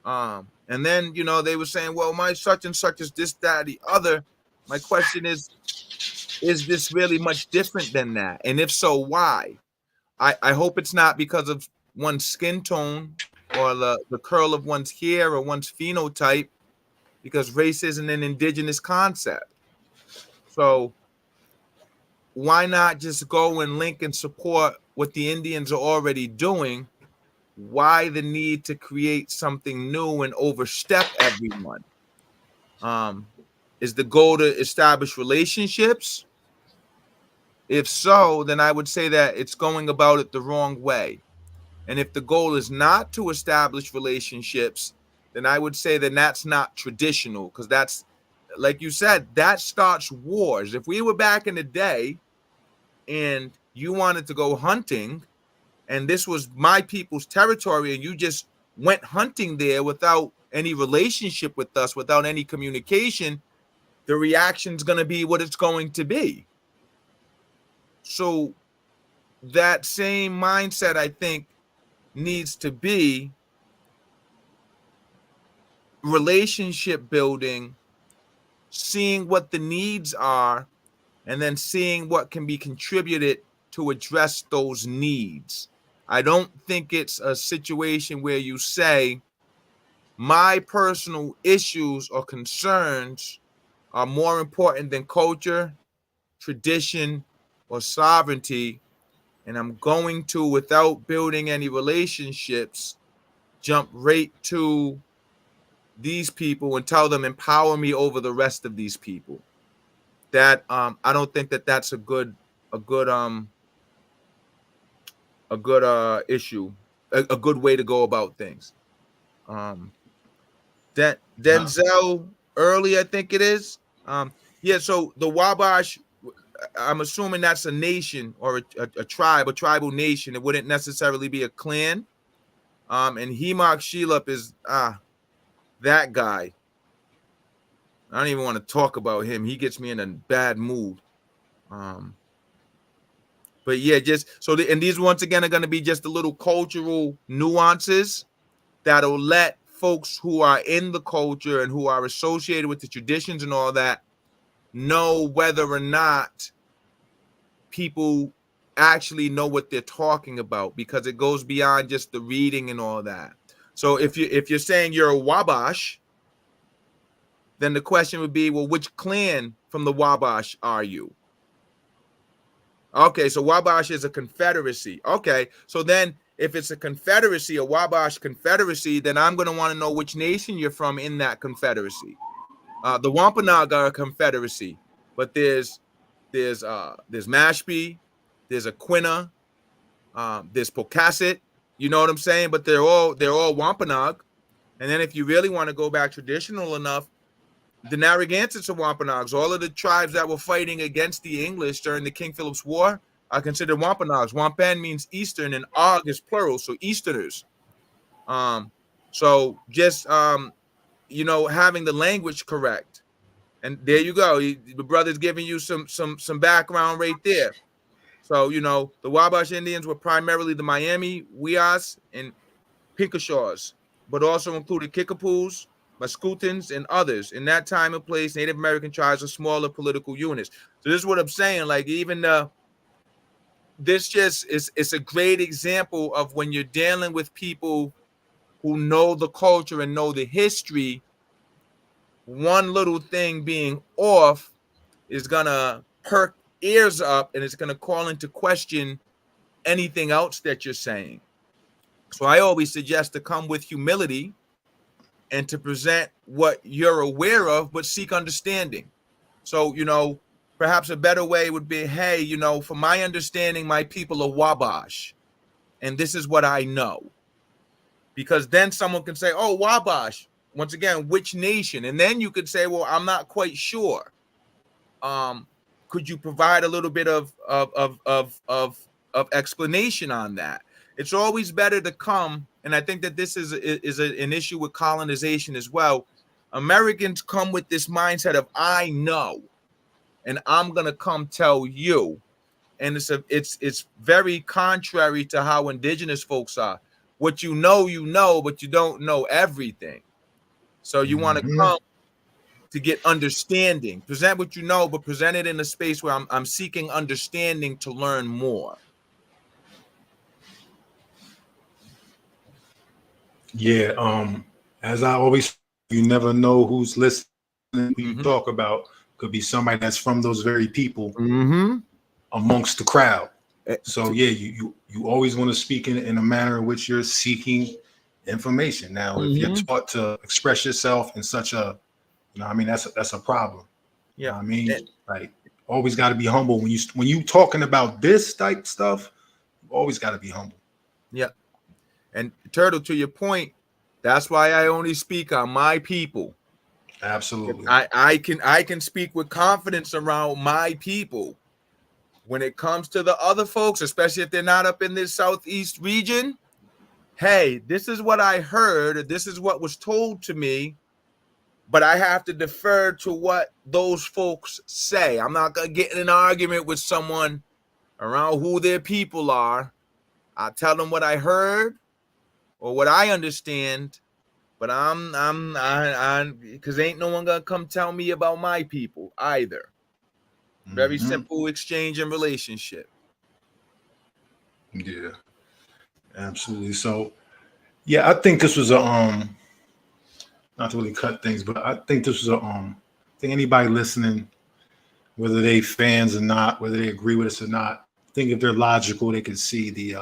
Speaker 1: And then, you know, they were saying, well, my such and such is this, that, the other. My question is this really much different than that? And if so, why? I hope it's not because of one's skin tone or the curl of one's hair or one's phenotype, because race isn't an indigenous concept. So why not just go and link and support what the Indians are already doing? Why the need to create something new and overstep everyone? Is the goal to establish relationships? If so, then I would say that it's going about it the wrong way. And if the goal is not to establish relationships, then I would say that that's not traditional, because that's, like you said, that starts wars. If we were back in the day and you wanted to go hunting and this was my people's territory and you just went hunting there without any relationship with us, without any communication, the reaction's going to be what it's going to be. So that same mindset, I think, needs to be relationship building, seeing what the needs are, and then seeing what can be contributed to address those needs. I don't think it's a situation where you say, my personal issues or concerns are more important than culture, tradition, or sovereignty, and I'm going to, without building any relationships, jump right to these people and tell them, empower me over the rest of these people. That I don't think that that's a good issue, a good way to go about things. That Denzel Early, I think it is. Yeah, so the Wabash, I'm assuming that's a nation or a tribe, a tribal nation. It wouldn't necessarily be a clan. And Hemok Shelup is that guy. I don't even want to talk about him. He gets me in a bad mood. But yeah, just so and these once again are going to be just the little cultural nuances that'll let folks who are in the culture and who are associated with the traditions and all that know whether or not people actually know what they're talking about, because it goes beyond just the reading and all that. So if you're saying you're a Wabash, then the question would be, well, which clan from the Wabash are you? Okay, so Wabash is a confederacy. Okay, so then if it's a confederacy, a Wabash confederacy, then I'm going to want to know which nation you're from in that confederacy. The Wampanoag are a confederacy, but there's Mashpee, there's Aquinnah, there's Pocasset. You know what I'm saying? But they're all Wampanoag. And then if you really want to go back traditional enough, the Narragansetts are Wampanoags. All of the tribes that were fighting against the English during the King Philip's War are considered Wampanoags. Wampan means Eastern, and Og is plural, so Easterners. So just having the language correct, and there you go. The brother's giving you some background right there. So the Wabash Indians were primarily the Miami, Weas, and Pinkashaws, but also included Kickapoos, Mascoutins, and others. In that time and place, Native American tribes were smaller political units. So this is what I'm saying. Like, even this just it's a great example of when you're dealing with people who know the culture and know the history, one little thing being off is gonna perk ears up, and it's gonna call into question anything else that you're saying. So I always suggest to come with humility and to present what you're aware of, but seek understanding. So, perhaps a better way would be, hey, from my understanding, my people are Wabash, and this is what I know. Because then someone can say, oh, Wabash, once again, which nation? And then you could say, well, I'm not quite sure. Could you provide a little bit of explanation on that? It's always better to come, and I think that this is an issue with colonization as well. Americans come with this mindset of I know, and I'm gonna come tell you, and it's very contrary to how indigenous folks are. What you know, but you don't know everything. So you want to come to get understanding. Present what you know, but present it in a space where I'm seeking understanding to learn more.
Speaker 2: Yeah, as I always, you never know who's listening. Who you talk about could be somebody that's from those very people amongst the crowd. So yeah, you always want to speak in a manner in which you're seeking information. Now, if you're taught to express yourself in such a, that's a problem.
Speaker 1: Yeah,
Speaker 2: I mean, like, always got to be humble when you talking about this type stuff. You always got to be humble.
Speaker 1: Yeah. And Turtle, to your point, that's why I only speak on my people.
Speaker 2: Absolutely.
Speaker 1: I can speak with confidence around my people. When it comes to the other folks, especially if they're not up in this Southeast region, hey, this is what I heard, or this is what was told to me, but I have to defer to what those folks say. I'm not going to get in an argument with someone around who their people are. I tell them what I heard or what I understand, but I'm because ain't no one gonna come tell me about my people either. Very simple exchange and relationship.
Speaker 2: Yeah, absolutely. So yeah, I think this was a not to really cut things, but I think this was a I think anybody listening, whether they fans or not, whether they agree with us or not, I think if they're logical, they can see the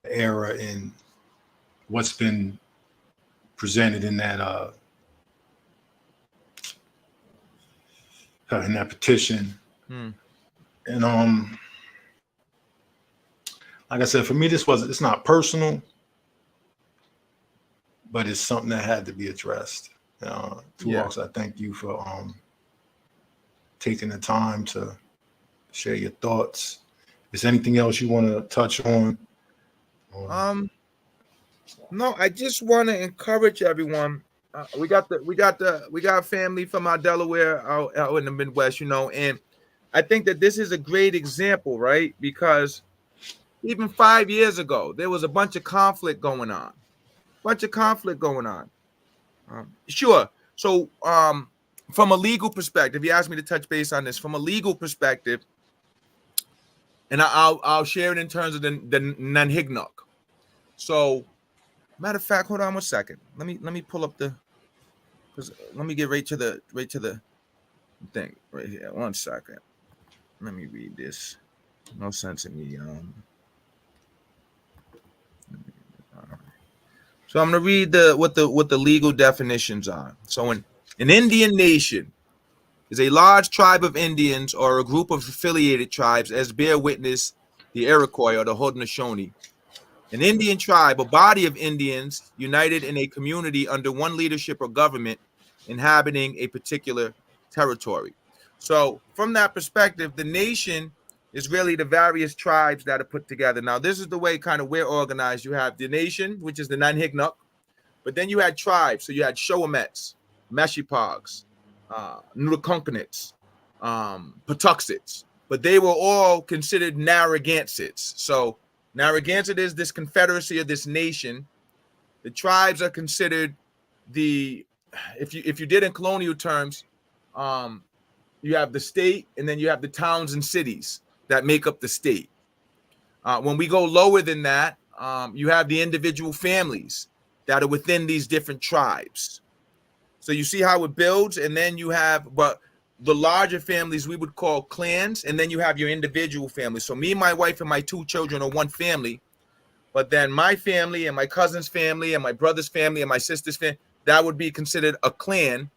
Speaker 2: era in what's been presented in that petition. And like I said, for me, it's not personal, but it's something that had to be addressed. Two Hawks, I thank you for taking the time to share your thoughts. Is there anything else you want to touch on?
Speaker 1: No, I just want to encourage everyone. We got family from our Delaware out in the Midwest, and I think that this is a great example, right? Because even 5 years ago, there was a bunch of conflict going on. Sure. So, from a legal perspective, you asked me to touch base on this. From a legal perspective, and I'll share it in terms of the non-hignok. So, matter of fact, hold on 1 second. Let me pull up let me get right to the thing right here. 1 second. Let me read this. No sense in me. So I'm going to read what the legal definitions are. So an Indian nation is a large tribe of Indians or a group of affiliated tribes, as bear witness the Iroquois or the Haudenosaunee. An Indian tribe, a body of Indians united in a community under one leadership or government, inhabiting a particular territory. So from that perspective, the nation is really the various tribes that are put together. Now, this is the way kind of we're organized. You have the nation, which is the non-hignok, but then you had tribes. So you had Showamets, Meshipogs, Nunakonkanits, Patuxets, but they were all considered Narragansetts. So Narragansett is this confederacy of this nation. The tribes are considered if you did in colonial terms, you have the state, and then you have the towns and cities that make up the state. When we go lower than that, you have the individual families that are within these different tribes. So you see how it builds, and then you have, but the larger families we would call clans, and then you have your individual families. So me, my wife, and my 2 children are one family, but then my family and my cousin's family and my brother's family and my sister's family, that would be considered a clan.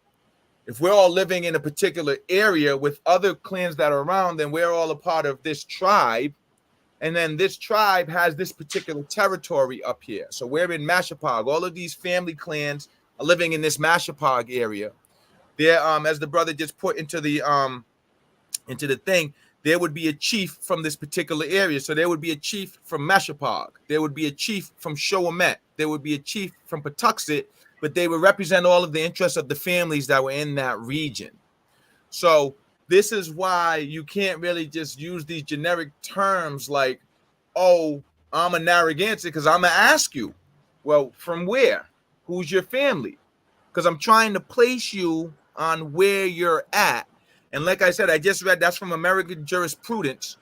Speaker 1: If we're all living in a particular area with other clans that are around, then we're all a part of this tribe. And then this tribe has this particular territory up here. So we're in Mashapog. All of these family clans are living in this Mashapog area. There, as the brother just put into the thing, there would be a chief from this particular area. So there would be a chief from Mashapog. There would be a chief from Showamet. There would be a chief from Patuxet, but they would represent all of the interests of the families that were in that region. So this is why you can't really just use these generic terms like, oh, I'm a Narragansett, because I'm going to ask you, well, from where? Who's your family? Because I'm trying to place you on where you're at. And like I said, I just read that's from American jurisprudence.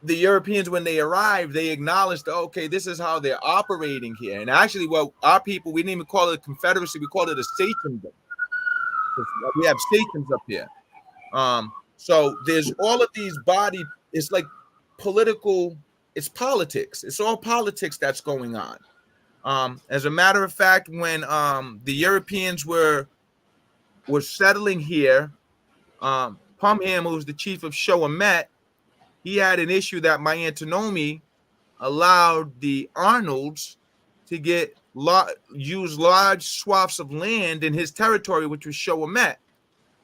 Speaker 1: The Europeans, when they arrived, they acknowledged, okay, this is how they're operating here. And actually, well, our people, we didn't even call it a confederacy. We called it a statendom. We have stations up here. So there's all of these it's like political, it's politics. It's all politics that's going on. As a matter of fact, when the Europeans were settling here, Pumham, who was the chief of Showamet, he had an issue that my Aunt Tonomi allowed the Arnolds to use large swaths of land in his territory, which was Showamet.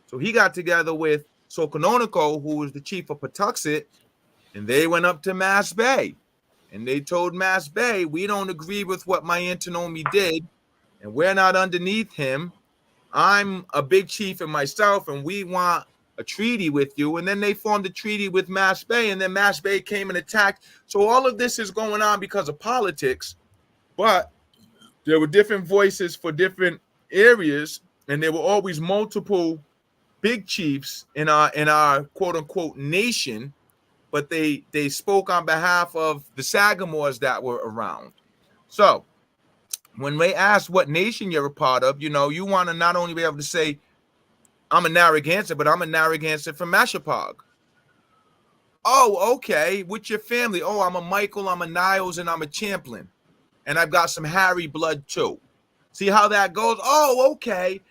Speaker 1: So he got together with Sokononiko, who was the chief of Patuxet, and they went up to Mass Bay. And they told Mass Bay, we don't agree with what my Aunt Tonomi did, and we're not underneath him. I'm a big chief and myself, and we want a treaty with you. And then they formed a treaty with Mass Bay, and then Mass Bay came and attacked. So all of this is going on because of politics, but there were different voices for different areas, and there were always multiple big chiefs in our quote unquote nation, but they spoke on behalf of the Sagamores that were around. So when they ask what nation you're a part of, you want to not only be able to say, I'm a Narragansett, but I'm a Narragansett from Mashapog. Oh, okay. What's your family? Oh, I'm a Michael, I'm a Niles, and I'm a Champlin. And I've got some Harry blood too. See how that goes? Oh, okay.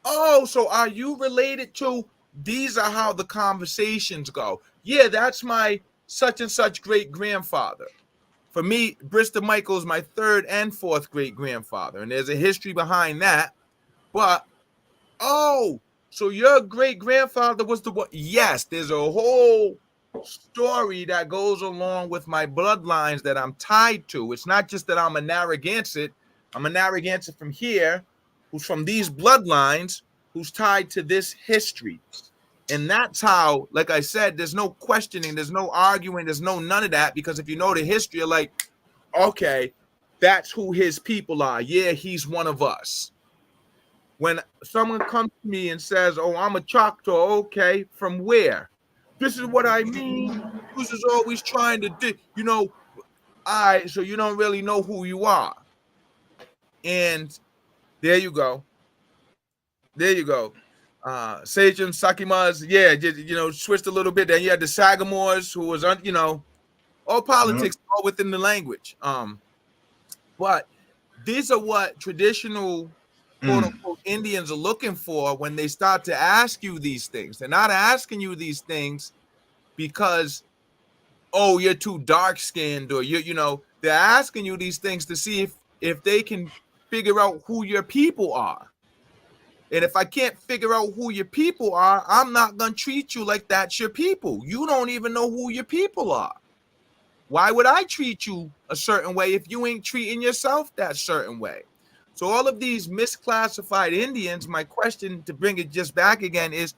Speaker 1: Oh, so are you related to? These are how the conversations go. Yeah, that's my such and such great grandfather. For me, Bristol Michael is my 3rd and 4th great grandfather, and there's a history behind that. But oh, so your great grandfather was the one? Yes, there's a whole story that goes along with my bloodlines that I'm tied to. It's not just that I'm a Narragansett. I'm a Narragansett from here, who's from these bloodlines, who's tied to this history. And that's how, like I said, there's no questioning, there's no arguing, there's no none of that, because if you know the history, you're like, okay, that's who his people are. Yeah, he's one of us. When someone comes to me and says, oh, I'm a Choctaw, okay, from where? This is what I mean. This is always trying to do, so you don't really know who you are. And there you go. There you go. Sajum, Sakimas, yeah, just, switched a little bit. Then you had the Sagamores, who was, all politics, all within the language. But these are what traditional quote unquote Indians are looking for when they start to ask you these things. They're not asking you these things because, oh, you're too dark skinned, or they're asking you these things to see if they can figure out who your people are. And if I can't figure out who your people are, I'm not going to treat you like that's your people. You don't even know who your people are. Why would I treat you a certain way if you ain't treating yourself that certain way? So all of these misclassified Indians, my question to bring it just back again is,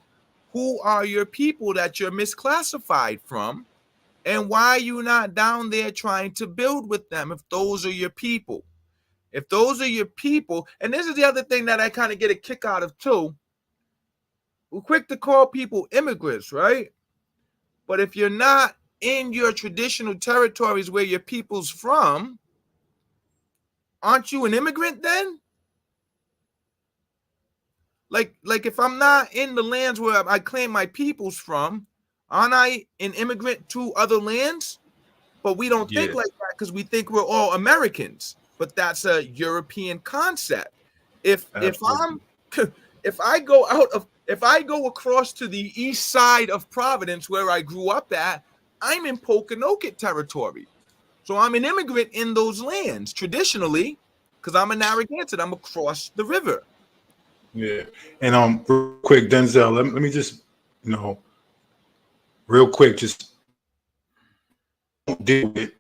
Speaker 1: who are your people that you're misclassified from? And why are you not down there trying to build with them if those are your people? If those are your people, and this is the other thing that I kind of get a kick out of too. We're quick to call people immigrants, right? But if you're not in your traditional territories where your people's from, aren't you an immigrant then? Like if I'm not in the lands where I claim my people's from, aren't I an immigrant to other lands? But we don't think like that because we think we're all Americans. But that's a European concept. If I go across to the east side of Providence where I grew up at, I'm in Pokanoket territory. So I'm an immigrant in those lands traditionally because I'm a Narragansett. I'm across the river.
Speaker 2: Yeah. And real quick, Denzel, let me just, real quick, just don't deal with it.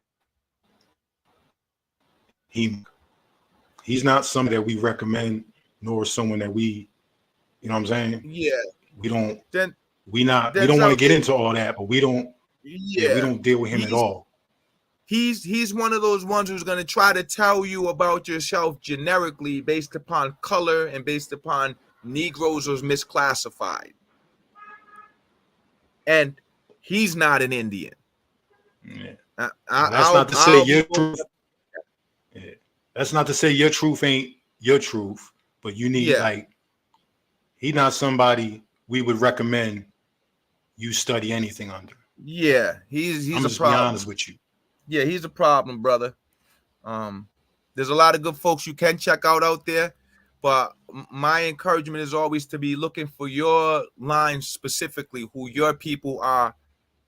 Speaker 2: He's not someone that we recommend, nor someone that we, you know what I'm saying?
Speaker 1: Yeah.
Speaker 2: We don't want to get into all that, but we don't deal with him at all.
Speaker 1: He's one of those ones who's going to try to tell you about yourself generically based upon color and based upon Negroes was misclassified. And he's not an Indian.
Speaker 2: Yeah. That's not to say your truth. Yeah. That's not to say your truth ain't your truth, but you need he's not somebody we would recommend you study anything under.
Speaker 1: Yeah, he's
Speaker 2: I'm
Speaker 1: a
Speaker 2: just
Speaker 1: problem.
Speaker 2: Be honest with you.
Speaker 1: Yeah, he's a problem, brother. There's a lot of good folks you can check out there, but my encouragement is always to be looking for your line specifically, who your people are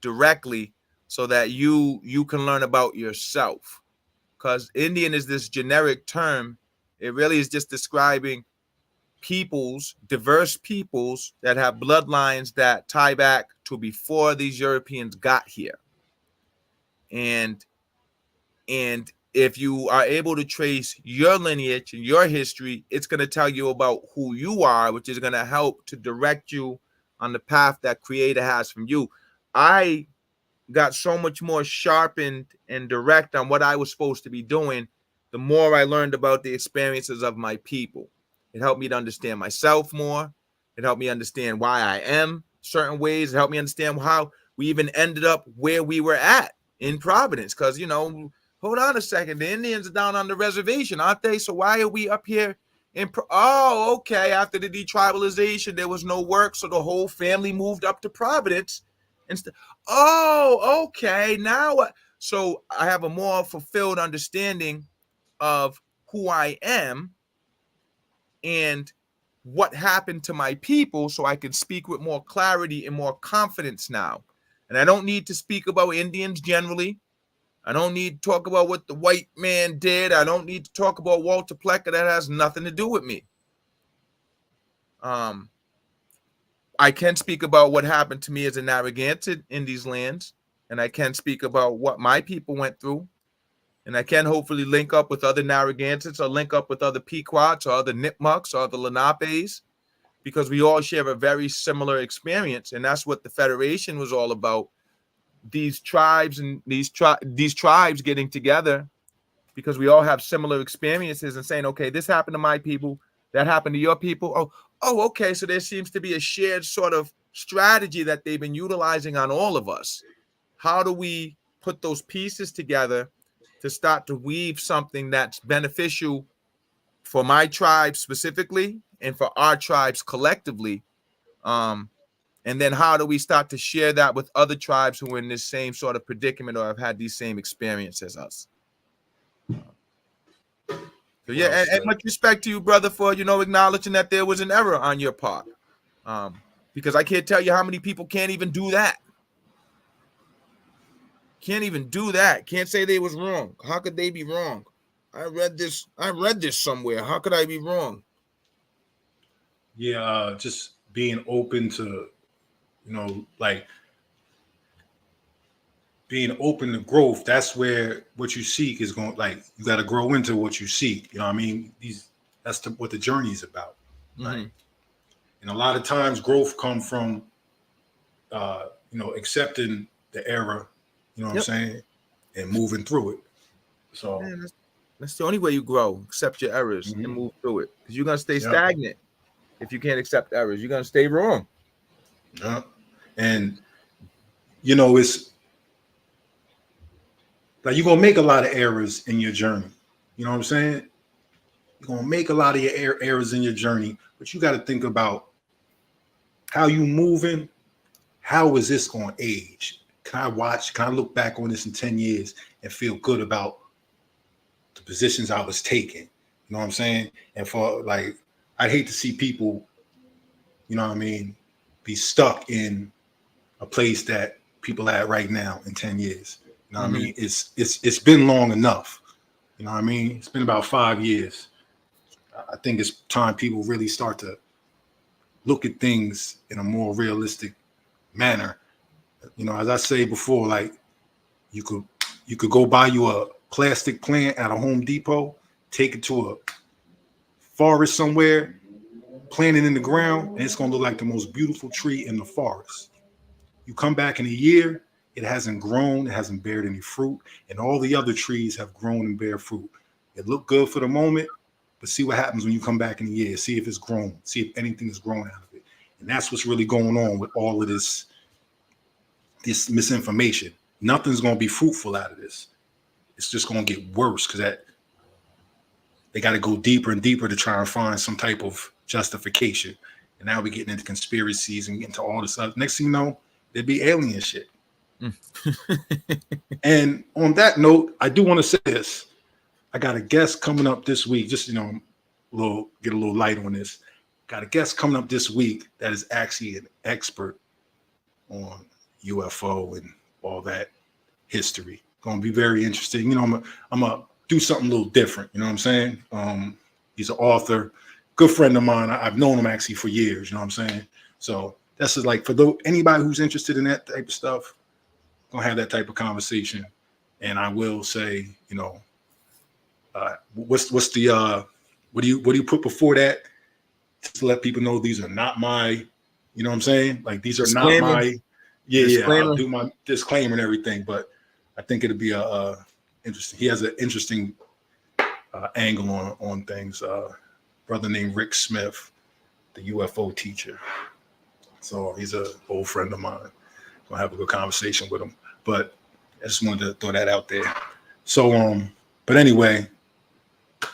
Speaker 1: directly, so that you can learn about yourself. Because Indian is this generic term. It really is just describing diverse peoples that have bloodlines that tie back to before these Europeans got here. And if you are able to trace your lineage and your history, it's going to tell you about who you are, which is going to help to direct you on the path that Creator has from you. I got so much more sharpened and direct on what I was supposed to be doing the more I learned about the experiences of my people. It helped me to understand myself more. It helped me understand why I am certain ways. It helped me understand how we even ended up where we were at in Providence. Because, hold on a second, the Indians are down on the reservation, aren't they? So why are we up here okay, after the detribalization, there was no work, so the whole family moved up to Providence. Okay, now what? So I have a more fulfilled understanding of who I am and what happened to my people, so I can speak with more clarity and more confidence now. And I don't need to speak about Indians generally. I don't need to talk about what the white man did. I don't need to talk about Walter Plecker. That has nothing to do with me. I can speak about what happened to me as a Narragansett in these lands, and I can speak about what my people went through, and I can hopefully link up with other Narragansetts or link up with other Pequots or other Nipmucks or other Lenapes, because we all share a very similar experience, and that's what the Federation was all about. These tribes and these tribes getting together because we all have similar experiences and saying, okay, this happened to my people, that happened to your people. Oh, okay. So there seems to be a shared sort of strategy that they've been utilizing on all of us. How do we put those pieces together to start to weave something that's beneficial for my tribe specifically and for our tribes collectively? And then how do we start to share that with other tribes who are in this same sort of predicament or have had these same experiences as us? So yeah, and much respect to you, brother, for acknowledging that there was an error on your part. Because I can't tell you how many people can't even do that. Can't even do that. Can't say they was wrong. How could they be wrong? I read this somewhere. How could I be wrong?
Speaker 2: Yeah, just being open to, like being open to growth. That's where what you seek is going. Like you got to grow into what you seek. You know what I mean? That's what the journey is about. Right? And a lot of times growth comes from, accepting the error. You know what I'm saying, and moving through it. So
Speaker 1: man, that's the only way you grow. Accept your errors and move through it. Because you're gonna stay stagnant if you can't accept errors. You're gonna stay wrong.
Speaker 2: Yeah, and it's like you're gonna make a lot of errors in your journey. You know what I'm saying? You're gonna make a lot of your errors in your journey, but you got to think about how you moving. How is this going to age? Can I look back on this in 10 years and feel good about the positions I was taking? You know what I'm saying? And I'd hate to see people, be stuck in a place that people at right now in 10 years. You know what I mean? It's been long enough. You know what I mean? It's been about 5 years. I think it's time people really start to look at things in a more realistic manner. As I say before, like you could go buy you a plastic plant at a Home Depot, take it to a forest somewhere, plant it in the ground, and it's gonna look like the most beautiful tree in the forest. You come back in a year, it hasn't grown, it hasn't bared any fruit, and all the other trees have grown and bear fruit. It looked good for the moment, but see what happens when you come back in a year. See if it's grown, see if anything is grown out of it. And that's what's really going on with all of this misinformation. Nothing's going to be fruitful out of this. It's just going to get worse because they got to go deeper and deeper to try and find some type of justification. And now we're getting into conspiracies and getting to all this stuff. Next thing you know, there'd be alien shit. And on that note, I do want to say this. I got a guest coming up this week. Just, get a little light on this. Got a guest coming up this week that is actually an expert on UFO and all that history. Going to be very interesting. I'm gonna do something a little different. You know what I'm saying? He's an author, good friend of mine. I've known him actually for years. You know what I'm saying? So that's just like for anybody who's interested in that type of stuff, gonna have that type of conversation. And I will say, what's the what do you put before that to let people know these are not my, you know what I'm saying? Like these are
Speaker 1: Disclaimer.
Speaker 2: not my. Yeah,
Speaker 1: Disclaimer.
Speaker 2: I'll do my disclaimer and everything, but I think it'll be interesting. He has an interesting angle on things. Brother named Rick Smith, the UFO teacher. So he's an old friend of mine. Gonna have a good conversation with him. But I just wanted to throw that out there. So but anyway,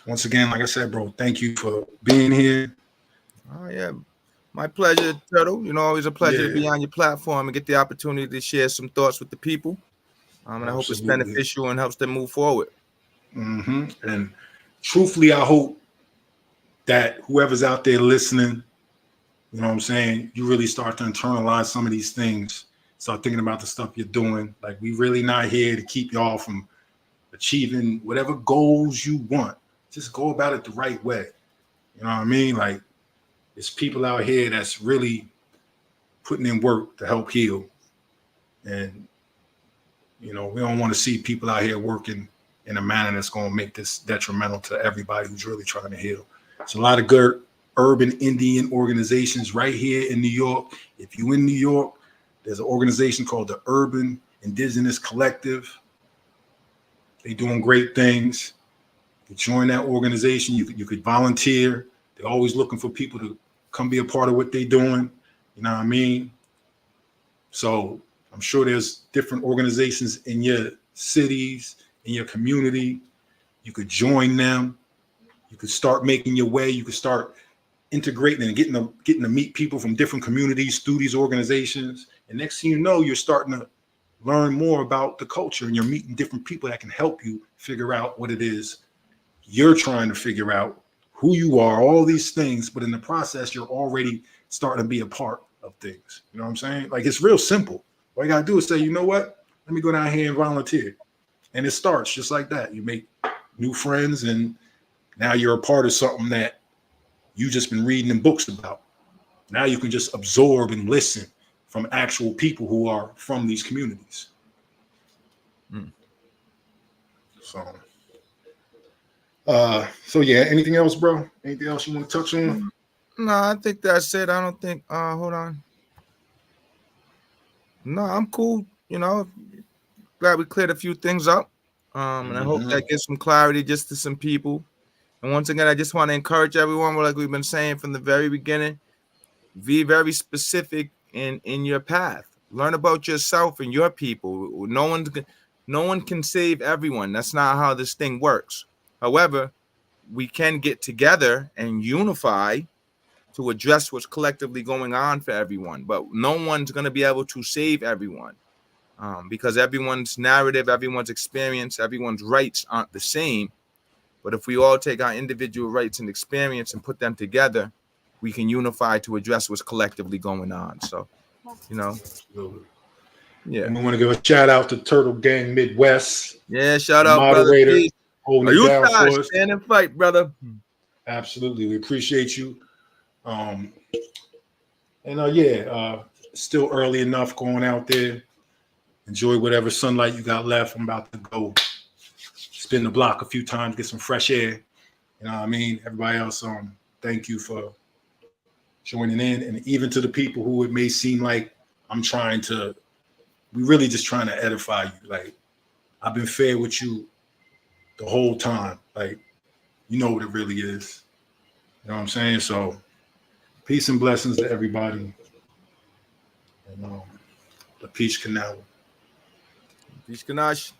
Speaker 2: once again, like I said, bro, thank you for being here.
Speaker 1: Oh yeah. My pleasure, Turtle. Always a pleasure to be on your platform and get the opportunity to share some thoughts with the people. And I hope it's beneficial and helps them move forward.
Speaker 2: And truthfully, I hope that whoever's out there listening, you know what I'm saying, you really start to internalize some of these things. Start thinking about the stuff you're doing. Like, we really not here to keep y'all from achieving whatever goals you want. Just go about it the right way. You know what I mean? Like, there's people out here that's really putting in work to help heal. And, you know, we don't want to see people out here working in a manner that's going to make this detrimental to everybody who's really trying to heal. It's a lot of good urban Indian organizations right here in New York. If you're in New York, there's an organization called the Urban Indigenous Collective. They're doing great things. You join that organization, you could volunteer. They're always looking for people to come be a part of what they're doing. You know what I mean? So I'm sure there's different organizations in your cities, in your community. You could join them. You could start making your way. You could start integrating and getting to meet people from different communities through these organizations. And next thing you know, you're starting to learn more about the culture, and you're meeting different people that can help you figure out what it is you're trying to figure out, who you are, all these things. But in the process, you're already starting to be a part of things. You know what I'm saying? Like, it's real simple. All you gotta do is say, you know what? Let me go down here and volunteer. And it starts just like that. You make new friends, and now you're a part of something that you just been reading in books about. Now you can just absorb and listen from actual people who are from these communities. So yeah, anything else, bro? Anything else you want to touch on?
Speaker 1: No, I think that's it. I don't think, hold on. No, I'm cool. You know, glad we cleared a few things up. And I hope that gives some clarity just to some people. And once again, I just want to encourage everyone, like we've been saying from the very beginning, be very specific in your path. Learn about yourself and your people. No one can save everyone. That's not how this thing works. However, we can get together and unify to address what's collectively going on for everyone. But no one's going to be able to save everyone, because everyone's narrative, everyone's experience, everyone's rights aren't the same. But if we all take our individual rights and experience and put them together, we can unify to address what's collectively going on. So, you know, yeah.
Speaker 2: And we want to give a shout out to Turtle Gang Midwest.
Speaker 1: Yeah, shout out,
Speaker 2: moderator,
Speaker 1: brother.
Speaker 2: holding it down for us.
Speaker 1: Stand and fight, brother.
Speaker 2: Absolutely, we appreciate you. Still early enough going out there. Enjoy whatever sunlight you got left. I'm about to go spin the block a few times, get some fresh air. You know what I mean? Everybody else, thank you for joining in. And even to the people who it may seem like we really just trying to edify you. Like, I've been fair with you the whole time. Like, you know what it really is. You know what I'm saying? So peace and blessings to everybody. And the Peach Canal.
Speaker 1: Peace, Ganache.